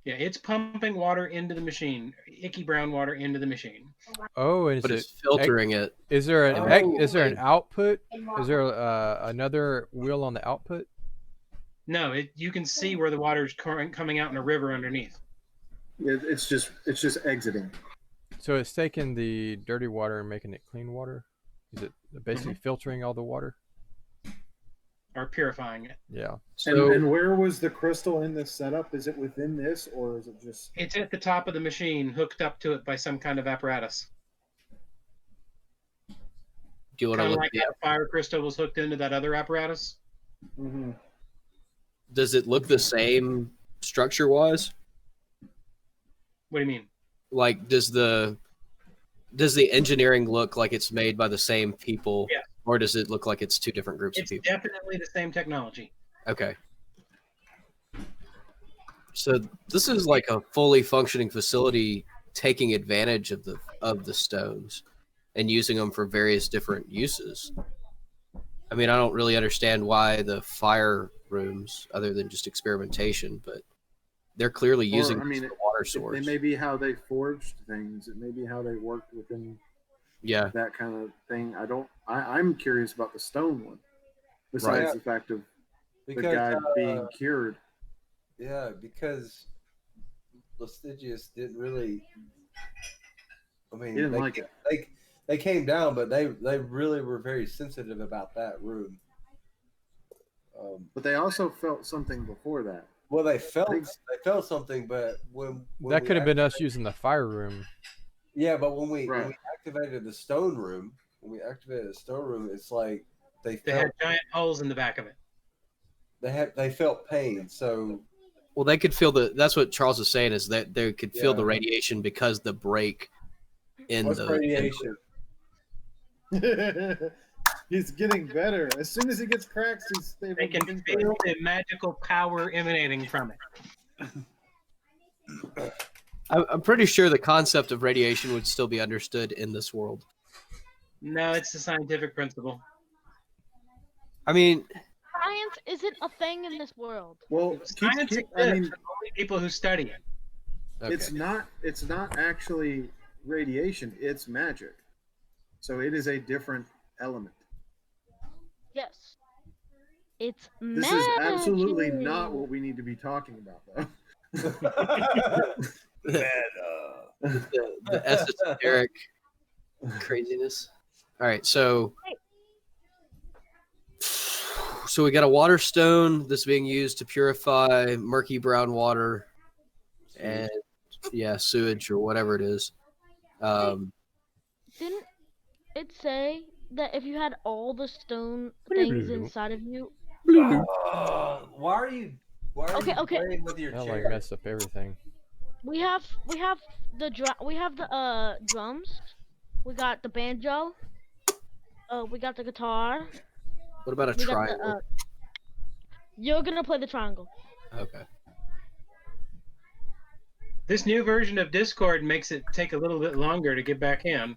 Yeah, it's pumping water into the machine, icky brown water into the machine. Oh, and But it's filtering it. Is there an Oh. is there an output? Is there another wheel on the output? No, you can see where the water's coming out in a river underneath. It's just exiting. So it's taking the dirty water and making it clean water. Is it basically filtering all the water? Or purifying it. Yeah. So And where was the crystal in this setup? Is it within this, or is it just? It's at the top of the machine, hooked up to it by some kind of apparatus. do you want to Kind of look? like how the fire crystal was hooked into that other apparatus. Mm-hmm. Does it look the same structure wise? What do you mean? Like, does the engineering look like it's made by the same people? Yeah. Or does it look like it's two different groups It's of people? definitely the same technology. Okay. So this is like a fully functioning facility taking advantage of the stones and using them for various different uses. I mean, I don't really understand why the fire rooms, other than just experimentation, but they're clearly using the water source. It may be how they forged things. It may be how they worked within that kind of thing. I'm curious about the stone one, besides the fact of the guy being cured. Yeah, because Lastigius didn't really. I mean, He didn't like it. They came down, but they really were very sensitive about that room. But they also felt something before that. Well, they felt something, but when that could have been us using the fire room. Yeah, but when we activated the stone room, it's like they had giant holes in the back of it. They felt pain, so. Well, they could feel that's what Charles is saying, is that they could feel the radiation because the break in What's the radiation. He's getting better. As soon as he gets cracks, he's stable. They can feel the magical power emanating from it. I'm pretty sure the concept of radiation would still be understood in this world. No, it's the scientific principle. I mean, science isn't a thing in this world. Well, science exists for only people who study it. Okay. It's not actually radiation. It's magic. So it is a different element. Yes. It's This is absolutely not what we need to be talking about, though. the esoteric craziness. All right, so we got a water stone that's being used to purify murky brown water and sewage or whatever it is. Didn't it say that if you had all the stone things inside of you? Why are you playing with your That chair? like messed up everything. We have the drums. We got the banjo. We got the guitar. What about a We got triangle? You're gonna play the triangle. Okay. This new version of Discord makes it take a little bit longer to get back in.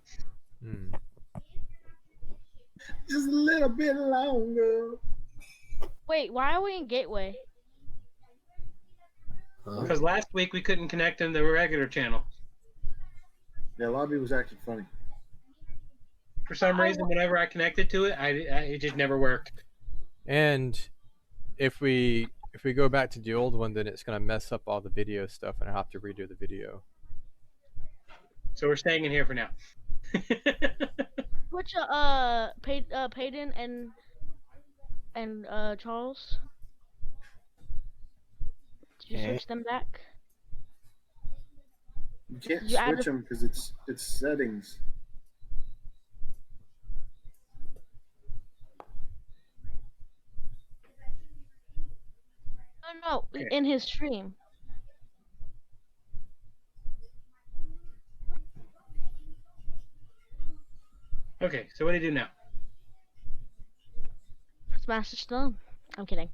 Just a little bit longer. Wait, why are we in Gateway? Because last week we couldn't connect in the regular channel. Yeah, lobby was acting funny. For some reason, whenever I connected to it, it just never worked. And if we go back to the old one, then it's gonna mess up all the video stuff, and I have to redo the video. So we're staying in here for now. Which Peyton and Charles. Did you switch them back? You can't You added- switch them because it's settings. No, in his stream. Okay, so what do you do now? Smash the stone. I'm kidding.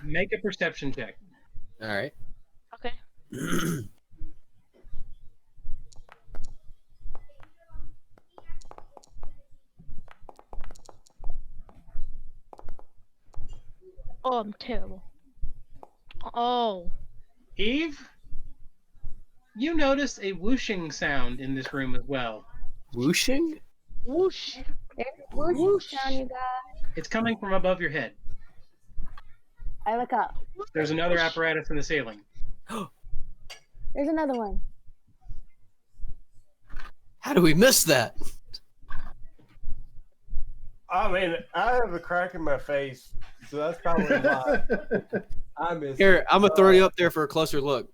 Make a perception check. All right. Okay. Oh, I'm terrible. Oh. Eve? You notice a whooshing sound in this room as well. Whooshing? Whoosh. There's a whoosh Whoosh. sound, you guys. It's coming from above your head. I look up. There's another apparatus in the ceiling. There's another one. How do we miss that? I mean, I have a crack in my face, so that's probably why I missed Here, it. I'm gonna throw you up there for a closer look.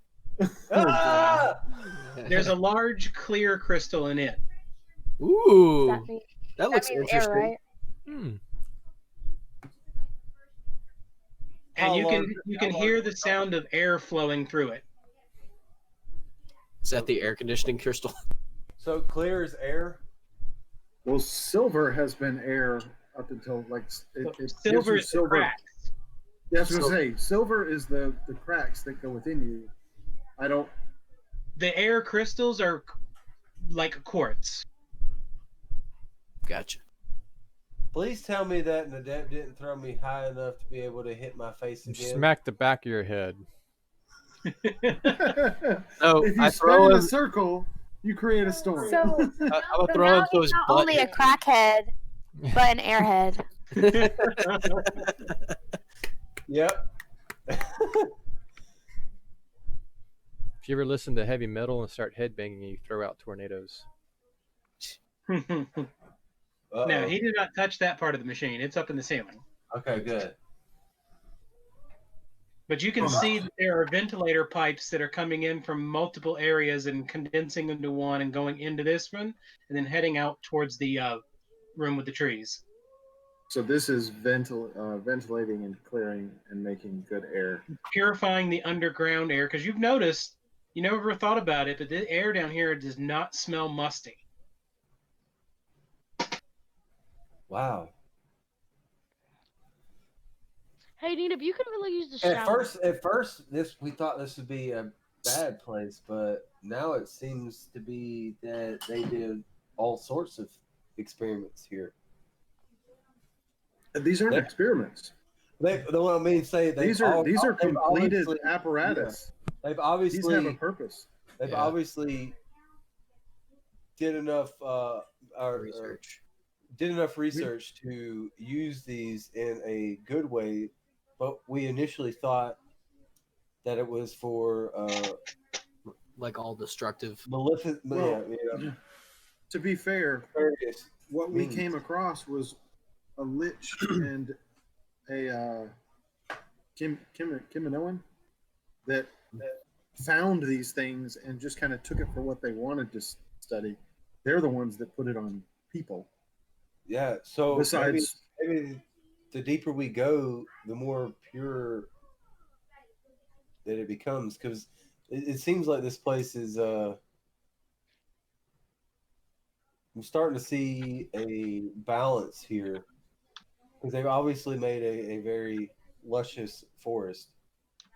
Ah! There's a large clear crystal in it. Ooh, That means, that looks means interesting. air, right? Hmm. And How you large- can how hear large- the sound of air flowing through it. Is that the air conditioning crystal? So clear as air. Well, silver has been air up until like it gives Silver you is the cracks. Yeah, I was gonna say silver is the cracks that go within you. I don't. The air crystals are like quartz. Gotcha. Please tell me that an adept didn't throw me high enough to be able to hit my face You again. smack the back of your head. No, If you I spin throw in a him. circle, you create a storm. So, I'm gonna so throw now him so he's his not butt. only a crackhead, but an airhead. Yep. If you ever listen to heavy metal and start headbanging, you throw out tornadoes. No, he did not touch that part of the machine. It's up in the ceiling. Okay, good. But you can see that there are ventilator pipes that are coming in from multiple areas and condensing into one and going into this one and then heading out towards the room with the trees. So this is ventilating and clearing and making good air. Purifying the underground air, because you've noticed, you never thought about it, but the air down here does not smell musty. Wow. Hey, Nina, you could really use the shower. At first, we thought this would be a bad place, but now it seems to be that they did all sorts of experiments here. These aren't experiments. These are completed apparatus. They've obviously These have a purpose. They've obviously did enough research to use these in a good way, but we initially thought that it was for like all destructive, maleficent. Well, to be fair, what we came across was a lich and a Kiminoan that found these things and just kind of took it for what they wanted to study. They're the ones that put it on people. Yeah. So besides, maybe the deeper we go, the more pure that it becomes, because it seems like this place is. I'm starting to see a balance here, because they've obviously made a very luscious forest.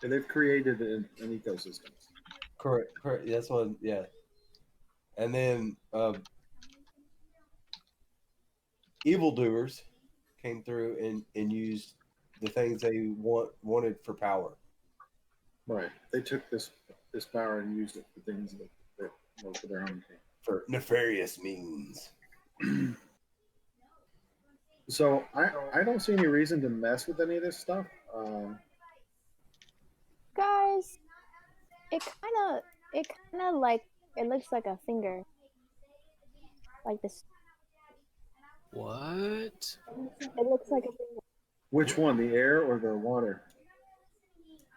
And they've created an ecosystem. Correct. That's what. Yeah. And then evildoers came through and used the things they wanted for power. Right. They took this power and used it for things that were for their own gain. For nefarious means. So I don't see any reason to mess with any of this stuff. Guys, it kind of like, it looks like a finger. Like this. What? It looks like a finger. Which one, the air or the water?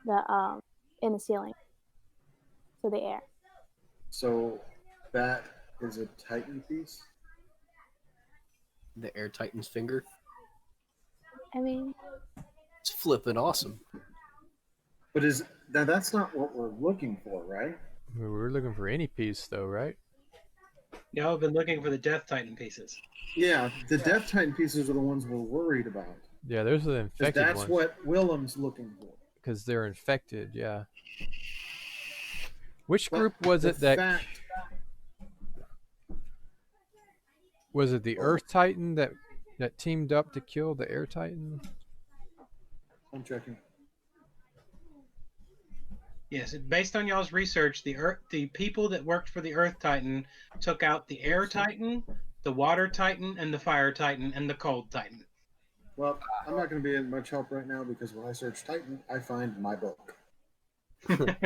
The in the ceiling. So the air. So that is a Titan piece? The Air Titan's finger? I mean, it's flipping awesome. But that's not what we're looking for, right? We're looking for any piece, though, right? Y'all have been looking for the Death Titan pieces. Yeah, the Death Titan pieces are the ones we're worried about. Yeah, those are the infected ones. That's what Willem's looking for. Because they're infected, yeah. Which group was it that... Was it the Earth Titan that teamed up to kill the Air Titan? I'm checking. Yes, based on y'all's research, the people that worked for the Earth Titan took out the Air Titan, the Water Titan, and the Fire Titan, and the Cold Titan. Well, I'm not going to be in much help right now because when I search Titan, I find my book. That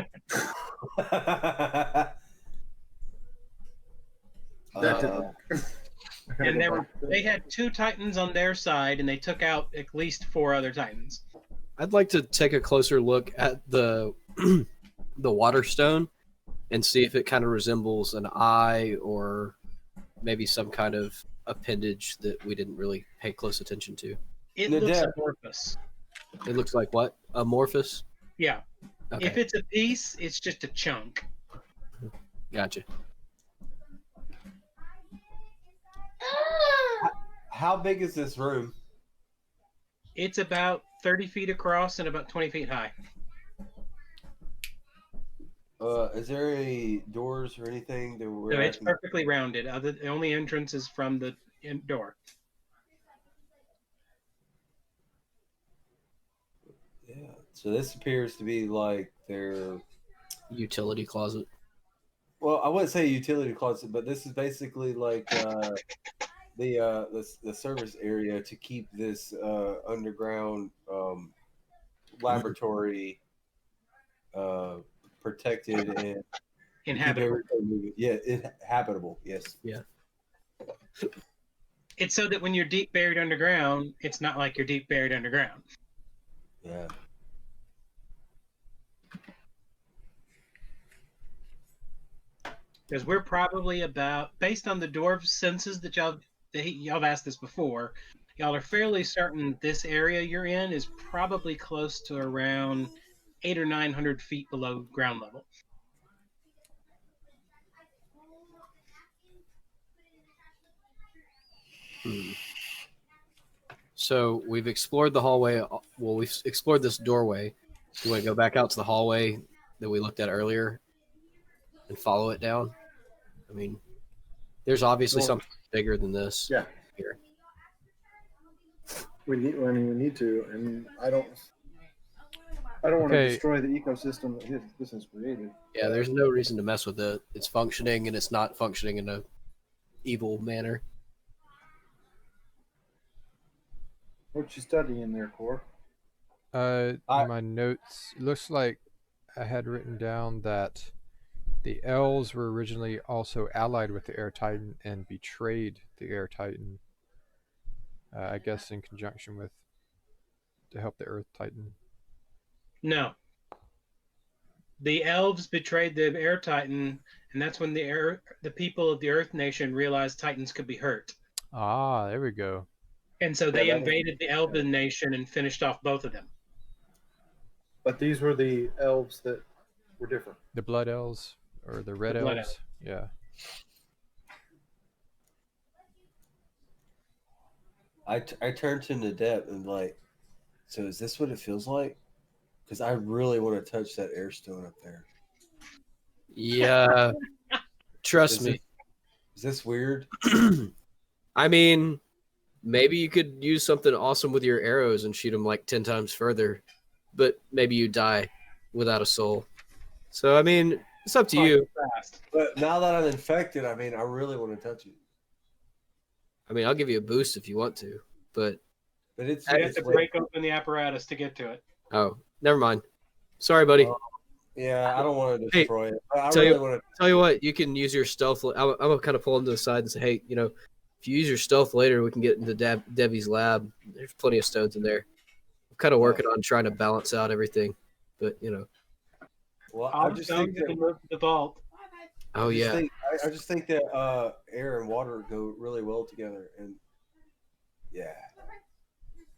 didn't work. And they had 2 Titans on their side, and they took out at least 4 other Titans. I'd like to take a closer look at the the water stone and see if it kind of resembles an eye or maybe some kind of appendage that we didn't really pay close attention to. It looks amorphous. It looks like what? Amorphous? Yeah. Okay. If it's a piece, it's just a chunk. Gotcha. How big is this room? It's about 30 feet across and about 20 feet high. Is there any doors or anything that No, it's perfectly rounded. The only entrance is from the door. Yeah. So this appears to be like their utility closet. Well, I wouldn't say utility closet, but this is basically like the service area to keep this underground laboratory protected and inhabitable. Yeah, habitable. Yes. Yeah. It's so that when you're deep buried underground, it's not like you're deep buried underground. Yeah. Because we're probably about, based on the dwarf senses that y'all have asked this before, y'all are fairly certain this area you're in is probably close to around 800 or 900 feet below ground level. So we've explored the hallway. Well, we've explored this doorway. Do you want to go back out to the hallway that we looked at earlier and follow it down? I mean, there's obviously something bigger than this. Yeah. Here. We need to, and I don't want to destroy the ecosystem that this has created. Yeah, there's no reason to mess with it. It's functioning, and it's not functioning in a evil manner. What you studying there, Core? My notes. It looks like I had written down that the elves were originally also allied with the Air Titan and betrayed the Air Titan. I guess in conjunction with to help the Earth Titan. No. The elves betrayed the Air Titan, and that's when the people of the Earth Nation realized Titans could be hurt. Ah, there we go. And so they invaded the Elven Nation and finished off both of them. But these were the elves that were different. The Blood Elves or the Red Blood Elves? Yeah. I turned to Nadep and like, so is this what it feels like? Because I really want to touch that air stone up there. Yeah. Trust me. Is this weird? I mean, maybe you could use something awesome with your arrows and shoot them like 10 times further, but maybe you die without a soul. So, I mean, it's up to you. But now that I'm infected, I mean, I really want to touch it. I mean, I'll give you a boost if you want to, but it's you have to break open the apparatus to get to it. Oh, never mind. Sorry, buddy. Yeah, I don't want to destroy it. I tell really you, want to. Tell you what, you can use your stealth. I'm gonna kind of pull him to the side and say, hey, you know, if you use your stealth later, we can get into Debbie's lab. There's plenty of stones in there. I'm kind of working on trying to balance out everything, but you know. Well, I just think that move to the vault. Oh yeah. I just think that air and water go really well together, and yeah,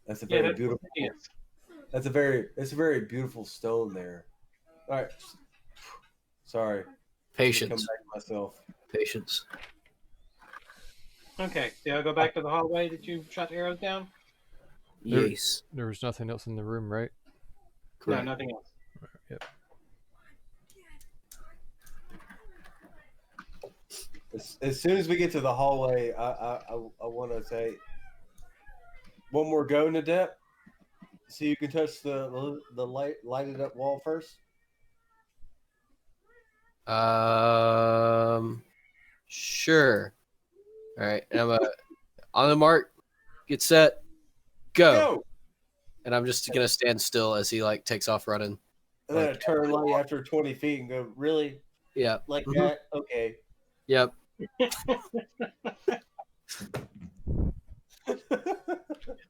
that's a very beautiful. It's a very beautiful stone there. All right, sorry. Patience. Come back to myself. Patience. Okay, so I'll go back to the hallway that you shot the arrows down. Yes. There was nothing else in the room, right? Correct. No, nothing else. Yep. As soon as we get to the hallway, I want to say one more go, Nadep. So you can touch the lighted up wall first. Sure. All right, and I'm on the mark, get set, go. And I'm just gonna stand still as he like takes off running. And then I turn like after 20 feet and go, really? Yeah. Like that? Okay. Yep.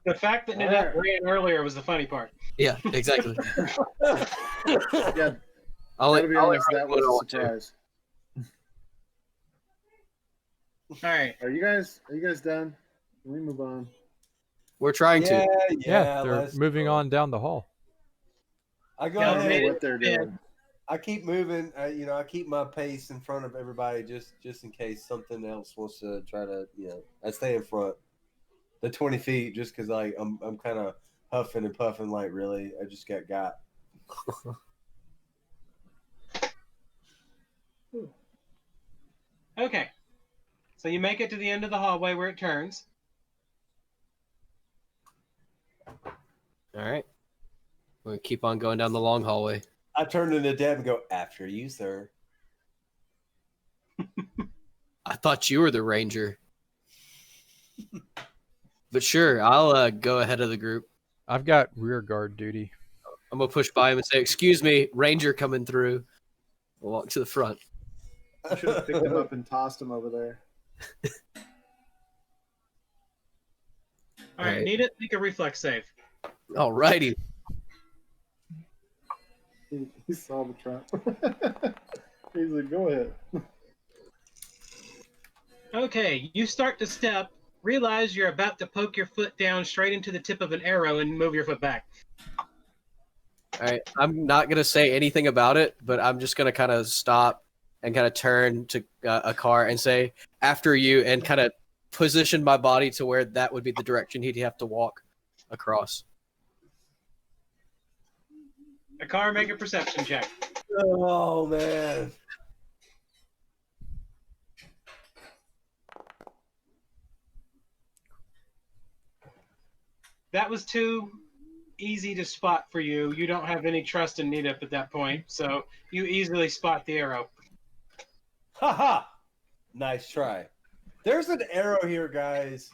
The fact that Nanette ran earlier was the funny part. Yeah, exactly. Yeah, I'll gotta be honest, that was a surprise. All right. Are you guys done? Can we move on? We're trying to. Yeah, they're moving on down the hall. I go I don't ahead. know what they're doing. I keep moving. I keep my pace in front of everybody just in case something else wants to try to. I stay in front. The 20 feet just because I'm kind of huffing and puffing. Like really, I just got. Okay. So you make it to the end of the hallway where it turns. All right. We're gonna keep on going down the long hallway. I turn to the Deb and go, after you, sir. I thought you were the ranger. But sure, I'll go ahead of the group. I've got rear guard duty. I'm gonna push by him and say, "Excuse me, ranger coming through." We'll walk to the front. I should have picked him up and tossed him over there. All right, need it? Make a reflex save. All righty. He saw the trap. He's like, go ahead. Okay, you start to step, realize you're about to poke your foot down straight into the tip of an arrow and move your foot back. All right. I'm not gonna say anything about it, but I'm just gonna kind of stop and kind of turn to a car and say, "After you," and kind of position my body to where that would be the direction he'd have to walk across. A car, make a perception check. Oh man. That was too easy to spot for you. You don't have any trust in Nidip at that point, so you easily spot the arrow. Ha! Nice try. There's an arrow here, guys.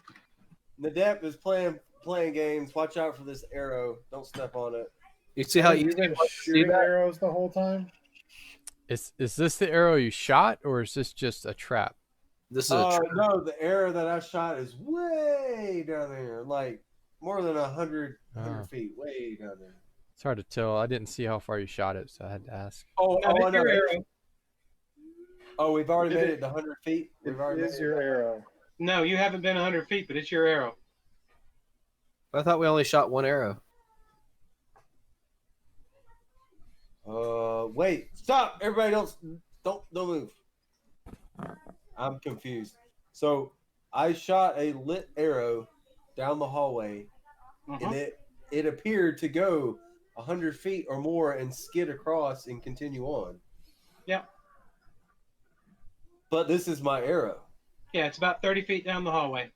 Nadep is playing games. Watch out for this arrow. Don't step on it. You see how You've been shooting arrows the whole time? Is this the arrow you shot, or is this just a trap? This is a trap. No, the arrow that I shot is way down there, like more than 100 feet, way down there. It's hard to tell. I didn't see how far you shot it, so I had to ask. I know. Oh, we've already made it to 100 feet? It is your arrow. No, you haven't been 100 feet, but it's your arrow. I thought we only shot one arrow. Wait, stop! Everybody don't move. I'm confused. So I shot a lit arrow down the hallway, and it appeared to go 100 feet or more and skid across and continue on. Yeah. But this is my arrow. Yeah, it's about 30 feet down the hallway.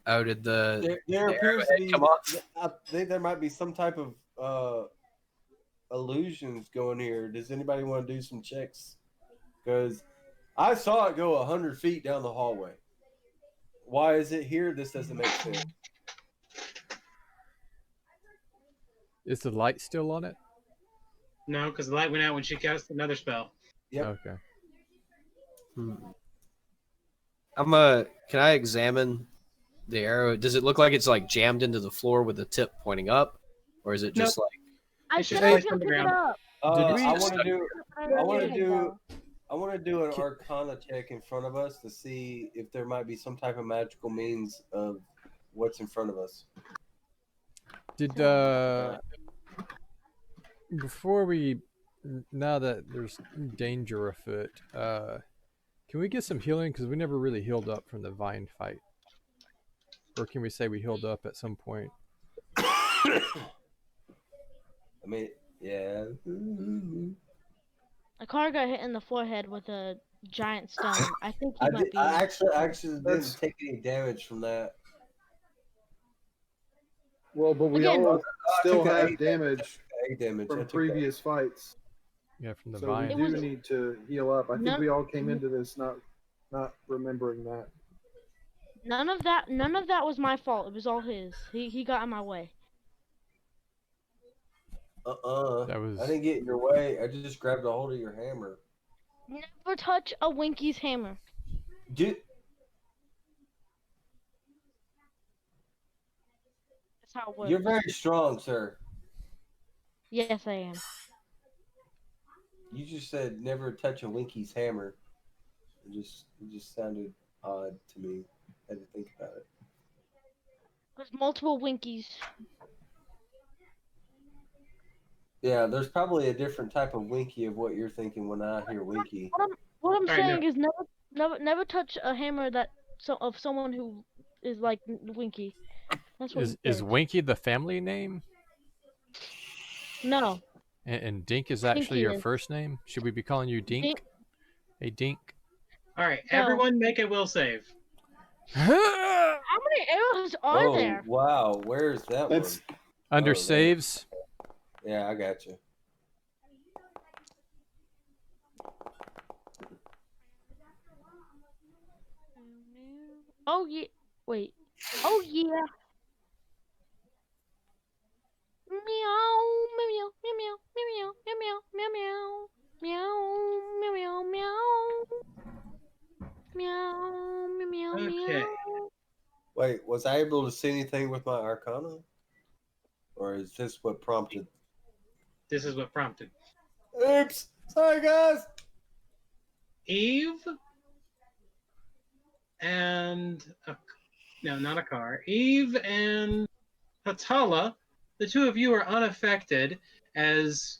Oh, did the appears to be, come off? I think there might be some type of illusions going here. Does anybody want to do some checks? Because I saw it go 100 feet down the hallway. Why is it here? This doesn't make sense. Is the light still on it? No, because the light went out when she cast another spell. Yep. Okay. Can I examine the arrow? Does it look like it's like jammed into the floor with the tip pointing up, or is it just like? I said I was gonna pick it up. Did we? I want to do an Arcana check in front of us to see if there might be some type of magical means of what's in front of us. Did before we, now that there's danger afoot, can we get some healing? Because we never really healed up from the vine fight. Or can we say we healed up at some point? I mean, yeah. A car got hit in the forehead with a giant stone. I think he might be. I actually didn't take any damage from that. Well, but we Again, all still took have eight damage damage from previous fights. Yeah, from the So we vine. It do was need to heal up. I think none, we all came into this not remembering that. none of that was my fault. It was all his. He got in my way. That was. I didn't get in your way. I just grabbed a hold of your hammer. Never touch a Winky's hammer. Dude, That's how it works. you're very strong, sir. Yes, I am. You just said never touch a Winky's hammer. It just sounded odd to me. I had to think about it. There's multiple Winkies. Yeah, there's probably a different type of Winky of what you're thinking when I hear Winky. What I'm All right, saying is never touch a hammer of someone who is like Winky. That's what he Is said. Winky the family name? No. And Dink is actually Dinky your is. first name? Should we be calling you Dink? Dink. Hey, Dink. All right, No. everyone, make a will save. How many arrows are there? Wow, where's that That's- one? Under Oh, there. saves. Yeah, I got you. Oh yeah. Wait. Oh yeah. Meow, meow, meow, meow, meow, meow, meow, meow, meow, meow, meow, meow, meow, meow, Okay. meow. Wait, was I able to see anything with my Arcana? Or is this what prompted? This is what prompted. Oops! Sorry, guys! Eve and no, not a car. Eve and Hatala, the two of you are unaffected as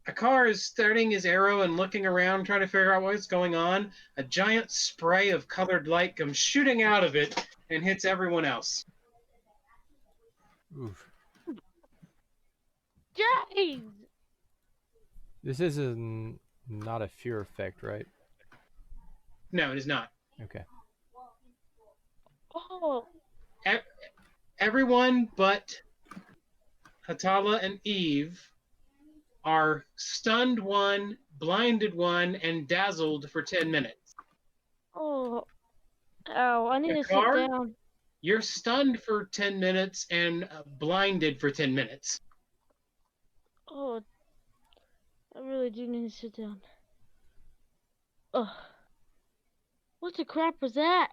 a car is starting his arrow and looking around, trying to figure out what's going on. A giant spray of colored light comes shooting out of it and hits everyone else. Oof. Jeez. This is not a fear effect, right? No, it is not. Okay. Oh. Everyone but Hatala and Eve are stunned one, blinded one, and dazzled for 10 minutes. Oh. Ow. I need The to car? sit down. You're stunned for 10 minutes and blinded for 10 minutes. Oh. I really do need to sit down. Ugh. What the crap was that?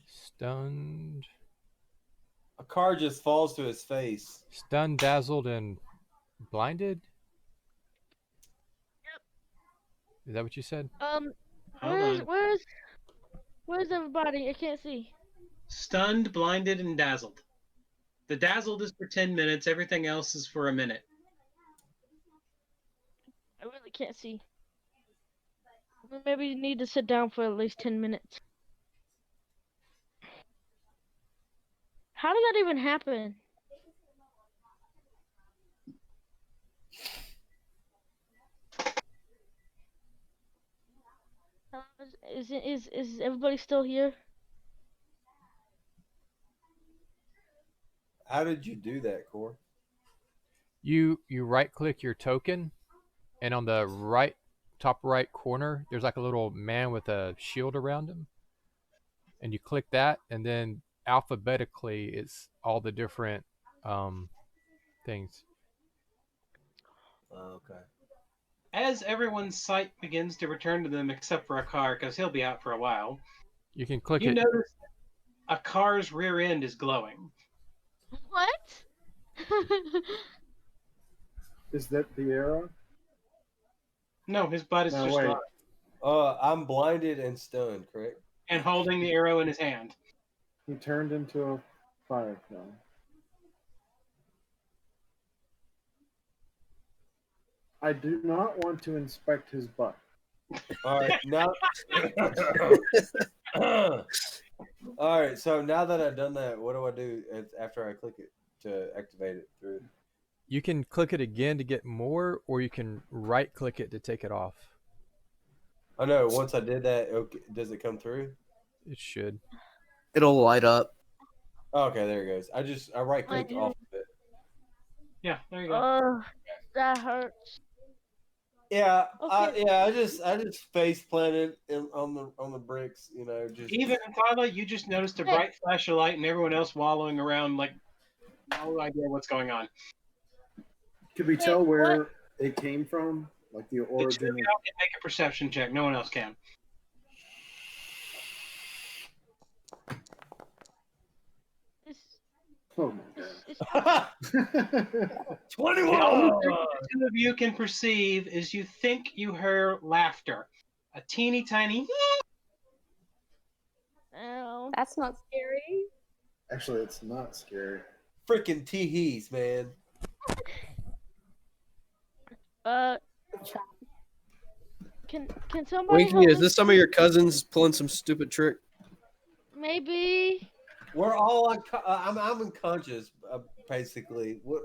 Stunned. A car just falls to his face. Stunned, dazzled, and blinded? Yep. Is that what you said? Where's everybody? I can't see. Stunned, blinded, and dazzled. The dazzled is for 10 minutes. Everything else is for a minute. I really can't see. Maybe you need to sit down for at least 10 minutes. How did that even happen? Is everybody still here? How did you do that, Core? You right click your token, and on the top right corner, there's like a little man with a shield around him. And you click that, and then alphabetically it's all the different things. Okay. As everyone's sight begins to return to them, except for a car, because he'll be out for a while, You can click you it. notice a car's rear end is glowing. What? Is that the arrow? No, his butt is No, just wait. glowing. I'm blinded and stunned, correct? And holding the arrow in his hand. He turned into a firefly. I do not want to inspect his butt. All right, now. All right, so now that I've done that, what do I do after I click it to activate it through? You can click it again to get more, or you can right click it to take it off. Oh no! Once I did that, okay, does it come through? It should. It'll light up. Okay, there it goes. I right clicked off of it. Yeah, there you go. Oh, that hurts. Yeah, Okay. I just face planted on the bricks, you know, just Even Carla, you just noticed a Hey. bright flash of light, and everyone else wallowing around like no idea what's going on. Could we Hey, tell what? where it came from? Like the The two of origin of y'all can make a perception check. No one else can. This, Oh my it's god. 21. The only thing the two of you can perceive is you think you hear laughter. A teeny tiny Ow. That's not scary. Actually, it's not scary. Freaking teehees, man. Uh, can somebody Winky, help is us? this some of your cousins pulling some stupid trick? Maybe. We're all I'm unconscious, basically. What?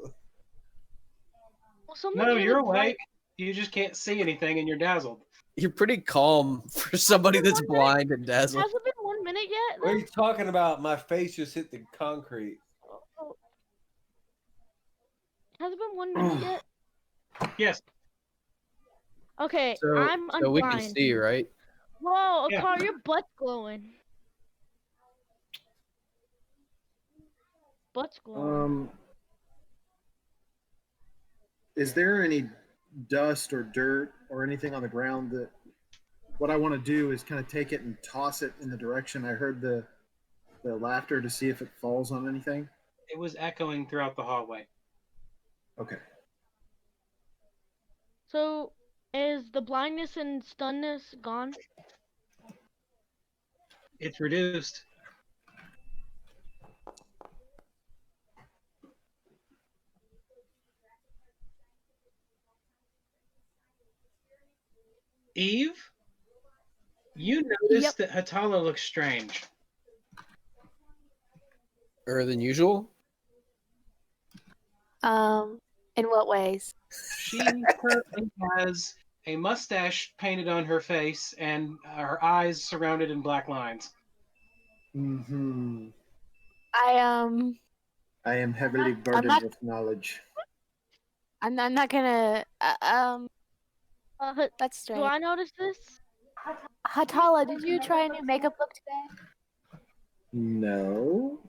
Well, something No, really you're bright. awake. You just can't see anything and you're dazzled. You're pretty calm for somebody that's blind and dazzled. Has it been 1 minute yet? What are you talking about? My face just hit the concrete. Oh. Has it been 1 minute yet? Yes. Okay, So, I'm so we can unblind. see, right? Whoa, Yeah. Akar, your butt's glowing. Butt's glowing. Is there any dust or dirt or anything on the ground that what I want to do is kind of take it and toss it in the direction I heard the laughter to see if it falls on anything? It was echoing throughout the hallway. Okay. So, is the blindness and stunness gone? It's reduced. Eve, you notice that Hatala looks strange. Or than usual? In what ways? She currently has a mustache painted on her face and her eyes surrounded in black lines. Mm-hmm. I am heavily burdened not- with knowledge. I'm not gonna that's strange. Do I notice this? Hatala, did you try a new makeup look today? No.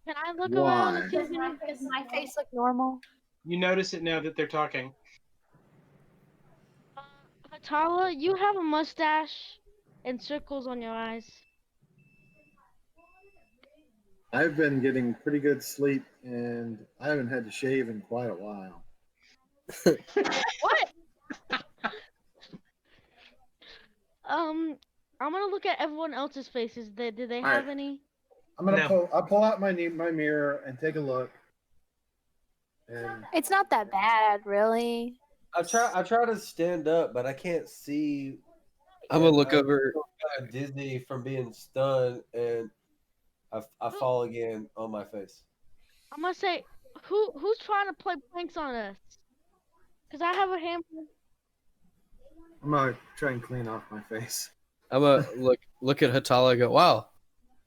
Can I look Why? around and see if any... Does my face look normal? You notice it now that they're talking. Hatala, you have a mustache and circles on your eyes. I've been getting pretty good sleep, and I haven't had to shave in quite a while. What? I'm gonna look at everyone else's faces. Do they have any? I'm gonna No. pull out my mirror and take a look. And It's not that bad, really. I try to stand up, but I can't see. I'm gonna look over. I'm dizzy from being stunned, and I fall again on my face. I'm gonna say, who's trying to play pranks on us? Cause I have a hammer. I'm gonna try and clean off my face. I'm gonna look at Hatala and go, wow,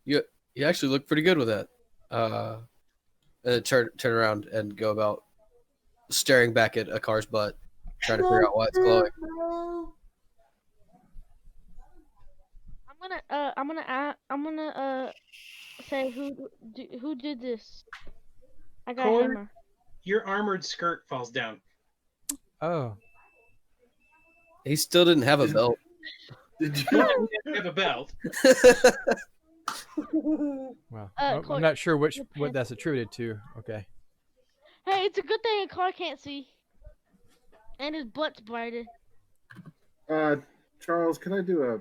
you actually look pretty good with that. And then turn around and go about staring back at a car's butt, trying to figure out why it's glowing. I'm gonna say who did this? I got a Cord, hammer. your armored skirt falls down. Oh, He still didn't have a belt. Did you? You didn't have a belt. well, Corey, I'm not sure what your that's attributed to. Okay. Hey, it's a good thing a car can't see. And his butt's brighter. Charles, can I do a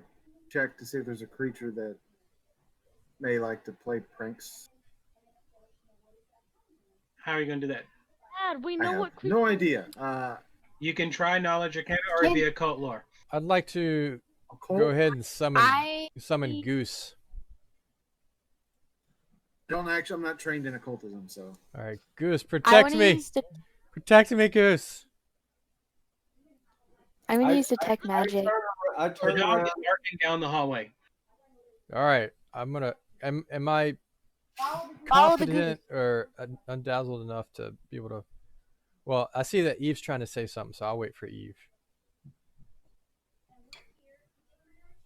check to see if there's a creature that may like to play pranks? How are you going to do that? Dad, we I know have what creature. no idea. You can try knowledge arcana or it'd be occult lore. I'd like to Occult? go ahead and summon I Goose. Don't actually. I'm not trained in occultism, so. All right, Goose, I protect wanna me. use Protect me, Goose. I'm gonna use detect magic. I The turn dog around. is barking down the hallway. All right, I'm gonna. Am I Follow the confident or undazzled enough to be able to Well, I see that Eve's trying to say something, so I'll wait for Eve.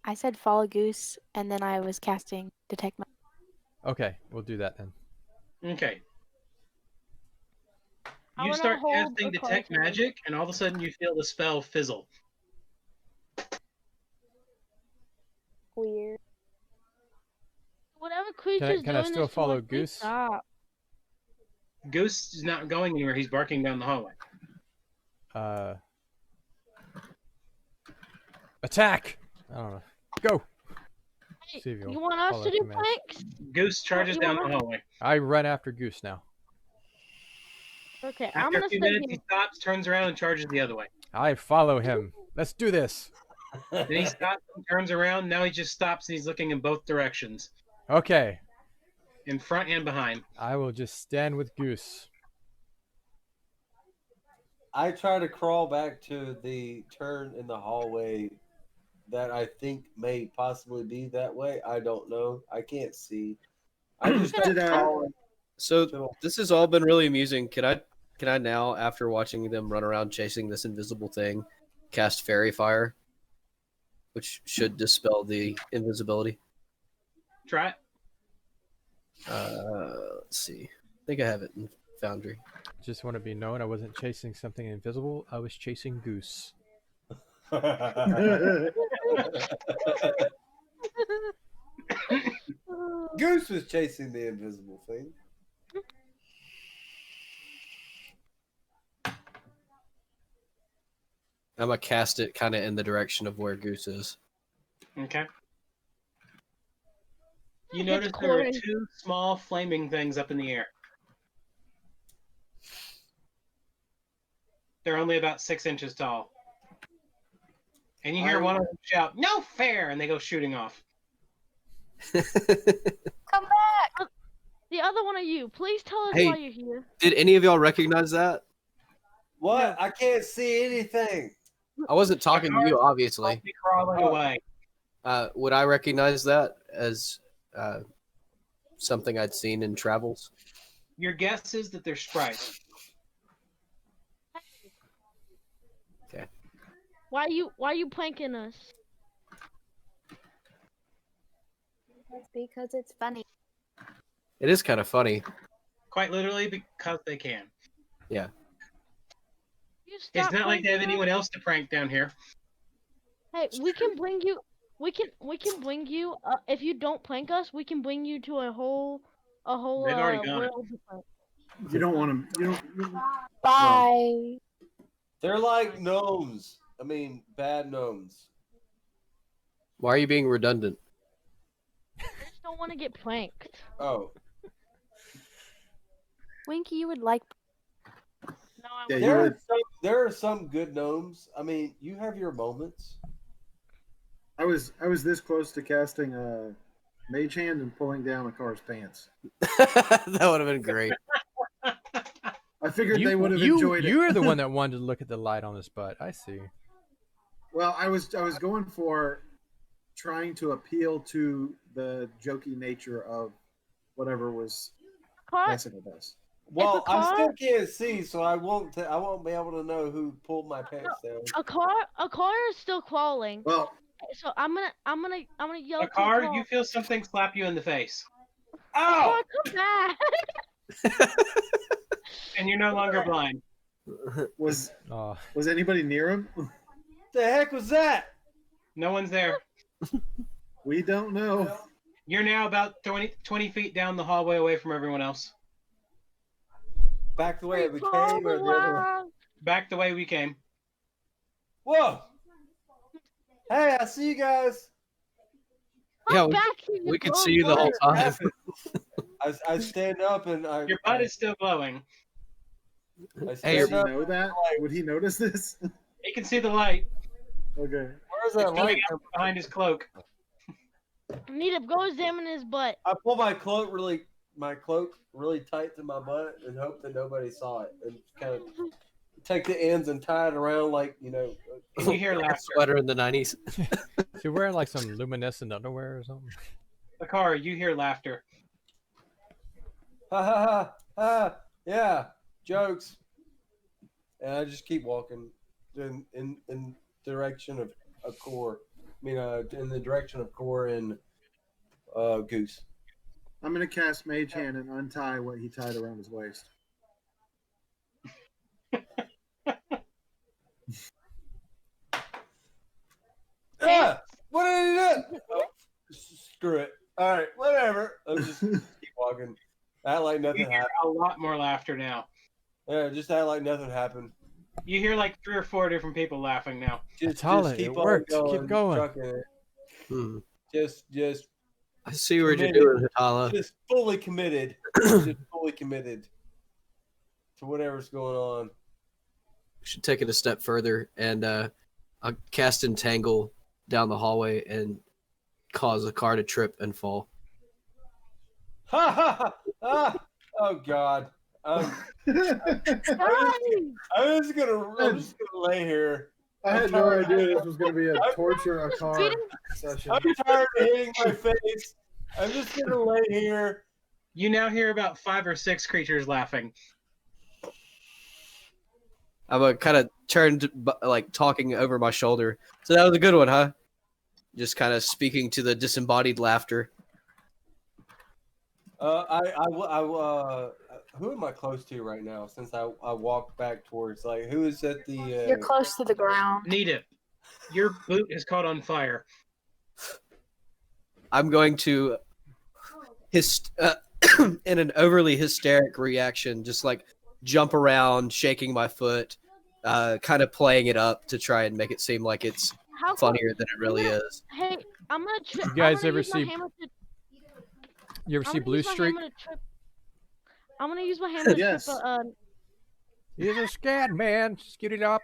I said follow Goose, and then I was casting detect magic. Okay, we'll do that then. Okay. I You wanna start hold casting a detect card. magic, and all of a sudden you feel the spell fizzle. Weird. Whatever creature's Can I doing still this to follow us, please Goose? stop. Goose is not going anywhere. He's barking down the hallway. Attack! I don't know. Go! Hey, See if you'll you want us follow to do commands. planks? Goose charges you down wanna- the hallway. I run after Goose now. Okay, I'm After a gonna few stay minutes, here. he stops, turns around, and charges the other way. I follow him. Let's do this. Then he stops and turns around. Now he just stops and he's looking in both directions, Okay. in front and behind. I will just stand with Goose. I try to crawl back to the turn in the hallway that I think may possibly be that way. I don't know. I can't see. I just Did, crawl. So this has all been really amusing. Can I now, after watching them run around chasing this invisible thing, cast Fairy Fire, which should dispel the invisibility? Try it. Let's see. I think I have it in Foundry. Just want to be known I wasn't chasing something invisible. I was chasing Goose. Goose was chasing the invisible thing. I'm gonna cast it kind of in the direction of where Goose is. Okay. You Hit notice there are Corey. two small flaming things up in the air. They're only about 6 inches tall. And you hear one of them shout, "No fair!" and they go shooting off. Come back! The other one of you, please tell us Hey. why you're here. Did any of y'all recognize that? What? I can't see anything. I wasn't talking to you, obviously. Be crawling away. Would I recognize that as something I'd seen in travels? Your guess is that they're sprites. Okay. Why you pranking us? That's because it's funny. It is kind of funny. Quite literally, because they can. Yeah. You It's stop not like they have pranking anyone us? else to prank down here. Hey, we can bring you. We can bring you. If you don't prank us, we can bring you to a whole They've already gone. world. to prank. You don't want to. You don't. Bye. They're like gnomes. I mean, bad gnomes. Why are you being redundant? I just don't want to get pranked. Oh, Winky, you would like. No, I Yeah, wouldn't. you would. there are some good gnomes. I mean, you have your moments. I was this close to casting a mage hand and pulling down a car's pants. That would have been great. I figured they would have enjoyed it. You were the one that wanted to look at the light on his butt. I see. Well, I was going for trying to appeal to the jokey nature of whatever was Car, messing with us. Well, a I car- still can't see, so I won't be able to know who pulled my pants down. a car is still crawling. Well, So I'm gonna yell. A to the car, you feel something slap you in the face, Ow! Car, come back. and you're no longer blind. was Oh, anybody near him? The heck was that? No one's there. We don't know. You're now about 20 feet down the hallway away from everyone else. Back the way we came, or the other way? Back the way we came. Whoa! Hey, I see you guys. Yeah, I'm we- back here, We could go see you the whole fire. time. I stand up and Your butt is still glowing. I Hey, stand Does he up. know that? Would he notice this? You can see the light. Okay. Where's It's that coming light? out behind his cloak. Need to go examine his butt. I pull my cloak really tight to my butt and hope that nobody saw it, and kind of take the ends and tie it around like And you hear laughter. Sweater in the 90s. is he wearing like some luminescent underwear or something? The car, you hear laughter. ha ha ha ha. Yeah, jokes. and I just keep walking in direction of Core. I mean, in the direction of Core and Goose. I'm gonna cast Mage Hand and untie what he tied around his waist. Yeah. What did he do? Oh, screw it. All right, whatever. Let's just keep walking. Act like You nothing hear happened. a lot more laughter now. Yeah, just act like nothing happened. You hear like 3 or 4 different people laughing now. Just Atala, keep it on worked. going. Keep going. Trucking it. Hmm. Just I see what you're committed. doing, Hatala. Just fully committed. Just fully committed to whatever's going on. We should take it a step further and I'll cast Entangle down the hallway and cause a car to trip and fall. Ha ha ha! Ah! Oh God! I'm just gonna lay here. I had no idea this was gonna be a torture a car session. I'm tired of hitting my face. I'm just gonna lay here. You now hear about 5 or 6 creatures laughing. I'm kind of turned, like talking over my shoulder. So that was a good one, huh? Just kind of speaking to the disembodied laughter. Who am I close to right now? Since I walked back towards, like, who is at the? You're close to the ground. Need it. Your boot is caught on fire. I'm going to, in an overly hysteric reaction, just like jump around, shaking my foot, kind of playing it up to try and make it seem like it's funnier than it really is. Hey, I'm gonna You guys ever use my see? hammer to, You ever I'm see gonna Blue use my Streak? hammer to trip. I'm gonna use my hammer to Yes. trip He's a scat man. Skitty up,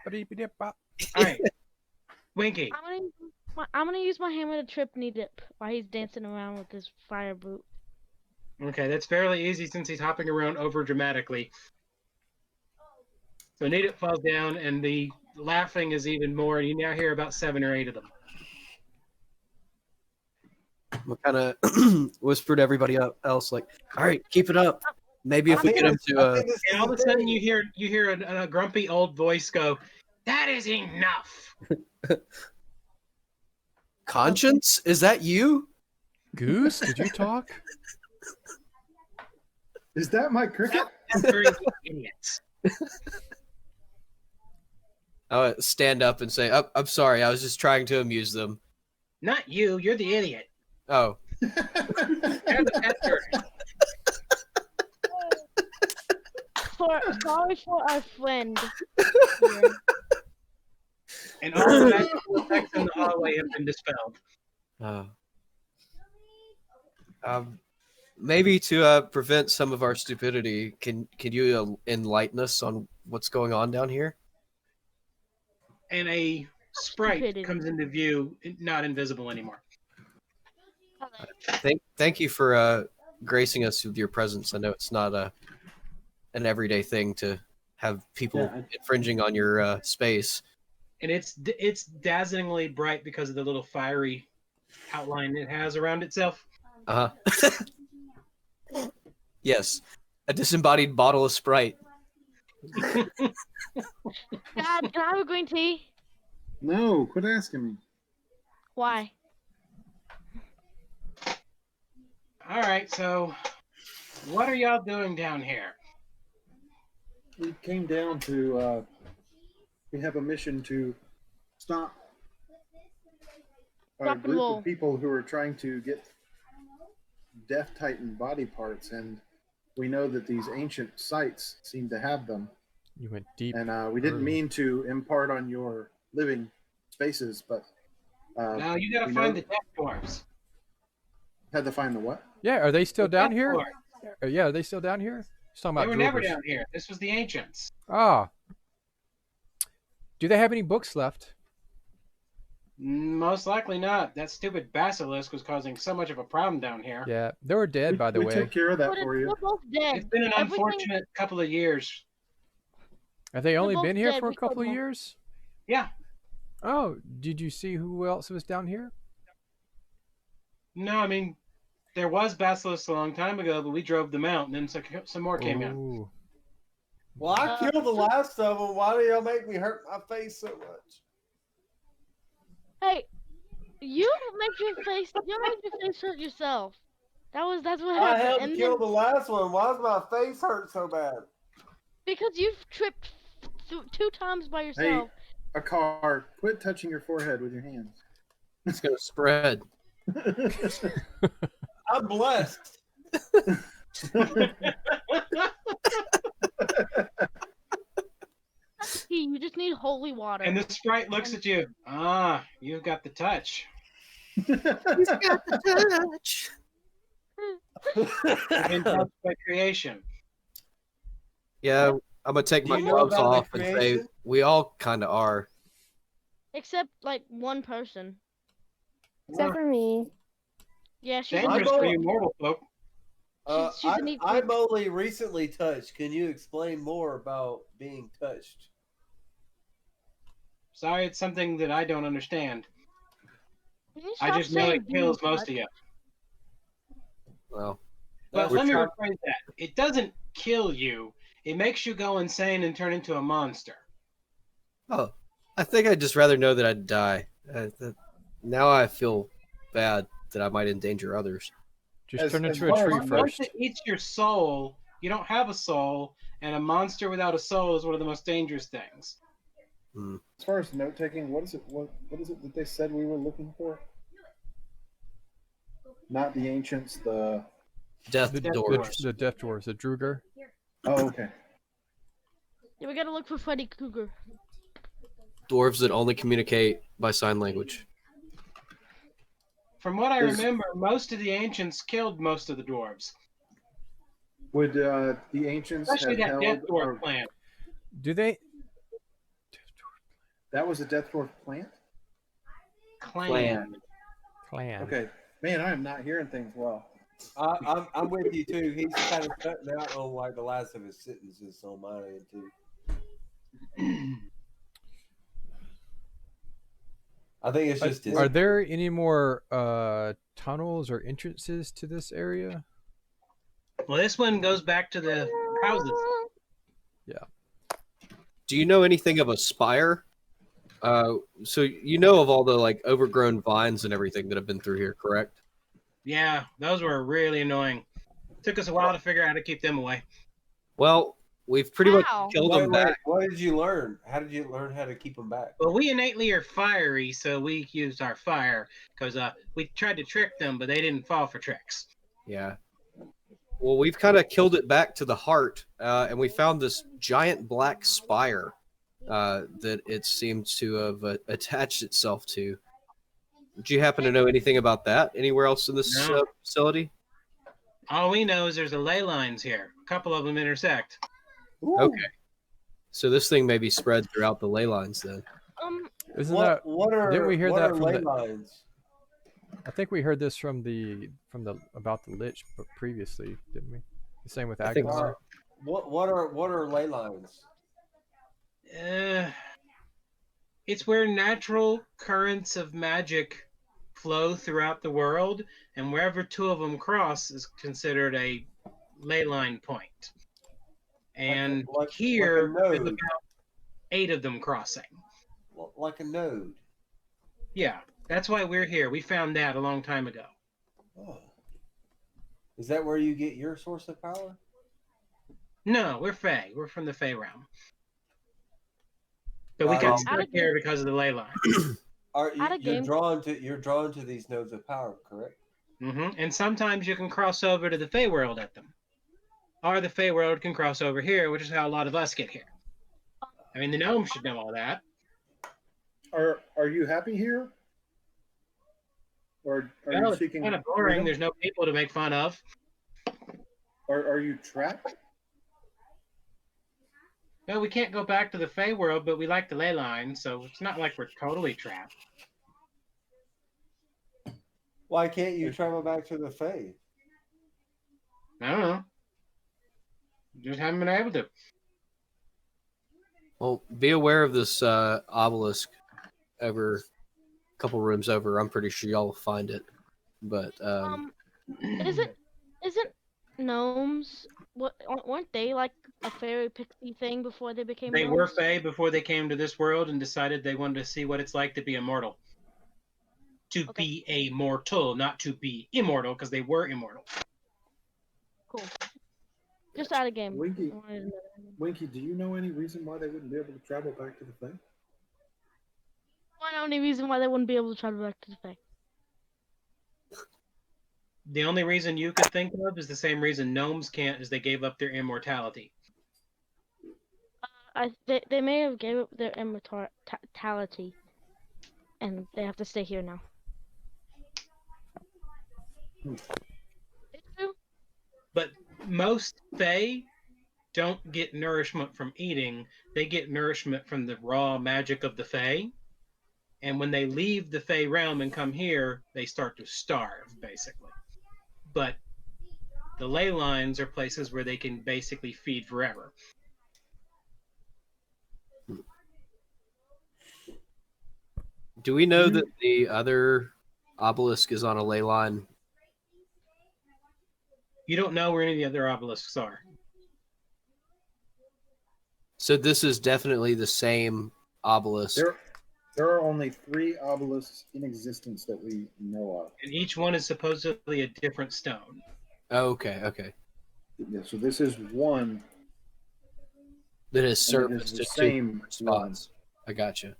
bop. All right. Winky. I'm gonna use my hammer to trip Knee Dip while he's dancing around with his fire boot. Okay, that's fairly easy since he's hopping around over dramatically. So Nita falls down, and the laughing is even more. You now hear about 7 or 8 of them. I kind of whispered to everybody else, like, "All right, keep it up. Maybe if we get him to And all of a sudden, you hear a grumpy old voice go, "That is enough." Conscience, is that you? Goose, did you talk? Is that my cricket? Idiots. I'll stand up and say, oh, I'm sorry, I was just trying to amuse them. Not you. You're the idiot. Oh. You're the pester. Sorry for our friend. And all the magical effects in the hallway have been dispelled. Maybe to prevent some of our stupidity, can you enlighten us on what's going on down here? And a sprite comes into view, not invisible anymore. Thank you for gracing us with your presence. I know it's not an everyday thing to have people infringing on your space. And it's dazzlingly bright because of the little fiery outline it has around itself. Yes, a disembodied bottle of Sprite. Dad, can I have a green tea? No, quit asking me. Why? All right, so what are y'all doing down here? We came down to. We have a mission to stop a Rock and group roll. of people who are trying to get Death Titan body parts, and we know that these ancient sites seem to have them. You went deep. And we didn't mean to impart on your living spaces, but Now you gotta find the death dwarves. Had to find the what? Yeah, are they still down Death here? dwarves. Yeah, are they still down here? He's talking about They were never Drovers. down here. This was the ancients. Ah. Do they have any books left? Most likely not. That stupid basilisk was causing so much of a problem down here. Yeah, they were dead, by the we way. took care of that We're for you. both dead. It's been an Everything- unfortunate couple of years. Have they only both been here dead, for a we couple killed of them. years? Yeah. Oh, did you see who else was down here? No, I mean, there was basilisks a long time ago, but we drove them out, and then some more came out. Ooh. Well, I killed the last of them. Why do y'all make me hurt my face so much? Hey, you made your face hurt yourself. That's what I happened. had to And kill then the last one. Why does my face hurt so bad? because you've tripped 2 times by Hey, yourself. a car. Quit touching your forehead with your hands. It's gonna spread. I'm blessed. You just need holy water. And the sprite looks at you. Ah, you've got the touch. He's got the touch. Been touched by creation. Yeah, I'm gonna take Do my you know gloves about the off and say creation? we all kind of are. Except like one person. Except for me. Yeah, she's Dangerous I'm for going- you mortal folk. she's an equal. I'm only recently touched. Can you explain more about being touched? Sorry, it's something that I don't understand. Can you I stop just know saying it kills being most touched? of you. Well, But That's let me true. rephrase that. It doesn't kill you. It makes you go insane and turn into a monster. oh, I think I'd just rather know that I'd die. Now I feel bad that I might endanger others. Just turn as into a far tree as- Once first. it eats your soul, you don't have a soul, and a monster without a soul is one of the most dangerous things. As far as note taking, what is it? What is it that they said we were looking for? Not the ancients. The Death The dwarves. death dwarves, the Druger. oh, okay. Yeah, we gotta look for Freddy Krueger. Dwarves that only communicate by sign language. From what I Is- remember, most of the ancients killed most of the dwarves, Would the ancients especially have that death held? dwarf clan. Do they? That was a death dwarf plant. Clan. Clan. Okay, man, I am not hearing things well. I'm with you too. He's kind of cutting out on like the last of his sentences on my end too. I think it's just his. Are there any more tunnels or entrances to this area? Well, this one goes back to the houses. Do you know anything of a spire? So you know of all the like overgrown vines and everything that have been through here, correct? Yeah, those were really annoying. Took us a while to figure out how to keep them away. Well, we've pretty much How? killed them Wait, back. what did you learn? How did you learn how to keep them back? Well, we innately are fiery, so we used our fire because we tried to trick them, but they didn't fall for tricks. Yeah. Well, we've kind of killed it back to the heart, and we found this giant black spire that it seemed to have attached itself to. Do you happen to know anything about that? Anywhere else in this No. facility? All we know is there's a ley lines here. A couple of them intersect. Okay. So this thing may be spread throughout the ley lines then. Isn't that? What are Didn't we hear what that are from ley the- lines? I think we heard this from the about the lich previously, didn't we? The same with I think so. Aguilar. What are ley lines? It's where natural currents of magic flow throughout the world, and wherever two of them cross is considered a ley line point. And here like a there's node. about 8 of them crossing. Like a node. Yeah, that's why we're here. We found that a long time ago. Oh. Is that where you get your source of power? No, we're Fae. We're from the Fae realm. But we Got got it. stuck here because of the ley line. Are Out of you're game. drawn to these nodes of power, correct? And sometimes you can cross over to the Fae world at them. Or the Fae world can cross over here, which is how a lot of us get here. I mean, the gnomes should know all that. Are you happy here? Or are Well, you it's seeking kind of boring. freedom? There's no people to make fun of. Or are you trapped? No, we can't go back to the Fae world, but we like the ley line, so it's not like we're totally trapped. Why can't you travel back to the Fae? I don't know. Just haven't been able to. Well, be aware of this obelisk over a couple rooms over. I'm pretty sure y'all will find it. But Isn't gnomes weren't they like a fairy pixie thing before they became They were gnomes? Fae before they came to this world and decided they wanted to see what it's like to be immortal. To Okay. be a mortal, not to be immortal, because they were immortal. Cool. Just out of game. Winky, I wanted to know that. Winky, do you know any reason why they wouldn't be able to travel back to the thing? One only reason why they wouldn't be able to travel back to the Fae. The only reason you could think of is the same reason gnomes can't, is they gave up their immortality. They may have gave up their immortality, and they have to stay here now. It's true. But most Fae don't get nourishment from eating, they get nourishment from the raw magic of the Fae. And when they leave the Fae realm and come here, they start to starve, basically. But the ley lines are places where they can basically feed forever. Do we know that the other obelisk is on a ley line? You don't know where any of the other obelisks are. So this is definitely the same obelisk. There are only 3 obelisks in existence that we know of. And each one is supposedly a different stone. Oh, okay. Yeah, so this is one That has and it is surfaced the to 2 same different spots. I gotcha.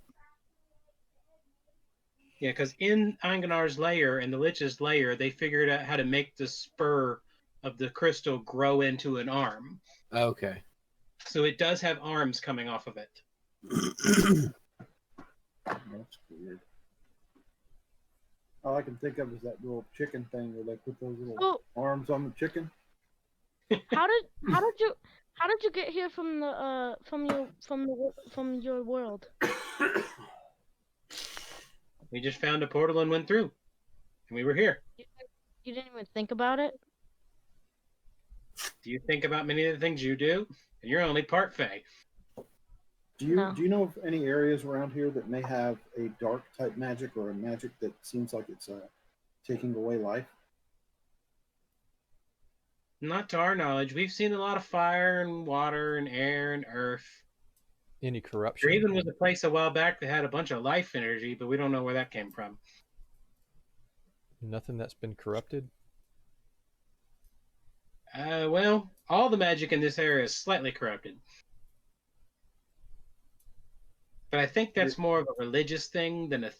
Yeah, because in Einganar's lair and the Lich's lair, they figured out how to make the spur of the crystal grow into an arm. Okay. So it does have arms coming off of it. That's weird. All I can think of is that little chicken thing where they put those little arms on the chicken. How did you get here from the from your world? We just found a portal and went through, and we were here. You didn't even think about it? Do you think about many of the things you do? And you're only part Fae. Do you know of any areas around here that may have a dark type magic or a magic that seems like it's taking away life? Not to our knowledge. We've seen a lot of fire and water and air and earth. Any corruption? There even was a place a while back that had a bunch of life energy, but we don't know where that came from. Nothing that's been corrupted? Well, all the magic in this area is slightly corrupted. But I think that's more of a religious thing than a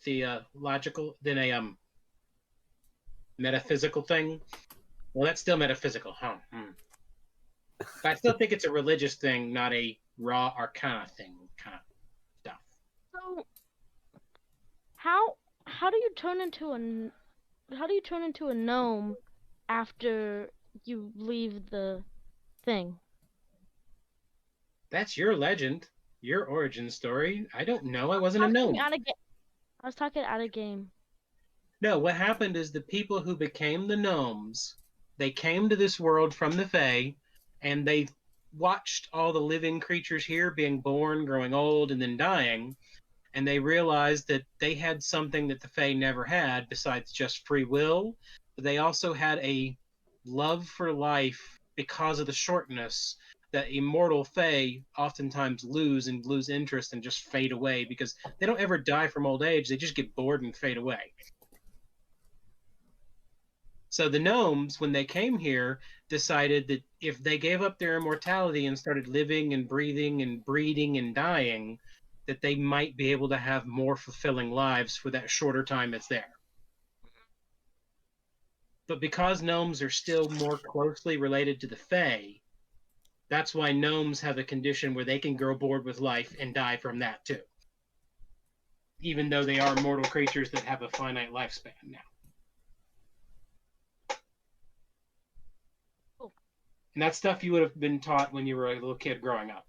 metaphysical thing. Well, that's still metaphysical, huh? But I still think it's a religious thing, not a raw arcana thing kind of stuff. So, how do you turn into a gnome after you leave the thing? That's your legend, your origin story. I don't know. I wasn't a gnome. I was talking out of game. No, what happened is the people who became the gnomes, they came to this world from the Fae, and they watched all the living creatures here being born, growing old, and then dying, and they realized that they had something that the Fae never had besides just free will. But they also had a love for life because of the shortness that immortal Fae oftentimes lose interest and just fade away because they don't ever die from old age. They just get bored and fade away. So the gnomes, when they came here, decided that if they gave up their immortality and started living and breathing and breeding and dying, that they might be able to have more fulfilling lives for that shorter time it's there. But because gnomes are still more closely related to the Fae, that's why gnomes have a condition where they can grow bored with life and die from that too. Even though they are mortal creatures that have a finite lifespan now. And that's stuff you would have been taught when you were a little kid growing up.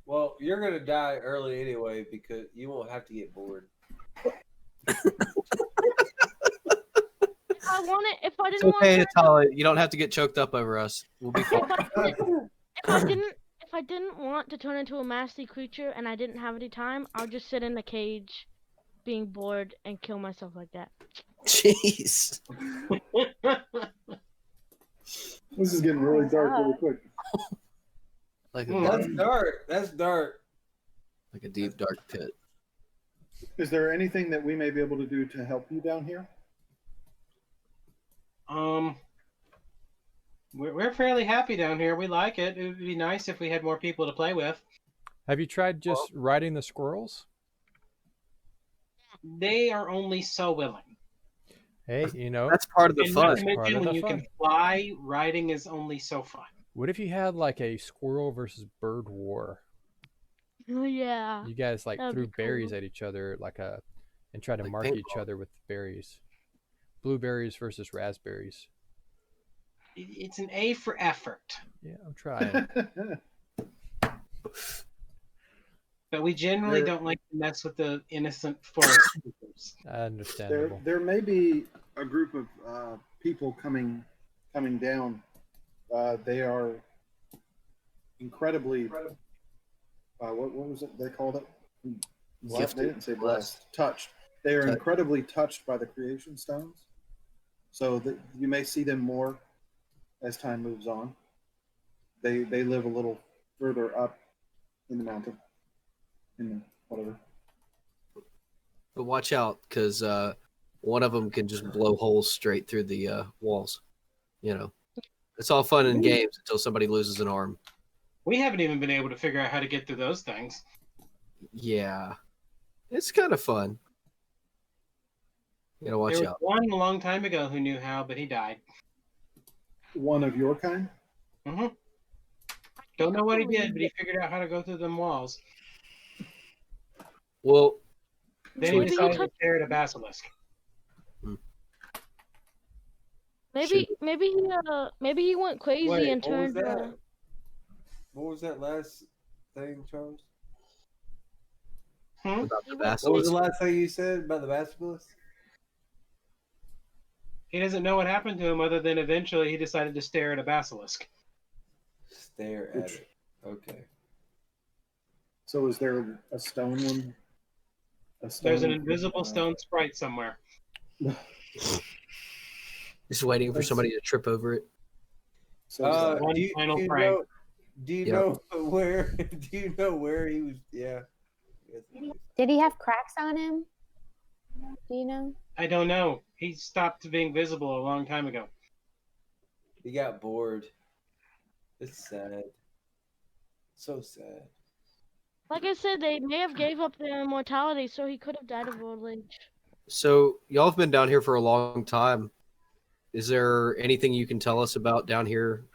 Well, you're going to die early anyway because you won't have to get bored. If I didn't It's okay, want Tala. You don't have to get choked up over us. We'll be fine. if I didn't want to turn into a nasty creature and I didn't have any time, I'll just sit in a cage, being bored, and kill myself like that. Jeez. This is getting really dark really quick. Like That's dark. That's dark. like a deep dark pit. Is there anything that we may be able to do to help you down here? We're fairly happy down here. We like it. It would be nice if we had more people to play with. Have you tried just riding the squirrels? They are only so willing. Hey, you know, That's part of the And fun. not to Part mention, of when the you fun. can fly, riding is only so fun. What if you had like a squirrel versus bird war? Oh yeah. You guys like That'd threw be berries cool. at each other and tried to Like mark each paintball. other with berries. Blueberries versus raspberries. It's an A for effort. Yeah, I'm trying. But we generally don't like to mess with the innocent forest creatures. Understandable. There may be a group of people coming down. They are incredibly. What was it they called it? Blessed. They didn't say blessed. Touched. They are incredibly touched by the creation stones. So that you may see them more as time moves on. They live a little further up in the mountain. Whatever. But watch out, because one of them can just blow holes straight through the walls. You know, it's all fun and games until somebody loses an arm. We haven't even been able to figure out how to get through those things. Yeah, it's kind of fun. You gotta watch There was out. one a long time ago who knew how, but he died. One of your kind? Mm-hmm. Don't know what he did, but he figured out how to go through them walls. Well, Then he Maybe he decided to touched- stare at a basilisk. Maybe he went crazy Wait, and what was turned. that? What was that last thing, Charles? about the He went What was basilisk. the last thing you said about the basilisk? He doesn't know what happened to him other than eventually he decided to stare at a basilisk. Stare at it. Okay. So is there a stone one? There's an invisible stone sprite somewhere. Just waiting for somebody to trip over it. So One do you, final do you prank. know? Do you Yep. know where? Do you know where he was? Yeah. Did he have cracks on him? Do you know? I don't know. He stopped being visible a long time ago. He got bored. It's sad. So sad. Like I said, they may have gave up their immortality, so he could have died of old age. So y'all have been down here for a long time. Is there anything you can tell us about down here,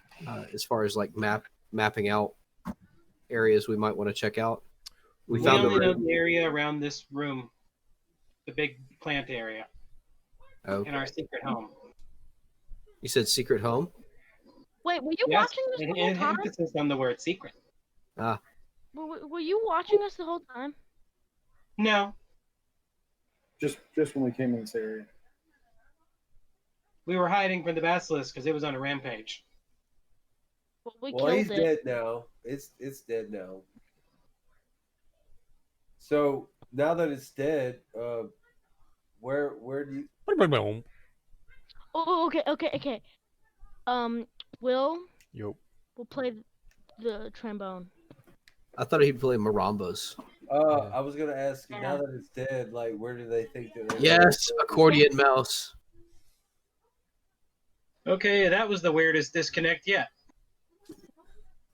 as far as like mapping out areas we might want to check out? We We found only the know room. the area around this room, the big plant area, Okay. in our secret home. You said secret home? Wait, were you Yes, watching us the and whole time? emphasis on the word secret. Ah, Were you watching us the whole time? No, just when we came in this area. we were hiding from the basilisk because it was on a rampage. Well, we Well, killed he's it. dead now. It's dead now. So now that it's dead, where do you? Oh, okay. Will Yo. play the trombone. I thought he'd play marimbas. I was gonna ask you, now that it's dead, like where do they think that? Yes, accordion mouse. Okay, that was the weirdest disconnect yet.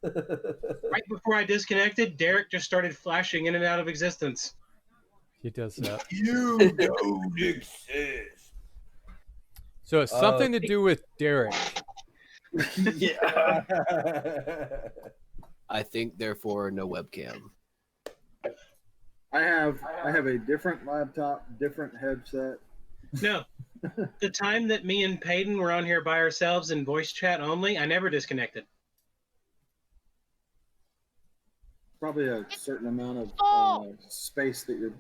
Right before I disconnected, Derek just started flashing in and out of existence. He does that. You don't exist. So it's something to do with Derek. Yeah. I think, therefore, no webcam. I have a different laptop, different headset. No, the time that me and Peyton were on here by ourselves in voice chat only, I never disconnected. Probably a certain amount of space that you're.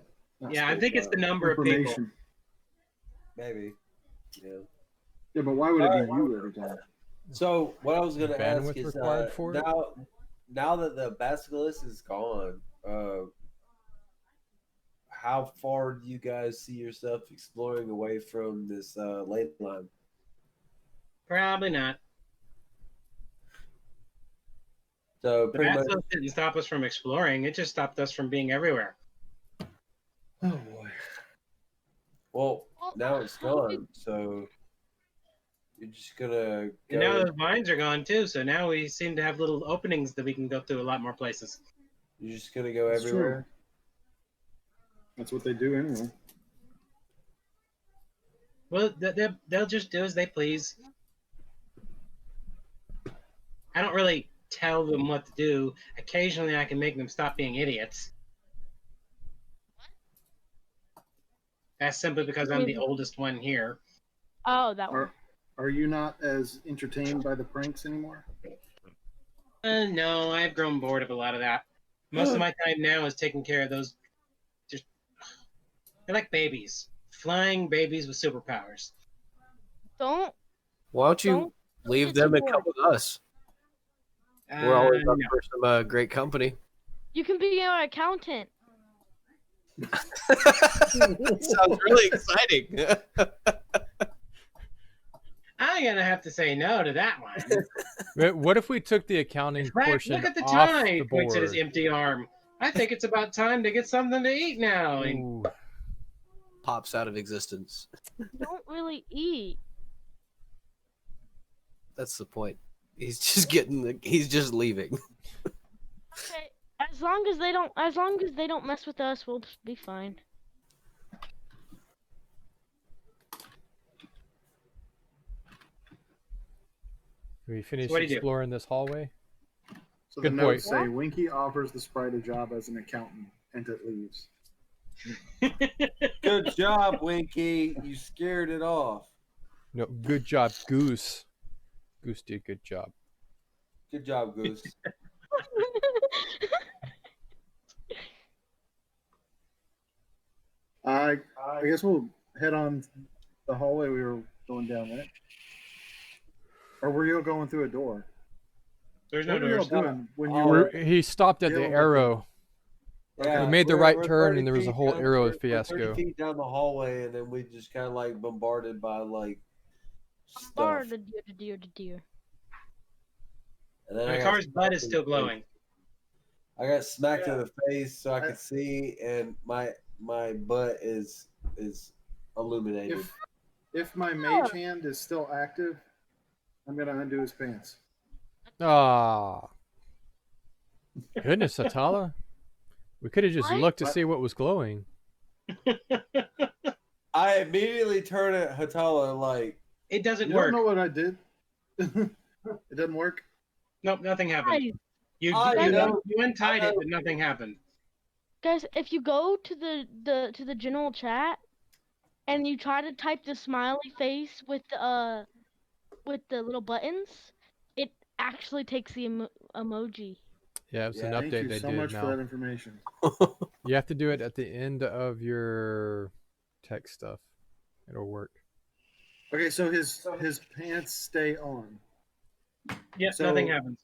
Yeah, I think it's the number of people. information. Maybe. Yeah. Yeah, but why would it be you every time? So what I was gonna ask Bandwidth is required for it? now that the basilisk is gone, how far do you guys see yourself exploring away from this ley line? Probably not. So The pretty much. Basilisk didn't stop us from exploring. It just stopped us from being everywhere. Oh boy. Well, now it's gone. So you're just gonna go. And now those vines are gone too. So now we seem to have little openings that we can go through a lot more places. You're just gonna go That's everywhere. true. That's what they do anyway. Well, they'll just do as they please. I don't really tell them what to do. Occasionally, I can make them stop being idiots. That's simply because I'm the oldest one here. Oh, that one. Are you not as entertained by the pranks anymore? No, I've grown bored of a lot of that. Most of my time now is taking care of those. They're like babies, flying babies with superpowers. Don't. Why don't you leave them and come with us? We're always up for some great company. You can be our accountant. Sounds really exciting. I'm gonna have to say no to that one. What if we took the accounting portion Look at the off time. the He points at his board? empty arm. I think it's about time to get something to eat now. Ooh. Pops out of existence. Don't really eat. That's the point. He's just leaving. Okay. As long as they don't mess with us, we'll be fine. We finished So what do you do? exploring this hallway. So Good the boy. notes say Winky offers the sprite a job as an accountant, and it leaves. Good job, Winky. You scared it off. No, good job, Goose. Goose did a good job. Good job, Goose. I guess we'll head on the hallway we were going down, right? Or were you going through a door? There's What no were y'all doors. doing when you were? He stopped at the dealing with arrow. Yeah, We made the we're- right we're turn 30 and there was a feet whole down- arrow we're 30 fiasco. feet down the hallway, and then we just kind of like bombarded by like stuff. Bar the deer. And then My I got car's butt smacked is in still the face. glowing. I got smacked in the face so I could see, and my butt is illuminated. If my mage hand is still active, I'm gonna undo his pants. Ah. Goodness, Atala. We could have just looked to see what was glowing. I immediately turn at Hatala like, It doesn't You work. don't know what I did. It doesn't work. Nope, nothing happened. You know. untied it, but nothing happened. Guys, if you go to the general chat and you try to type the smiley face with the little buttons, it actually takes the emoji. Yeah, it's an Thank update you they so did much now. for that information. You have to do it at the end of your text stuff. It'll work. Okay, so his pants stay on. Yes, So- nothing happens.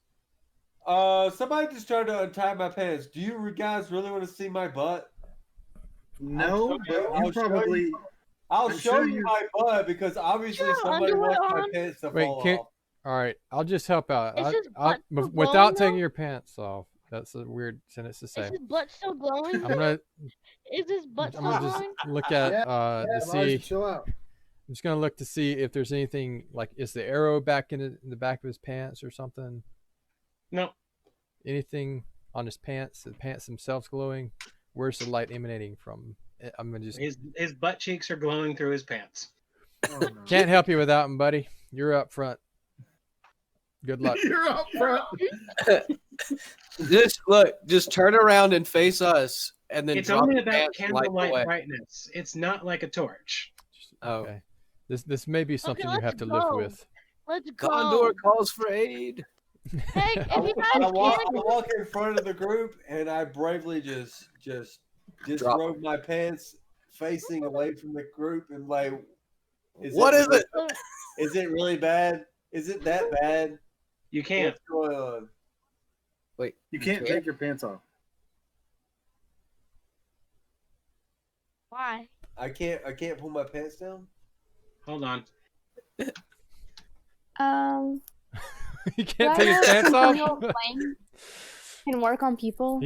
somebody just tried to untie my pants. Do you guys really want to see my butt? No, but I'll you show probably. you. I'll I'm show sure you you- my butt because obviously Your somebody underwear wants my on? pants to Wait, fall can't. off. All right, I'll just help out. Is his butt still Without glowing, taking though? your pants off. That's a weird sentence to say. Is his butt still glowing? I'm gonna Is his butt I'm still gonna just glowing? look at to Elijah, see. chill out. I'm just gonna look to see if there's anything like is the arrow back in the back of his pants or something. No. Anything on his pants? The pants themselves glowing? Where's the light emanating from? I'm gonna just His butt cheeks are glowing through his pants. Oh, no. can't help you with that one, buddy. You're up front. Good luck. You're up front. Just turn around and face us, and then It's drop only the about pants and light the way. candlelight brightness. It's not like a torch. Oh, Okay. This may be something you let's have to live go. with. Let's go. Condor calls for aid. Hey, if you I guys walk, can't, I walk in front of the group and I bravely just disrobe my pants, facing away from the group, and like, What is it? Is it really bad? Is it that bad? You can't. What's going on? Wait, You can't take your pants off. why? I can't pull my pants down. Hold on. You Do can't I take his know pants off. continual flame can work on people?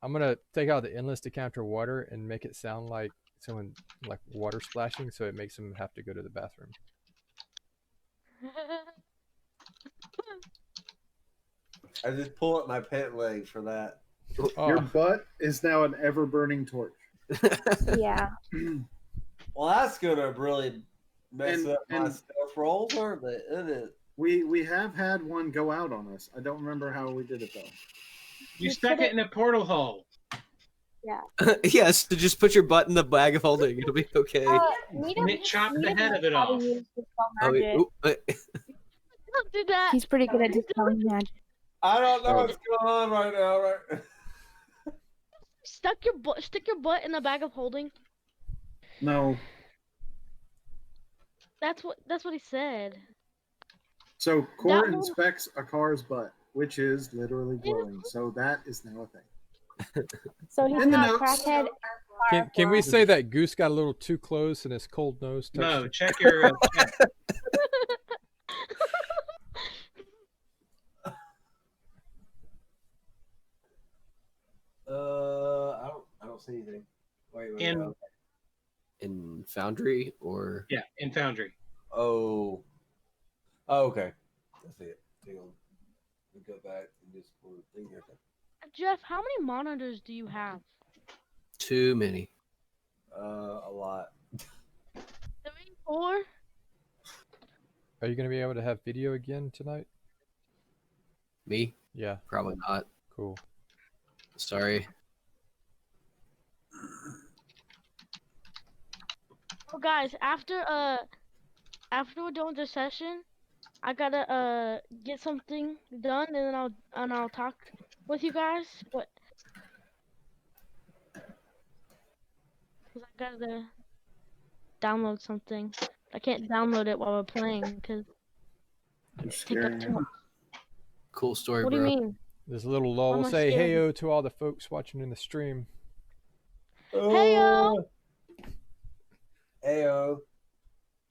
I'm gonna take out the endless decanter of water and make it sound like someone like water splashing, so it makes them have to go to the bathroom. I just pull up my pant leg for that. Your Oh, butt is now an ever burning torch. Yeah. Well, that's gonna really mess And- up my and- stealth rolls, aren't they? Isn't it? We have had one go out on us. I don't remember how we did it though. You You stuck put it in a portal hole. Yes, to just put your butt in the bag of holding. It'll be okay. And it chopped the Nita head knows of it how to off. use dispel Oh, wait, magic. oop, Don't do that. He's pretty good at dispelling magic. I don't know So- what's going on right now, right? Stick your butt in the bag of holding. No. That's what he said. So Core That one- inspects a car's butt, which is literally glowing. So that is now a thing. So he's In the not notes. crackhead. can we say that Goose got a little too close and his cold nose touched No, it? check your. Check. I don't see anything. Wait. In in Foundry or yeah, in Foundry. Oh, okay. I see it. Hang on. Let me go back and just pull the thing here. Jeff, how many monitors do you have? too many. A lot. 3, 4? Are you gonna be able to have video again tonight? Me? Yeah, Probably not. cool. Sorry. Oh, guys, after we're done with this session, I gotta get something done, and then I'll talk with you guys. What? Cause I gotta download something. I can't download it while we're playing because You're it take up scaring too me. much. Cool story, What do you bro. mean? There's a little lull. Why We'll am I say scared? heyo to all the folks watching in the stream. Heyo! Heyo.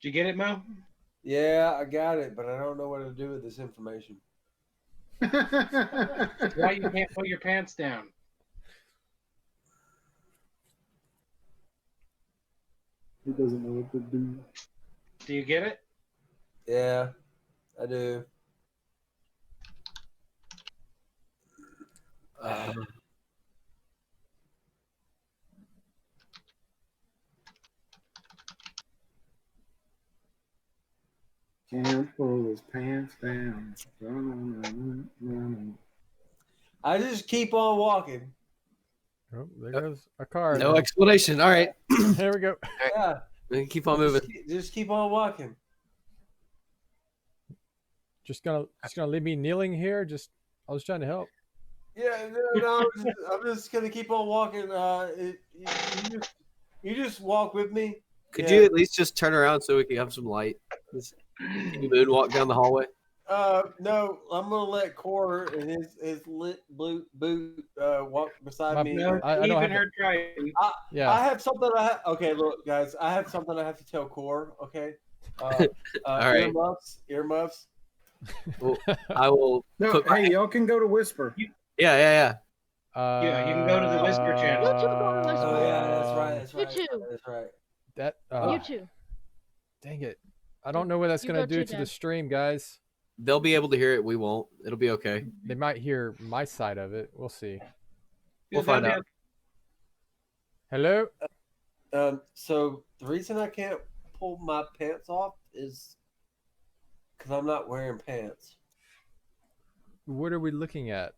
Did you get it, Mo? Yeah, I got it, but I don't know what to do with this information. Why you can't put your pants down? He doesn't know what to do. Do you get it? Yeah, I do. Can't pull his pants down. I just keep on walking. Oh, there goes a car. No explanation. All right. There we go. Yeah, We can keep on moving. just keep on walking. Just gonna leave me kneeling here. I was trying to help. Yeah, no, I'm just gonna keep on walking. You just walk with me. Could Yeah. you at least just turn around so we can have some light? Can you moonwalk down the hallway? No, I'm gonna let Core and his lit blue boot walk beside me. No, I don't even have her driving. Yeah. I have something. Okay, look, guys, I have something I have to tell Core. Okay, All right. earmuffs. Well, I will. No, put my- hey, y'all can go to Whisper. Yeah. Yeah, you can go to the Whisper channel. You two go to Whisper. Oh yeah, that's right. That's You right. too. That's right. That. You two. Dang it! I don't know what that's You gonna go do too, to the Dad. stream, guys. They'll be able to hear it. We won't. It'll be okay. They might hear my side of it. We'll see. We'll find out. Hello. So the reason I can't pull my pants off is because I'm not wearing pants. What are we looking at?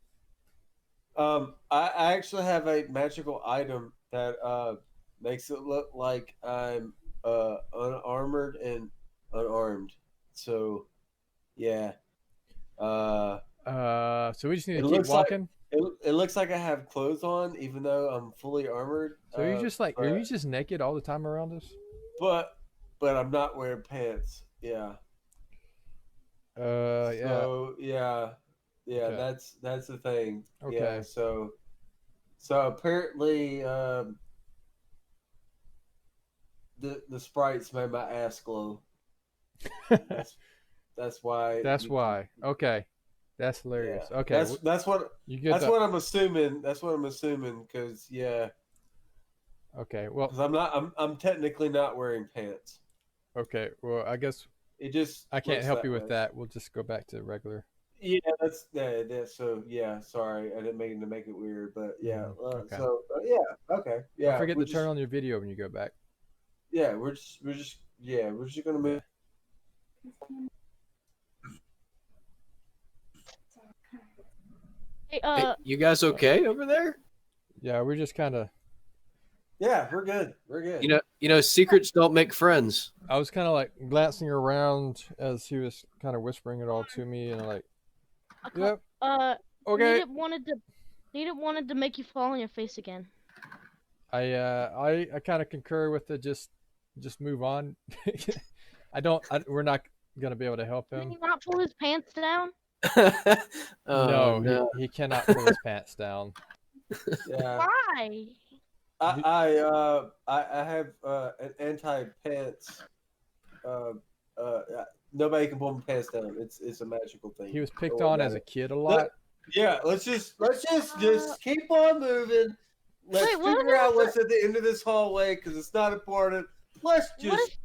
I actually have a magical item that makes it look like I'm unarmored and unarmed. So, yeah. So we just need It to keep looks like- walking. It looks like I have clothes on, even though I'm fully armored. So are you just like, are but- you just naked all the time around us? But I'm not wearing pants. Yeah. Yeah. So yeah, Okay. that's the thing. Okay. Yeah. So apparently, the sprites made my ass glow. That's That's why. That's why. Okay. That's hilarious. Yeah. Okay. That's what. You get That's the, what I'm assuming. That's what I'm assuming. Because yeah. Okay. Well. Because I'm not. I'm technically not wearing pants. Okay. Well, I guess It just. I can't looks help that you with way. that. We'll just go back to regular. Yeah, that's so. Yeah, sorry, I didn't mean to make it weird, but yeah. Okay. So yeah, okay, yeah. Don't forget we're to turn on your video when you go back. Yeah, we're just gonna move. Hey, Hey, you guys okay over there? Yeah, we're just kind of. Yeah, we're good. We're good. Secrets don't make friends. I was kind of like glancing around as he was kind of whispering it all to me, and like, yep. Okay. Needed wanted to make you fall on your face again. I kind of concur with the just move on. We're not gonna be able to help Can him. he not pull his pants down? No, he cannot pull his pants down. Yeah. Why? I have an anti-pants. Nobody can pull my pants down. It's a magical thing. He was picked on as a kid a lot. Yeah, let's just keep on moving. Let's figure out what's at the end of this hallway because it's not important. Let's just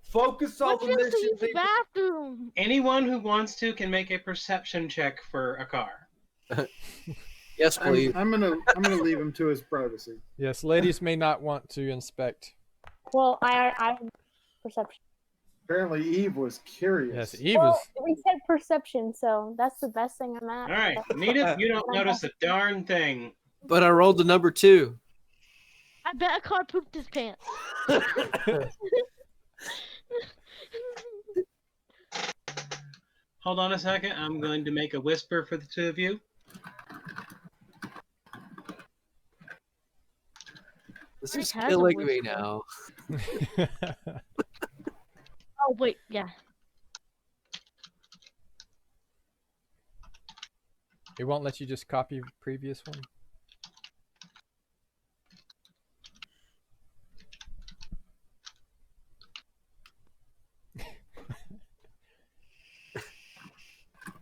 focus on the mission. Bathroom. Anyone who wants to can make a perception check for a car. Yes, please. I'm gonna leave him to his privacy. Yes, ladies may not want to inspect. Well, I have perception. Apparently, Eve was curious. Yes, Eve was. We said perception, so that's the best thing I'm at. All right, Nita, you don't notice a darn thing. But I rolled the number 2. I bet a car pooped his pants. Hold on a second. I'm going to make a whisper for the two of you. This is killing me now. Oh wait, yeah. It won't let you just copy previous one.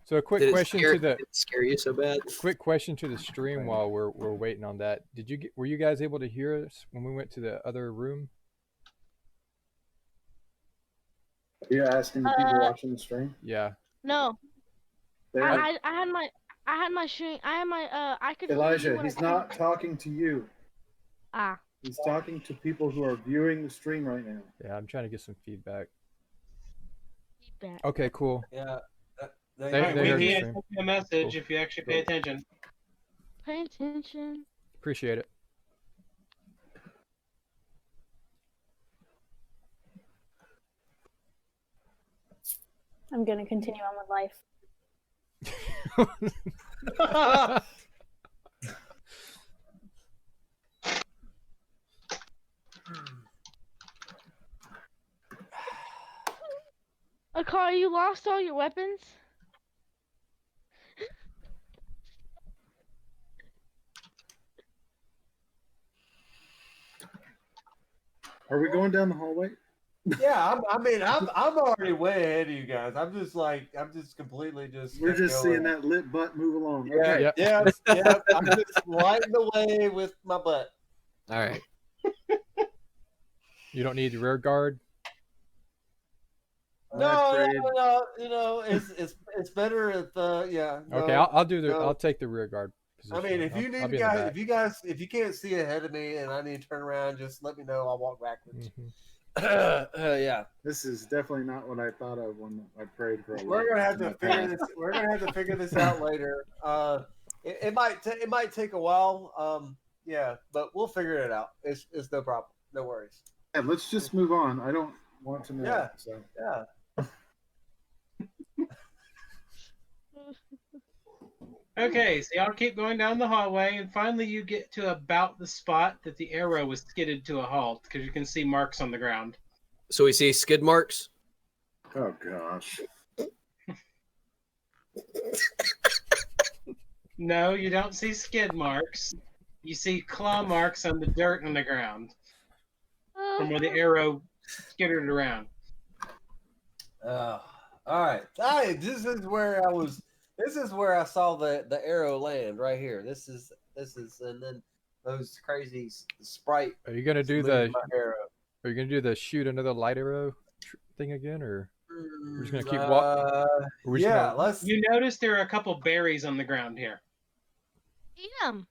So a quick question to the scare you so bad. Quick question to the stream while we're waiting on that. Were you guys able to hear us when we went to the other room? Are you asking the people watching the stream? Yeah. No. I had my stream. I could. Elijah, he's not talking to you. Ah. He's talking to people who are viewing the stream right now. Yeah, I'm trying to get some feedback. Feedback. Okay, cool. Yeah. They heard a message if you actually pay attention. Pay attention. Appreciate it. I'm gonna continue on with life. Akari, you lost all your weapons? Are we going down the hallway? Yeah, I'm already way ahead of you guys. I'm just completely just. We're just seeing that lit butt move along. Yeah, Okay. yeah. I'm just lighting the way with my butt. All right. You don't need the rear guard. No. You know, it's better if yeah. No, Okay, I'll take the rear guard position. I mean, if you need if you can't see ahead of me and I need to turn around, just let me know. I'll walk backwards. Mm-hmm. Yeah. This is definitely not what I thought of when I prayed for a We're gonna have to figure this. We're gonna have to figure this out later. It might take a while. Yeah, but we'll figure it out. It's no problem. No worries. Yeah, let's just move on. I don't want to know. Yeah. So. Yeah. Okay, so y'all keep going down the hallway, and finally you get to about the spot that the arrow was skidded to a halt, because you can see marks on the ground. So we see skid marks? Oh, gosh. No, you don't see skid marks. You see claw marks on the dirt on the ground from where the arrow skittered around. All right. This is where I was. This is where I saw the arrow land right here. This is, and then those crazy sprite. Are you gonna do saluted the? my arrow. Are you gonna do the shoot another light arrow thing again, or we're just gonna keep walking? Yeah, let's. You notice there are a couple berries on the ground here. Eat them.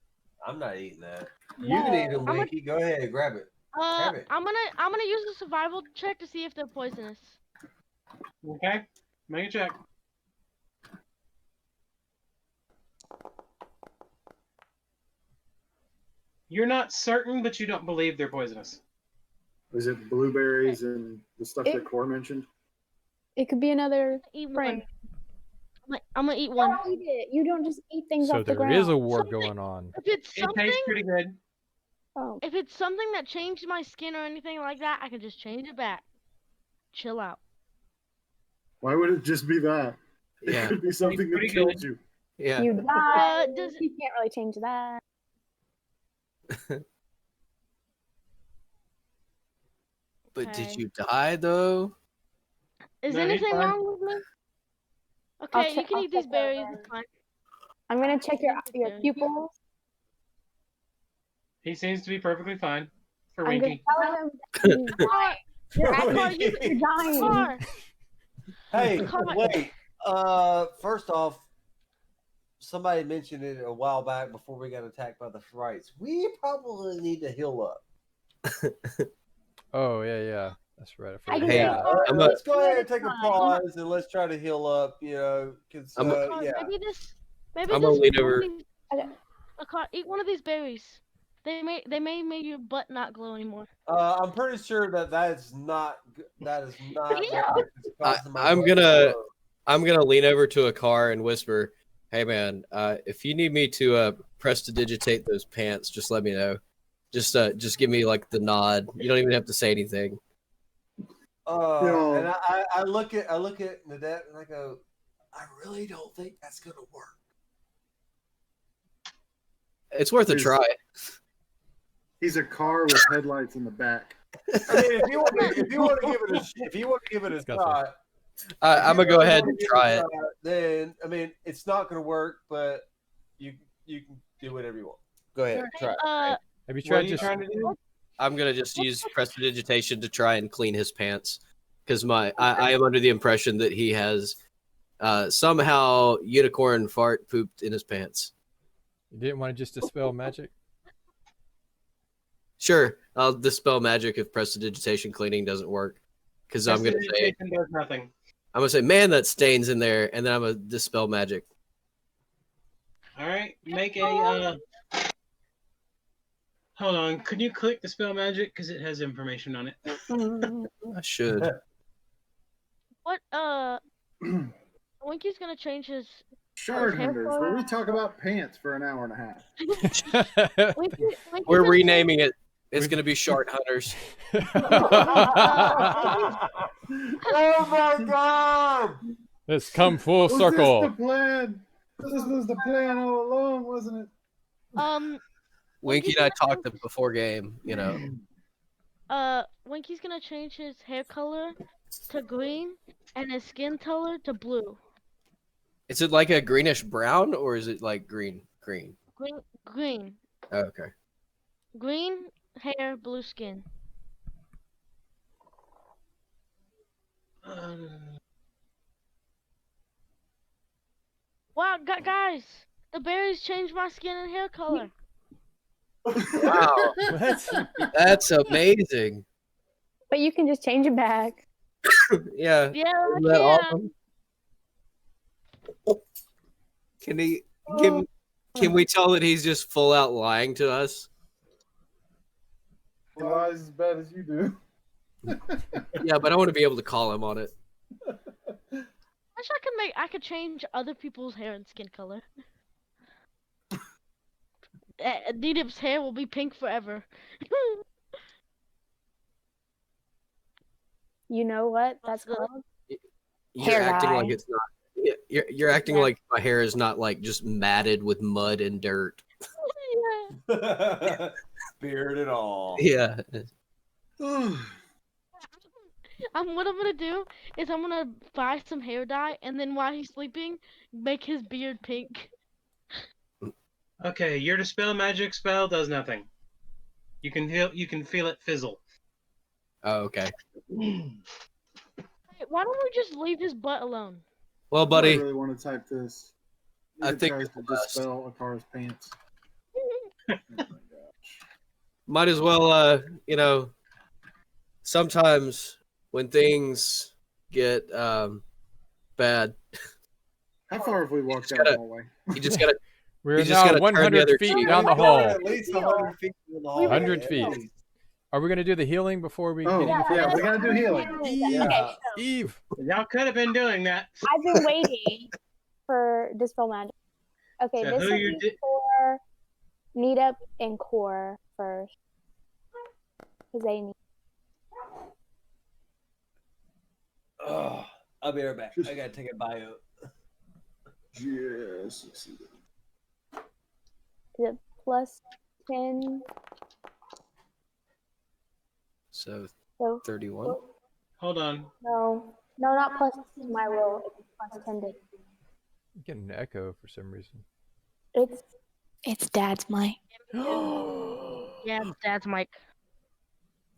I'm not eating that. You can eat them, Winky. Go ahead, grab it. Grab it. I'm gonna use a survival check to see if they're poisonous. Okay, make a check. You're not certain, but you don't believe they're poisonous. Is it blueberries and the stuff that Core mentioned? It could be another Eat frame. one. I'm gonna eat one. Don't eat it. You don't just eat things So off the there ground. is a war going on. If it's It something, tastes pretty good. Oh. if it's something that changed my skin or anything like that, I can just change it back. Chill out. Why would it just be that? Yeah. It could be something that Pretty kills good. you. Yeah. You die. does You can't really change that. But did Okay. you die though? Is No, he's anything fine. wrong with me? Okay, you can I'll eat these check berries. over. It's fine. I'm gonna check your pupils. He seems to be perfectly fine. For I'm gonna Winky. tell him that he's dying. You're acting Winky. like you're dying. Car. Hey, Car. wait. First off, somebody mentioned it a while back before we got attacked by the frights. We probably need to heal up. Oh yeah, that's right. I I forgot. Hey, Yeah, I'm let's go ahead and take a pause and let's try to heal up. You know, because Car, yeah. Maybe I'm this. gonna lean over. Car, eat one of these berries. They may make your butt not glow anymore. I'm pretty sure that is not what is causing my I'm butt gonna to glow. I'm gonna lean over to a car and whisper, "Hey man, if you need me to prestidigitate those pants, just let me know. Just give me like the nod. You don't even have to say anything." And I look at Nadette and I go, I really don't think that's gonna work. It's worth a try. He's a car with headlights in the back. I mean, if you want to give it a shot, I'm gonna go ahead and try it. Then I mean, it's not gonna work, but you can do whatever you want. Go ahead, try it. Have you What are tried you just? trying to do? I'm gonna just use prestidigitation to try and clean his pants because I am under the impression that he has somehow unicorn fart pooped in his pants. You didn't want to just dispel magic? Sure, I'll dispel magic if prestidigitation cleaning doesn't work. Because I'm gonna say, Prestidigitation does nothing. I'm gonna say, man, that stains in there, and then I'm gonna dispel magic. All right, make a. Hold on, could you click the spell magic because it has information on it? I should. What? Winky's gonna change his. Shard hair Hunters, color? where we talk about pants for an hour and a half. Winky's We're gonna renaming it. It's gonna be Shart Hunters. Oh my god! Let's come full circle. Was this the plan? This was the plan all along, wasn't it? Winky and I talked before game, you know. Winky's gonna change his hair color to green and his skin color to blue. Is it like a greenish brown or is it like green? Green. Green. Oh, okay. Green hair, blue skin. Wow, guys, the berries changed my skin and hair color. Wow. That's amazing. But you can just change it back. Yeah. Yeah, Isn't that awesome? Can we tell that he's just full out lying to us? He lies as bad as you do. Yeah, but I want to be able to call him on it. Wish I could change other people's hair and skin color. Dedip's hair will be pink forever. You know what that's What's called? You're Hair acting dye. like it's not. You're acting like my hair is not like just matted with mud and dirt. Beard and all. Yeah. What I'm gonna do is I'm gonna buy some hair dye, and then while he's sleeping, make his beard pink. Okay, your dispel magic spell does nothing. You can feel it fizzle. Oh, okay. Hey, why don't we just leave his butt alone? Well, I buddy, really want to type this. I It think tries to it's best. dispel Akara's pants. Oh my gosh. Might as well, sometimes when things get bad, How far have we walked just down the gotta- hallway? you just gotta We're You just now gotta turn the 100 other feet cheek. down the We're hall. at least 100 feet in the hallway. 100 feet. at least. Are we gonna do the healing before we Oh, get any yeah, further? we gotta do healing. Yeah. Eve. Y'all could have been doing that. I've been waiting for Dispel Magic. Okay, So this who will you be did- for Need Up and Core first. Because they need. Oh, I'll be right back. I gotta take a bio. Yes. Is it plus 10? So So 31. Hold on. no, not plus my roll. It's plus 10 to. I'm getting an echo for some reason. It's Dad's mic. Yeah, it's Dad's mic.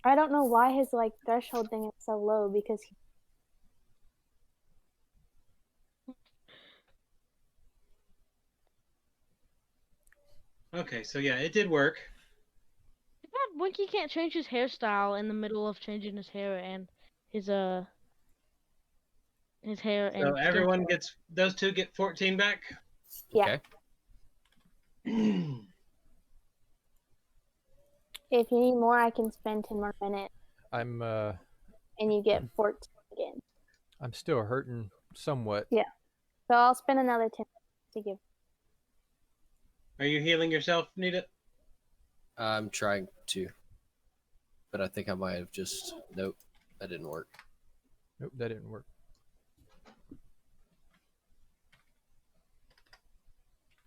I don't know why his threshold thing is so low because Okay, so yeah, it did work. Too bad Winky can't change his hairstyle in the middle of changing his hair and his hair and So skin everyone color. gets those two get 14 back. yeah. Okay. If you need more, I can spend 10 more minutes I'm and you get 14 again. I'm still hurting somewhat. Yeah. So I'll spend another 10 to give. Are you healing yourself, Nita? I'm trying to, but I think I might have just nope, that didn't work. Nope, that didn't work.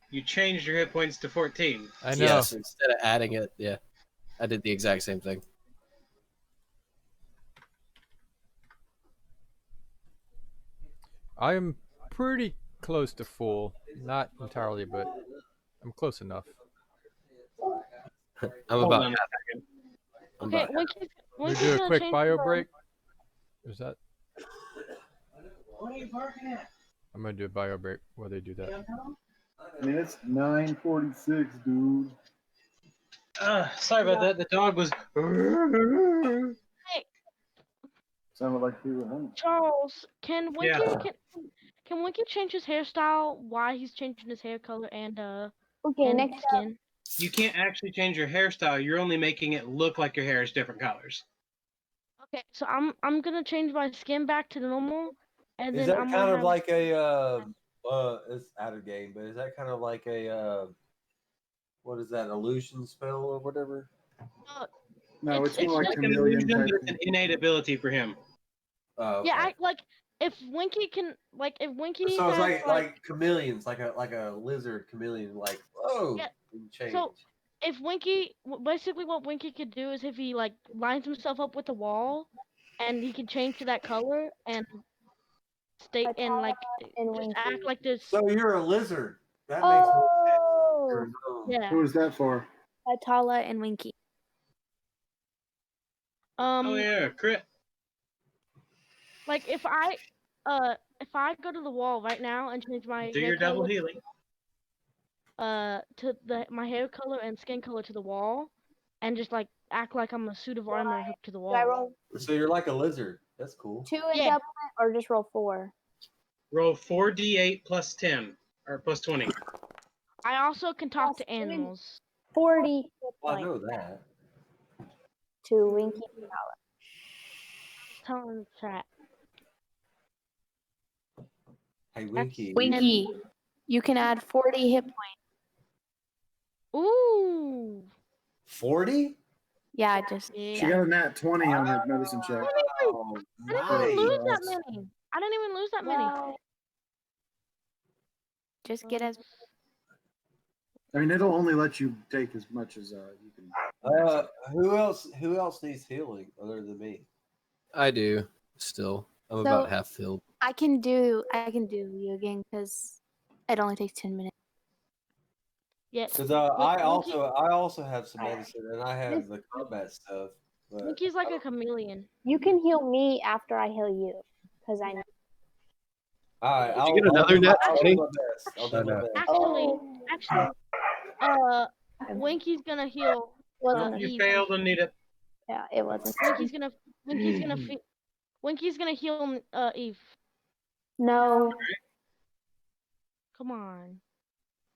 You changed your hit points to 14. I know. Yes, instead of adding it, yeah, I did the exact same thing. I'm pretty close to full. Not entirely, but I'm close enough. I'm Hold about on a half. second. I'm Okay, about Winky's We do a gonna quick change bio the- break. Is that? What are you barking at? I'm gonna do a bio break while they do that. I mean, it's 9:46, dude. Sorry about that. The dog was. Hey, Sounded like he was hungry. Charles, can Winky Yeah. can Winky change his hairstyle while he's changing his hair color and Okay, and next up, skin? You can't actually change your hairstyle. You're only making it look like your hair is different colors. Okay, so I'm gonna change my skin back to normal, and Is then that I'm kind gonna of have like a it's out of game, but is that kind of like a what is that, illusion spell or whatever? No, it's more like Like an chameleon illusion, type but it's an innate ability for him. Oh, yeah, okay. I like if Winky can if Winky So it's has like chameleons, like a lizard chameleon, like whoa, Yeah, you change. so if Winky basically what Winky could do is if he lines himself up with the wall, and he can change to that color and stay and Atala and just Winky. act like this. So you're a lizard. That makes more sense. You're a Oh, gnome. Yeah. Who is that for? Atala and Winky. Oh yeah, crit. Like if I go to the wall right now and change my Do hair your double color healing. to my hair color and skin color to the wall, and just act like I'm a suit of armor hooked to the do I wall. roll So you're like a lizard. That's cool. 2 in Yeah. doublement or just roll 4? Roll 4d8 plus 10 or plus 20. I also can talk Plus to animals. 40 hit Well, I points know that. to Winky. Tell them to chat. Hey, Winky. Winky, you can add 40 hit points. Ooh. 40? Yeah, just She Yeah. got a nat 20 on her medicine check. Wow, I didn't even lose nice. that many. I didn't even lose that many. Wow. just get as I mean, it'll only let you take as much as you can. Who else needs healing other than me? I do. still. I'm So- about half filled. I can do you again because it only takes 10 minutes. Yeah. Because Wink- I Winky- also have some medicine and I have the combat stuff. But Winky's like a chameleon. You can heal me after I heal you, because I know. all right, Did you get another net I'll 20? do my best. I'll do Oh, my no. best. Actually, Winky's gonna heal Wasn't You Eve. failed, Anita. Yeah, it wasn't. Winky's gonna heal Eve. No, Come on.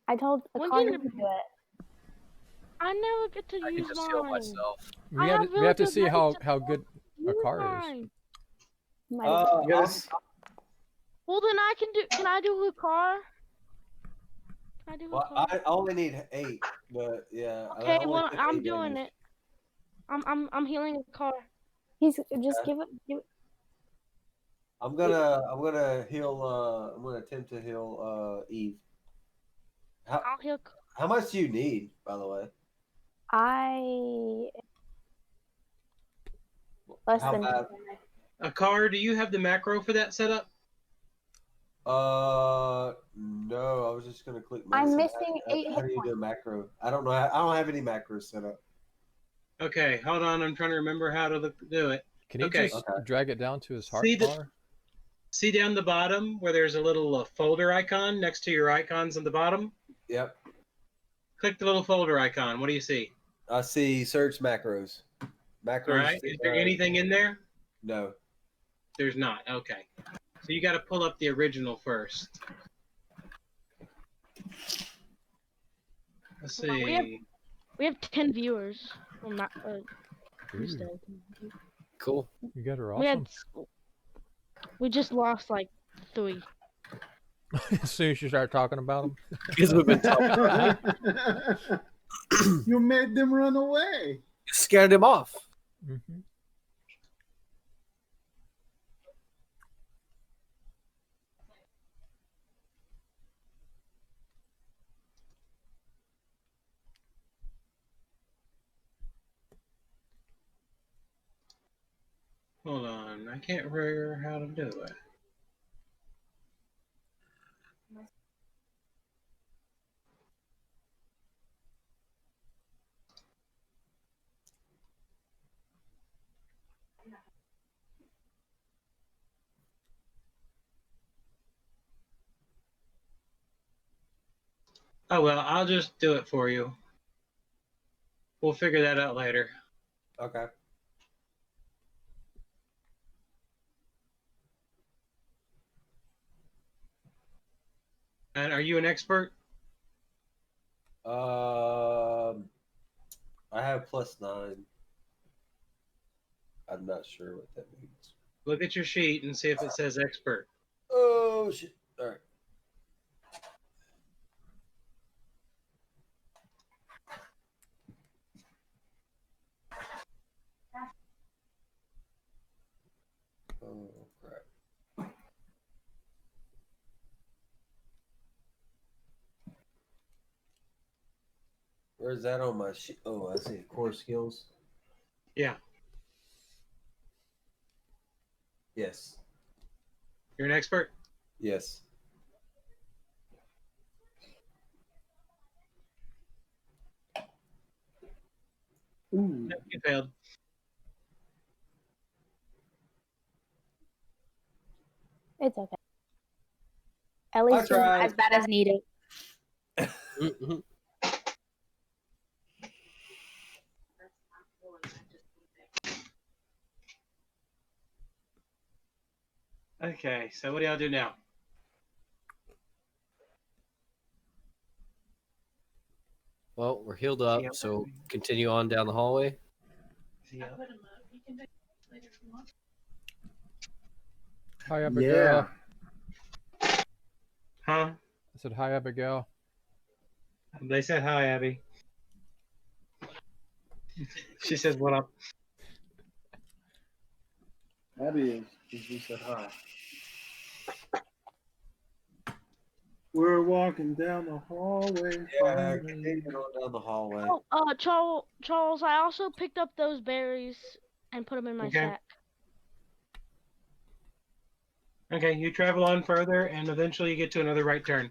I told Winky- Akari to do it. I never get to I can use just heal mine. myself. I have We have to really see good how good a Use car is. mine. Might have- I'll- Well, then can I do her car? Can I do her well, car? I only need 8, but yeah. I Okay, only well, took I'm 8 doing damage. it. I'm healing a car. He's just give it. I'm gonna heal. I'm gonna attempt to heal Eve. I'll heal. How much do you need, by the way? I less How than. bad? A car, do you have the macro for that setup? No. I was just gonna click. I'm medicine. missing How- 8 How hit do you points. do a macro? I don't know. I don't have any macros set up. Okay, hold on. I'm trying to remember how to do it. Can you Okay. just drag it down to his heart See the- bar? See down the bottom where there's a little folder icon next to your icons on the bottom? Yep. Click the little folder icon. What do you see? I see search macros. Macros. All right. Is there anything in there? No. There's not. Okay. So you got to pull up the original first. Let's see. We have 10 viewers. Well, not. who's Ooh, dead? Cool. you got her We awesome. We just lost like 3. As soon as you start talking about them. Because we've been talking. You made them run away. Scared him off. Mm-hmm. Hold on. I can't remember how to do it. Oh, well, I'll just do it for you. We'll figure that out later. Okay. And are you an expert? I have +9. I'm not sure what that means. Look at your sheet and see if it says expert. Oh shit! All right. Oh crap! Where's that on my sheet? Oh, I see. Core skills. Yeah. Yes. You're an expert? Yes. Ooh. No, you failed. It's okay. At least it's not tried. as bad as needed. Mm-hmm. Okay, so what do y'all do now? Well, we're healed up, so continue on down the hallway. Hi, Abigail. Huh? I said hi, Abigail. They said hi, Abby. She said, what up? Abby is we said hi. We're walking down the hallway. Yeah, finally. continue on down the hallway. Oh, Charles, I also picked up those berries and put them in my Okay. sack. Okay, you travel on further, and eventually you get to another right turn.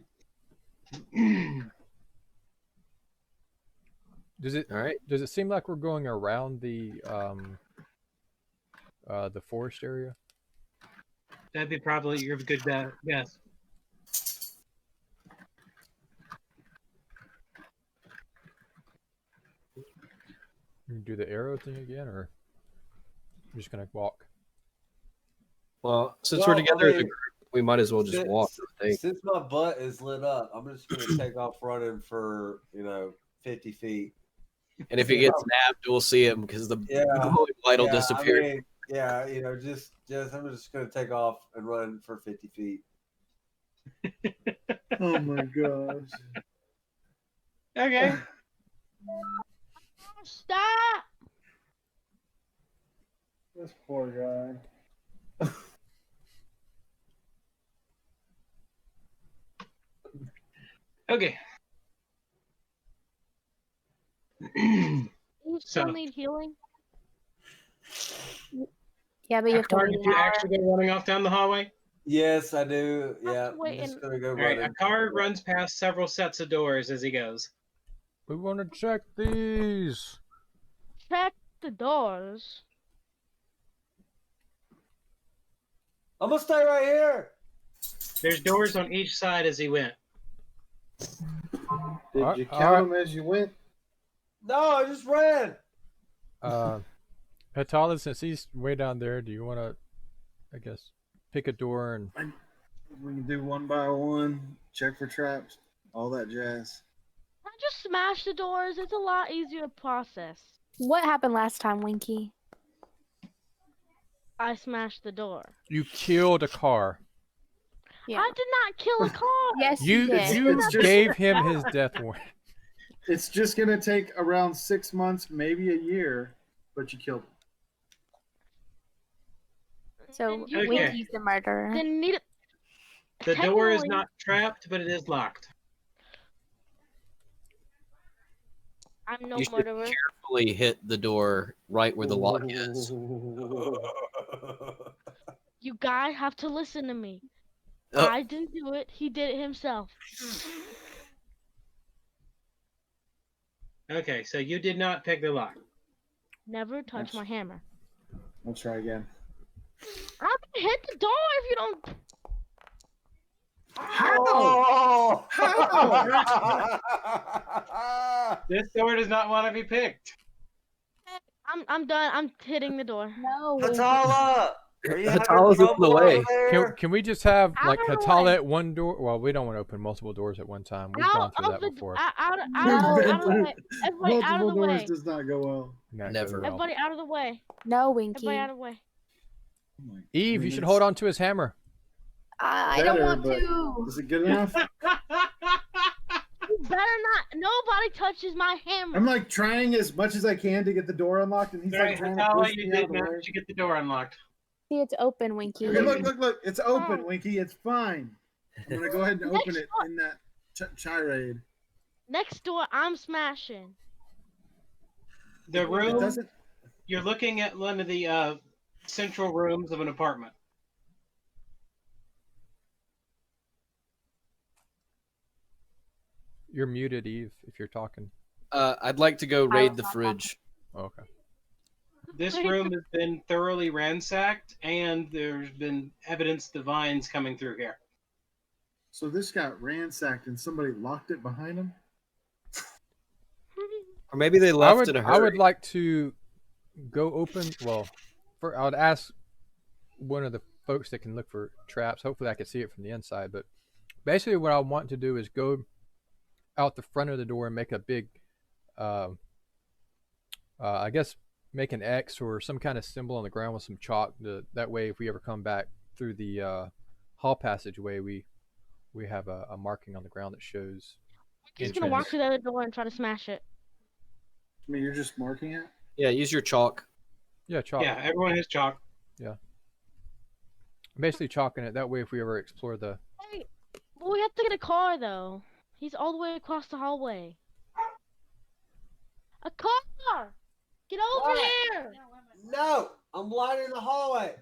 Does it? All right. Does it seem like we're going around the forest area? That'd be probably your good guess. You do the arrow thing again, or you're just gonna walk? Well, since we're together as a group, we might as well just walk. I think. Since my butt is lit up, I'm just gonna take off running for 50 feet. And if he gets nabbed, we'll see him because the glowing light will disappear. I mean, just I'm just gonna take off and run for 50 feet. Oh my gosh. Okay. Stop! This poor guy. Okay. You still So- need healing? Yeah, but you have to Akar, wait did an you hour. actually go running off down the hallway? Yes, I do. Have Yeah, to wait I'm just and- gonna go All right. running. Akar runs past several sets of doors as he goes. We want to check these. Check the doors. I'm gonna stay right here. There's doors on each side as he went. Did you All count right. them as you went? No, I just ran. Hatala, since he's way down there, do you want to, I guess, pick a door and We can do one by one, check for traps, all that jazz. I just smash the doors. It's a lot easier to process. What happened last time, Winky? I smashed the door. you killed a car? Yeah. I did not kill a car. Yes, You you did. you It's just- gave him his death warrant. It's just gonna take around 6 months, maybe a year, but you killed him. So You Okay. Winky's the murderer. Then need it. The door is Technically- not trapped, but it is locked. I'm no You should murderer. carefully hit the door right where the lock is. You guys have to listen to me. Oh. I didn't do it. He did it himself. Okay, so you did not pick the lock. Never touch That's- my hammer. I'll try again. I'm gonna hit the door if you don't. Oh! This door does not want to be picked. I'm done. I'm hitting the door. No, Winky. Hatala! Are you having Hatala's in the trouble way. over there? Can we just have Out like of the Hatala way. at one door? Well, we don't want to open multiple doors at one time. We've gone Out through of that the before. out of the way. Everybody out of Multiple the doors way. does not go well. Not Never. good at all. Everybody out of the way. No, Winky. Everybody out of the way. Eve, you should hold on to his hammer. I don't Better, want but- to. Is it good enough? You better not. Nobody touches my hammer. I'm like trying as much as I can to get the door unlocked, and he's Sorry, like trying to Hatala, push you me out did of the way. manage to get the door unlocked. See, it's open, Winky. Okay, look! It's open, Oh. Winky. It's fine. I'm gonna go ahead and open it Next in that tirade. Next door, I'm smashing. The It room, doesn't. you're looking at one of the central rooms of an apartment. You're muted, Eve, if you're talking. I'd like to go raid the fridge. Okay. This room has been thoroughly ransacked, and there's been evidence the vines coming through here. So this got ransacked, and somebody locked it behind him. Or maybe they I left would in a hurry. I would like to go open. Well, I would ask one of the folks that can look for traps. Hopefully, I can see it from the inside. But basically, what I want to do is go out the front of the door and make a big, I guess, make an X or some kind of symbol on the ground with some chalk. That way, if we ever come back through the hall passageway, we have a marking on the ground that shows. He's gonna walk through the other door and try to smash it. I mean, you're just marking it. Yeah, use your chalk. Yeah, chalk. Yeah, everyone has chalk. Basically chalking it. That way, if we ever explore the Hey, well, we have to get a car though. He's all the way across the hallway. A car! Get over What? here! No, I'm lighting the hallway.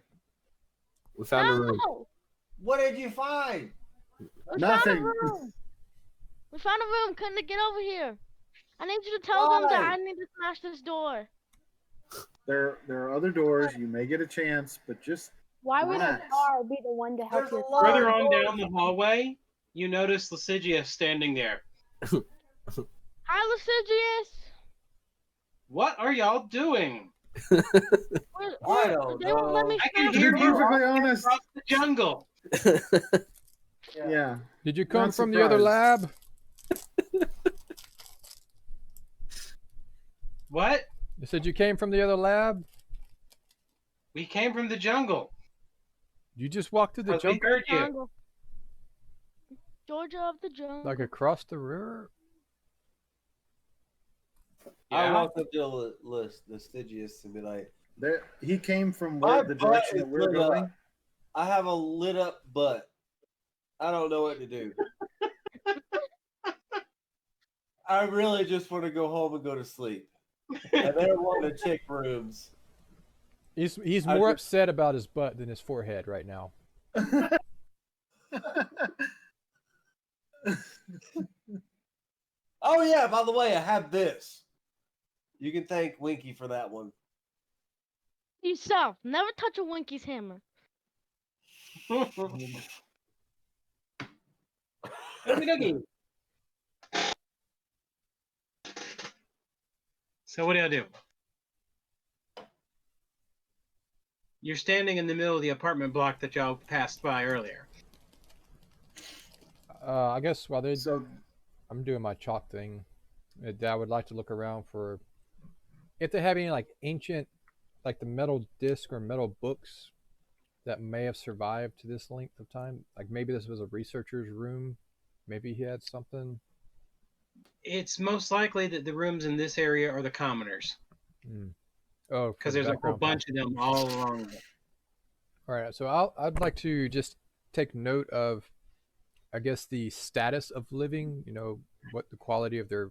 We found a room. No! What did you find? We found a Nothing. room. We found a room. Couldn't get over here. I need you to tell them that Why? I need to smash this door. There are other doors. You may get a chance, but just Why would a relax. car be the one to help There's a your lot Further of on doors. down the hallway, you notice Lysigia standing there. Hi, Lysigius. What are y'all doing? I don't They won't let know. me I can smash hear To be you perfectly all honest, across the jungle. yeah. Did you come Not from the other surprised. lab? What? You said you came from the other lab? We came from the jungle. You just walked through the But we jungle? heard you. jungle. Georgia of the jungle. Like across the river? I Yeah. walked up to the Stygius and be like, There, he came from My where, the butt direction is that we're lit up. going. I have a lit up butt. I don't know what to do. I really just want to go home and go to sleep. And they want to check rooms. He's I more just- upset about his butt than his forehead right now. Oh yeah, by the way, I have this. You can thank Winky for that one. Yourself. Never touch a Winky's hammer. Okey dokey. So what do I do? You're standing in the middle of the apartment block that y'all passed by earlier. I guess while they, So I'm doing my chalk thing. I would like to look around for if they have any like ancient, like the metal disc or metal books that may have survived to this length of time. Like maybe this was a researcher's room. Maybe he had something. It's most likely that the rooms in this area are the commoners, Oh, because for there's a whole background bunch of them all along it. All right, so I'd like to just take note of, I guess, the status of living. You know, what the quality of their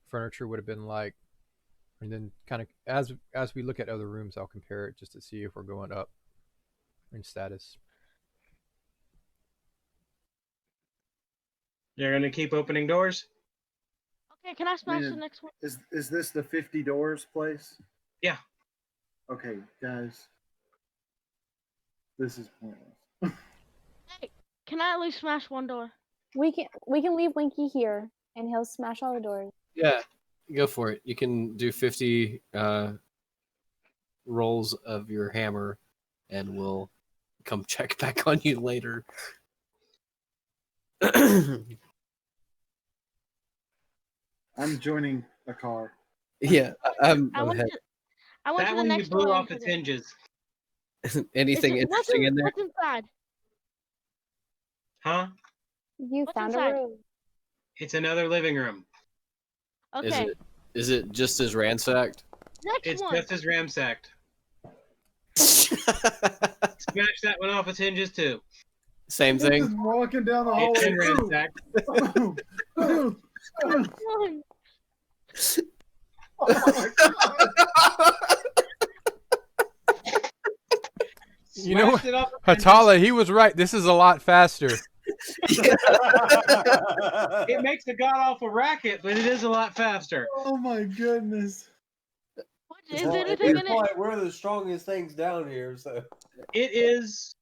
furniture would have been like, and then kind of as we look at other rooms, I'll compare it just to see if we're going up in status. You're gonna keep opening doors? Okay, can I smash the Man. next one? is this the 50 doors place? Yeah. Okay, guys. This is pointless. Hey, can I at least smash one door? We can leave Winky here, and he'll smash all the doors. Yeah, go for it. You can do 50 rolls of your hammer, and we'll come check back on you later. I'm joining a car. Yeah, I'm I went ahead. to, I went That to the one you next blew door. off its hinges. Anything interesting in there? What's inside? Huh? You What's found inside? a room. It's another living room. Okay, Is it just as ransacked? next It's one. just as ramsacked. Smash that one off its hinges too. Same Just thing. walking down the It's hallway. been ransacked. Oh One. my god. You know Smashed it off its hinges. Hatala, he was right. This is a lot faster. It makes a god awful racket, but it is a lot faster. Oh my goodness. Is Well, there at anything this in it? point, we're the strongest things down here, so It is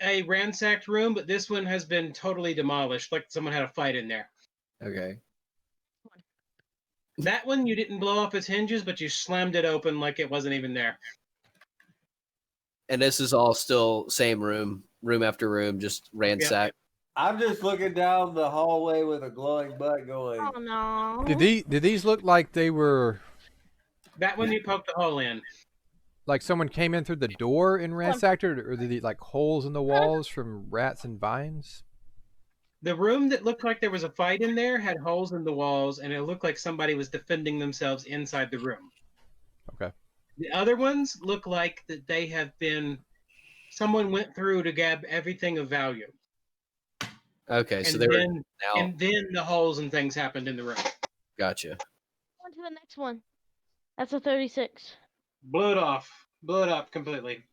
a ransacked room, but this one has been totally demolished, like someone had a fight in there. Okay. That one you didn't blow off its hinges, but you slammed it open like it wasn't even there. And this is all still same room after room, just ransacked. I'm just looking down the hallway with a glowing butt going, Oh no. Did these look like they were That one you poked a hole in. like someone came in through the door and ransacked it, or did they like holes in the walls from rats and vines? The room that looked like there was a fight in there had holes in the walls, and it looked like somebody was defending themselves inside the room. Okay. The other ones look like that they have been. Someone went through to grab everything of value, Okay, so and they were then now. and then the holes and things happened in the room. Gotcha. On to the next one. That's a 36. Blew it off. Blew it up completely.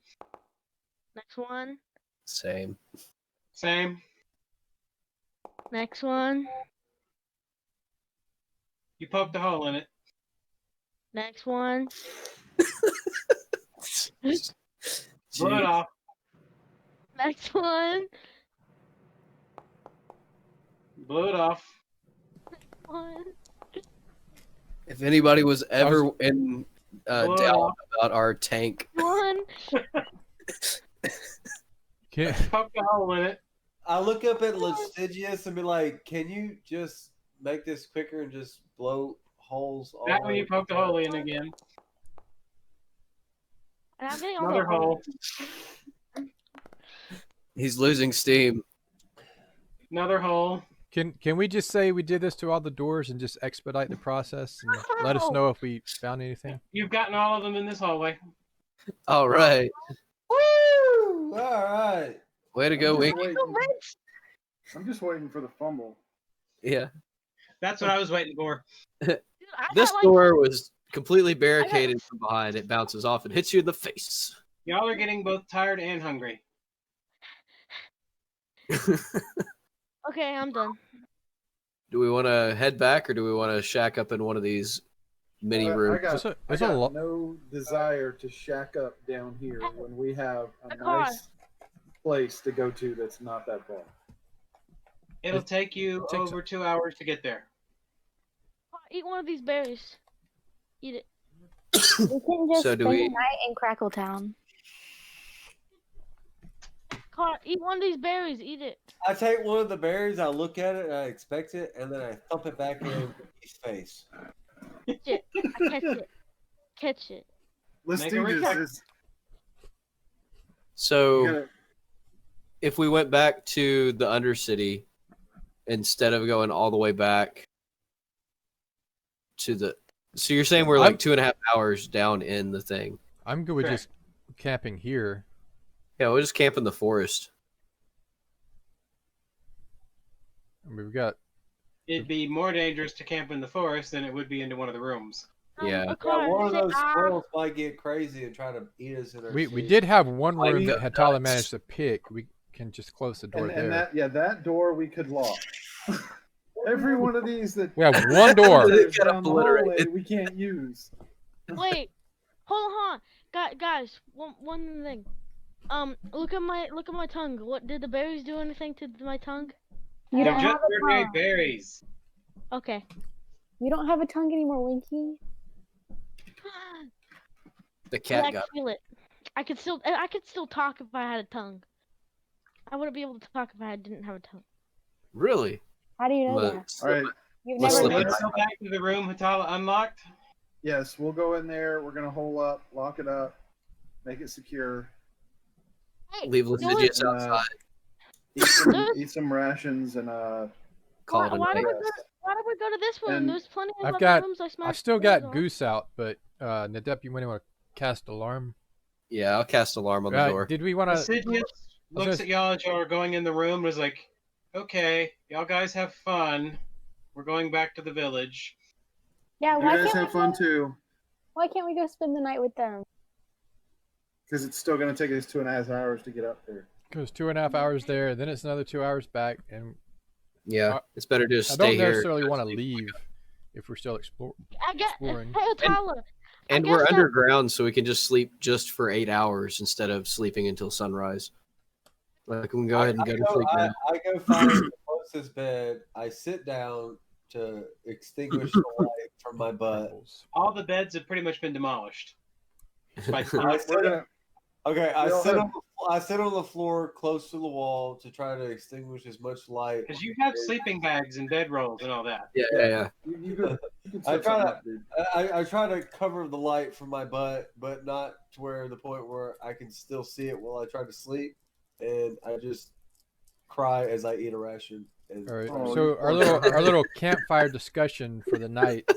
Next one. Same. Same. Next one. You poked a hole in it. Next one. Blew it off. Next one. Blew it off. One. If anybody was ever in Blow it doubt off. about our tank, One. Poked a hole in it. I look up at Lestigius and be like, "Can you just make this quicker and just blow holes?" All That the one way you poked a down?" hole in again. And I'm getting all Another the hole. he's losing steam. Another hole. Can we just say we did this to all the doors and just expedite the process and let us know if we found anything? You've gotten all of them in this hallway. All right. Woo! All right. Way to go, I'm just Winky. waiting- I'm just waiting for the fumble. Yeah. That's what I was waiting for. Dude, This door was completely barricaded from behind. It bounces off and hits you in the face. Y'all are getting both tired and hungry. Okay, I'm done. Do we want to head back or do we want to shack up in one of these mini rooms? I got no desire to shack up down here when we have a nice place to go to that's not that far. It'll take you over 2 hours to get there. Eat one of these berries. Eat it. We can just So do spend we- the night in Crackletown. Car, eat one of these berries. Eat it. I take one of the berries, I look at it, and I expect it, and then I thump it back in his face. Catch it. I catch it. Catch it. Lestigius is. So, if we went back to the Undercity instead of going all the way back to the, so you're saying we're like 2.5 hours down in the thing? I'm good with just camping here. Yeah, we'll just camp in the forest. We've got. It'd be more dangerous to camp in the forest than it would be into one of the rooms. Yeah. Yeah, one of those squirrels might get crazy and try to eat us in our We sleep. did have one Like room that the had Tyler nuts. managed to pick. We can just close the door there. That door we could lock. Every one of these that We have one door. down the hallway we can't use. Wait. Hold on. Guys, one thing. Look at my tongue. What did the berries do anything to my tongue? You They're don't just have a ordinary tongue. berries. Okay. You don't have a tongue anymore, Winky. The I cat can got feel it. I could still talk if I had a tongue. I wouldn't be able to talk if I didn't have a tongue. Really? How do you know But- that? All right. You've Let's never look been. at- Let's go back to the room Hatala unlocked. Yes, we'll go in there. We're gonna hole up, lock it up, make it secure. Hey, Leave you know what? Lestigius outside. Eat some rations and Call it a Why night. did we go to this one? And There's plenty of I've other got. rooms I I've smashed still doors got on. Goose out, but Nadep, you might want to cast alarm. Yeah, I'll cast alarm on the door. Did we want to? Sidious looks at y'all as y'all are going in the room and is like, okay, y'all guys have fun. We're going back to the village. Yeah, you why guys can't have fun too, Why can't we go spend the night with them? because it's still gonna take us 2.5 hours to get up there. Goes 2.5 hours there, then it's another 2 hours back, and Yeah, it's better to just I stay don't here. necessarily want to leave if we're still exploring. Hey, Tyler. And I we're guess that- underground, so we can just sleep just for 8 hours instead of sleeping until sunrise. Like, we can go ahead and go to sleep now. I go find the closest bed. I sit down to extinguish the light from my butt. All the beds have pretty much been demolished. By the time- I sit, okay, I We'll sit, have- on, I sit on the floor close to the wall to try to extinguish as much light. Because you have sleeping bags and bedrolls and all that. Yeah. You could I set try something to up, dude. I try to cover the light from my butt, but not to where the point where I can still see it while I try to sleep, and I just cry as I eat a ration. And, All right. Oh, So you our little campfire discussion for the night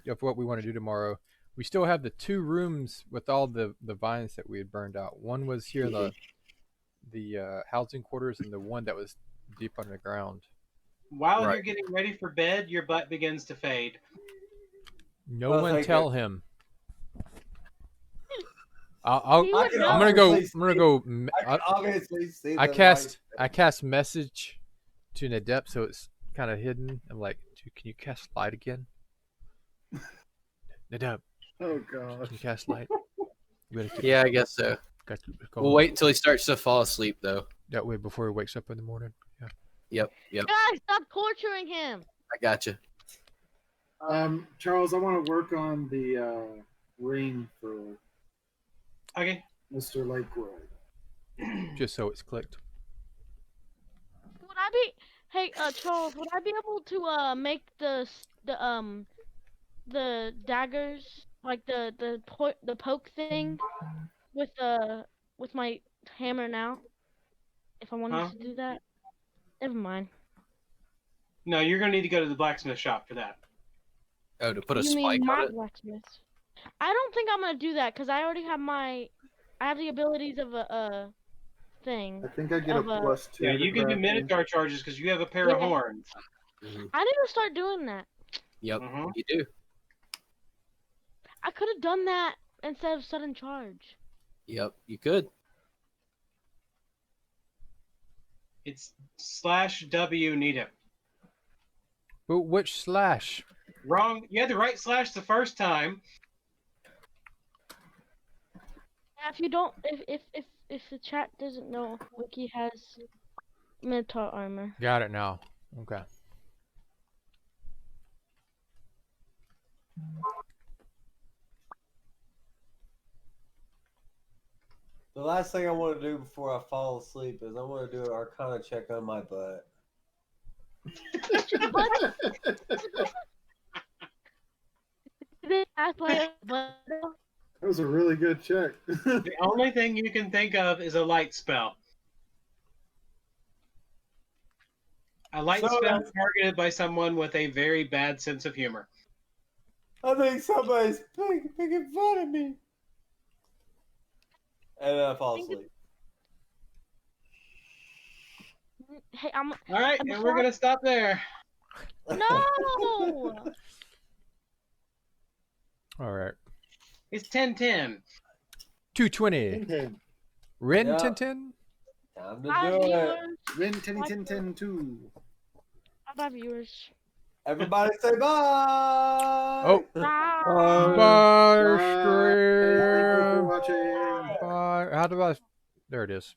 of what we want to do tomorrow. We still have the 2 rooms with all the vines that we had burned out. One was here in the housing quarters, and the one that was deep underground. While Right. you're getting ready for bed, your butt begins to fade. No Well, one thank tell you. him. I'll He I would can I'm know. gonna go. obviously I'm gonna go. I can obviously see I the cast message to an adept, so it's kind of hidden. I'm like, dude, can you cast light again? Adept, Oh can god. you cast light? We gotta keep Yeah, I guess so. got to go We'll wait until he starts to fall asleep, though. that way before he wakes up in the morning. Yeah. Yep. Guys, stop torturing him. I got you. Charles, I want to work on the ring for Okay. Mr. Lakewood. Just so it's clicked. Would I be? Hey, Charles, would I be able to make the daggers like the poke thing with my hammer now? If I wanted Huh? to do that, never mind. No, you're gonna need to go to the blacksmith shop for that. Oh, to put a You spike mean on my it? blacksmith? I don't think I'm gonna do that because I already have I have the abilities of a thing. I think I get a Of a- +2. Yeah, to you can do crafting. minotaur charges because you have a pair of Yeah. horns. Mhm. I need to start doing that. Yep, Mhm. you do. I could have done that instead of sudden charge. Yep, you could. It's /W need it. But which slash? Wrong. You had the right slash the first time. Yeah, if you don't, if the chat doesn't know, Wiki has Minotaur armor. Got it now. Okay. The last thing I want to do before I fall asleep is I want to do an Arcana check on my butt. That was a really good check. The only thing you can think of is a light spell. A light So spell that's- targeted by someone with a very bad sense of humor. I think somebody's picking fun of me. And then I fall asleep. Hey, I'm All right, and we're gonna stop there. no. All right. It's 10:10. 220. Rin Yeah. Tintin. Time to Bye, do it. viewers. Rin Tinny Tin Tin 2. Bye, viewers. Everybody say bye. Oh. Bye. Bye, Bye. Thank you for stream. watching. Bye. How do I? There it is.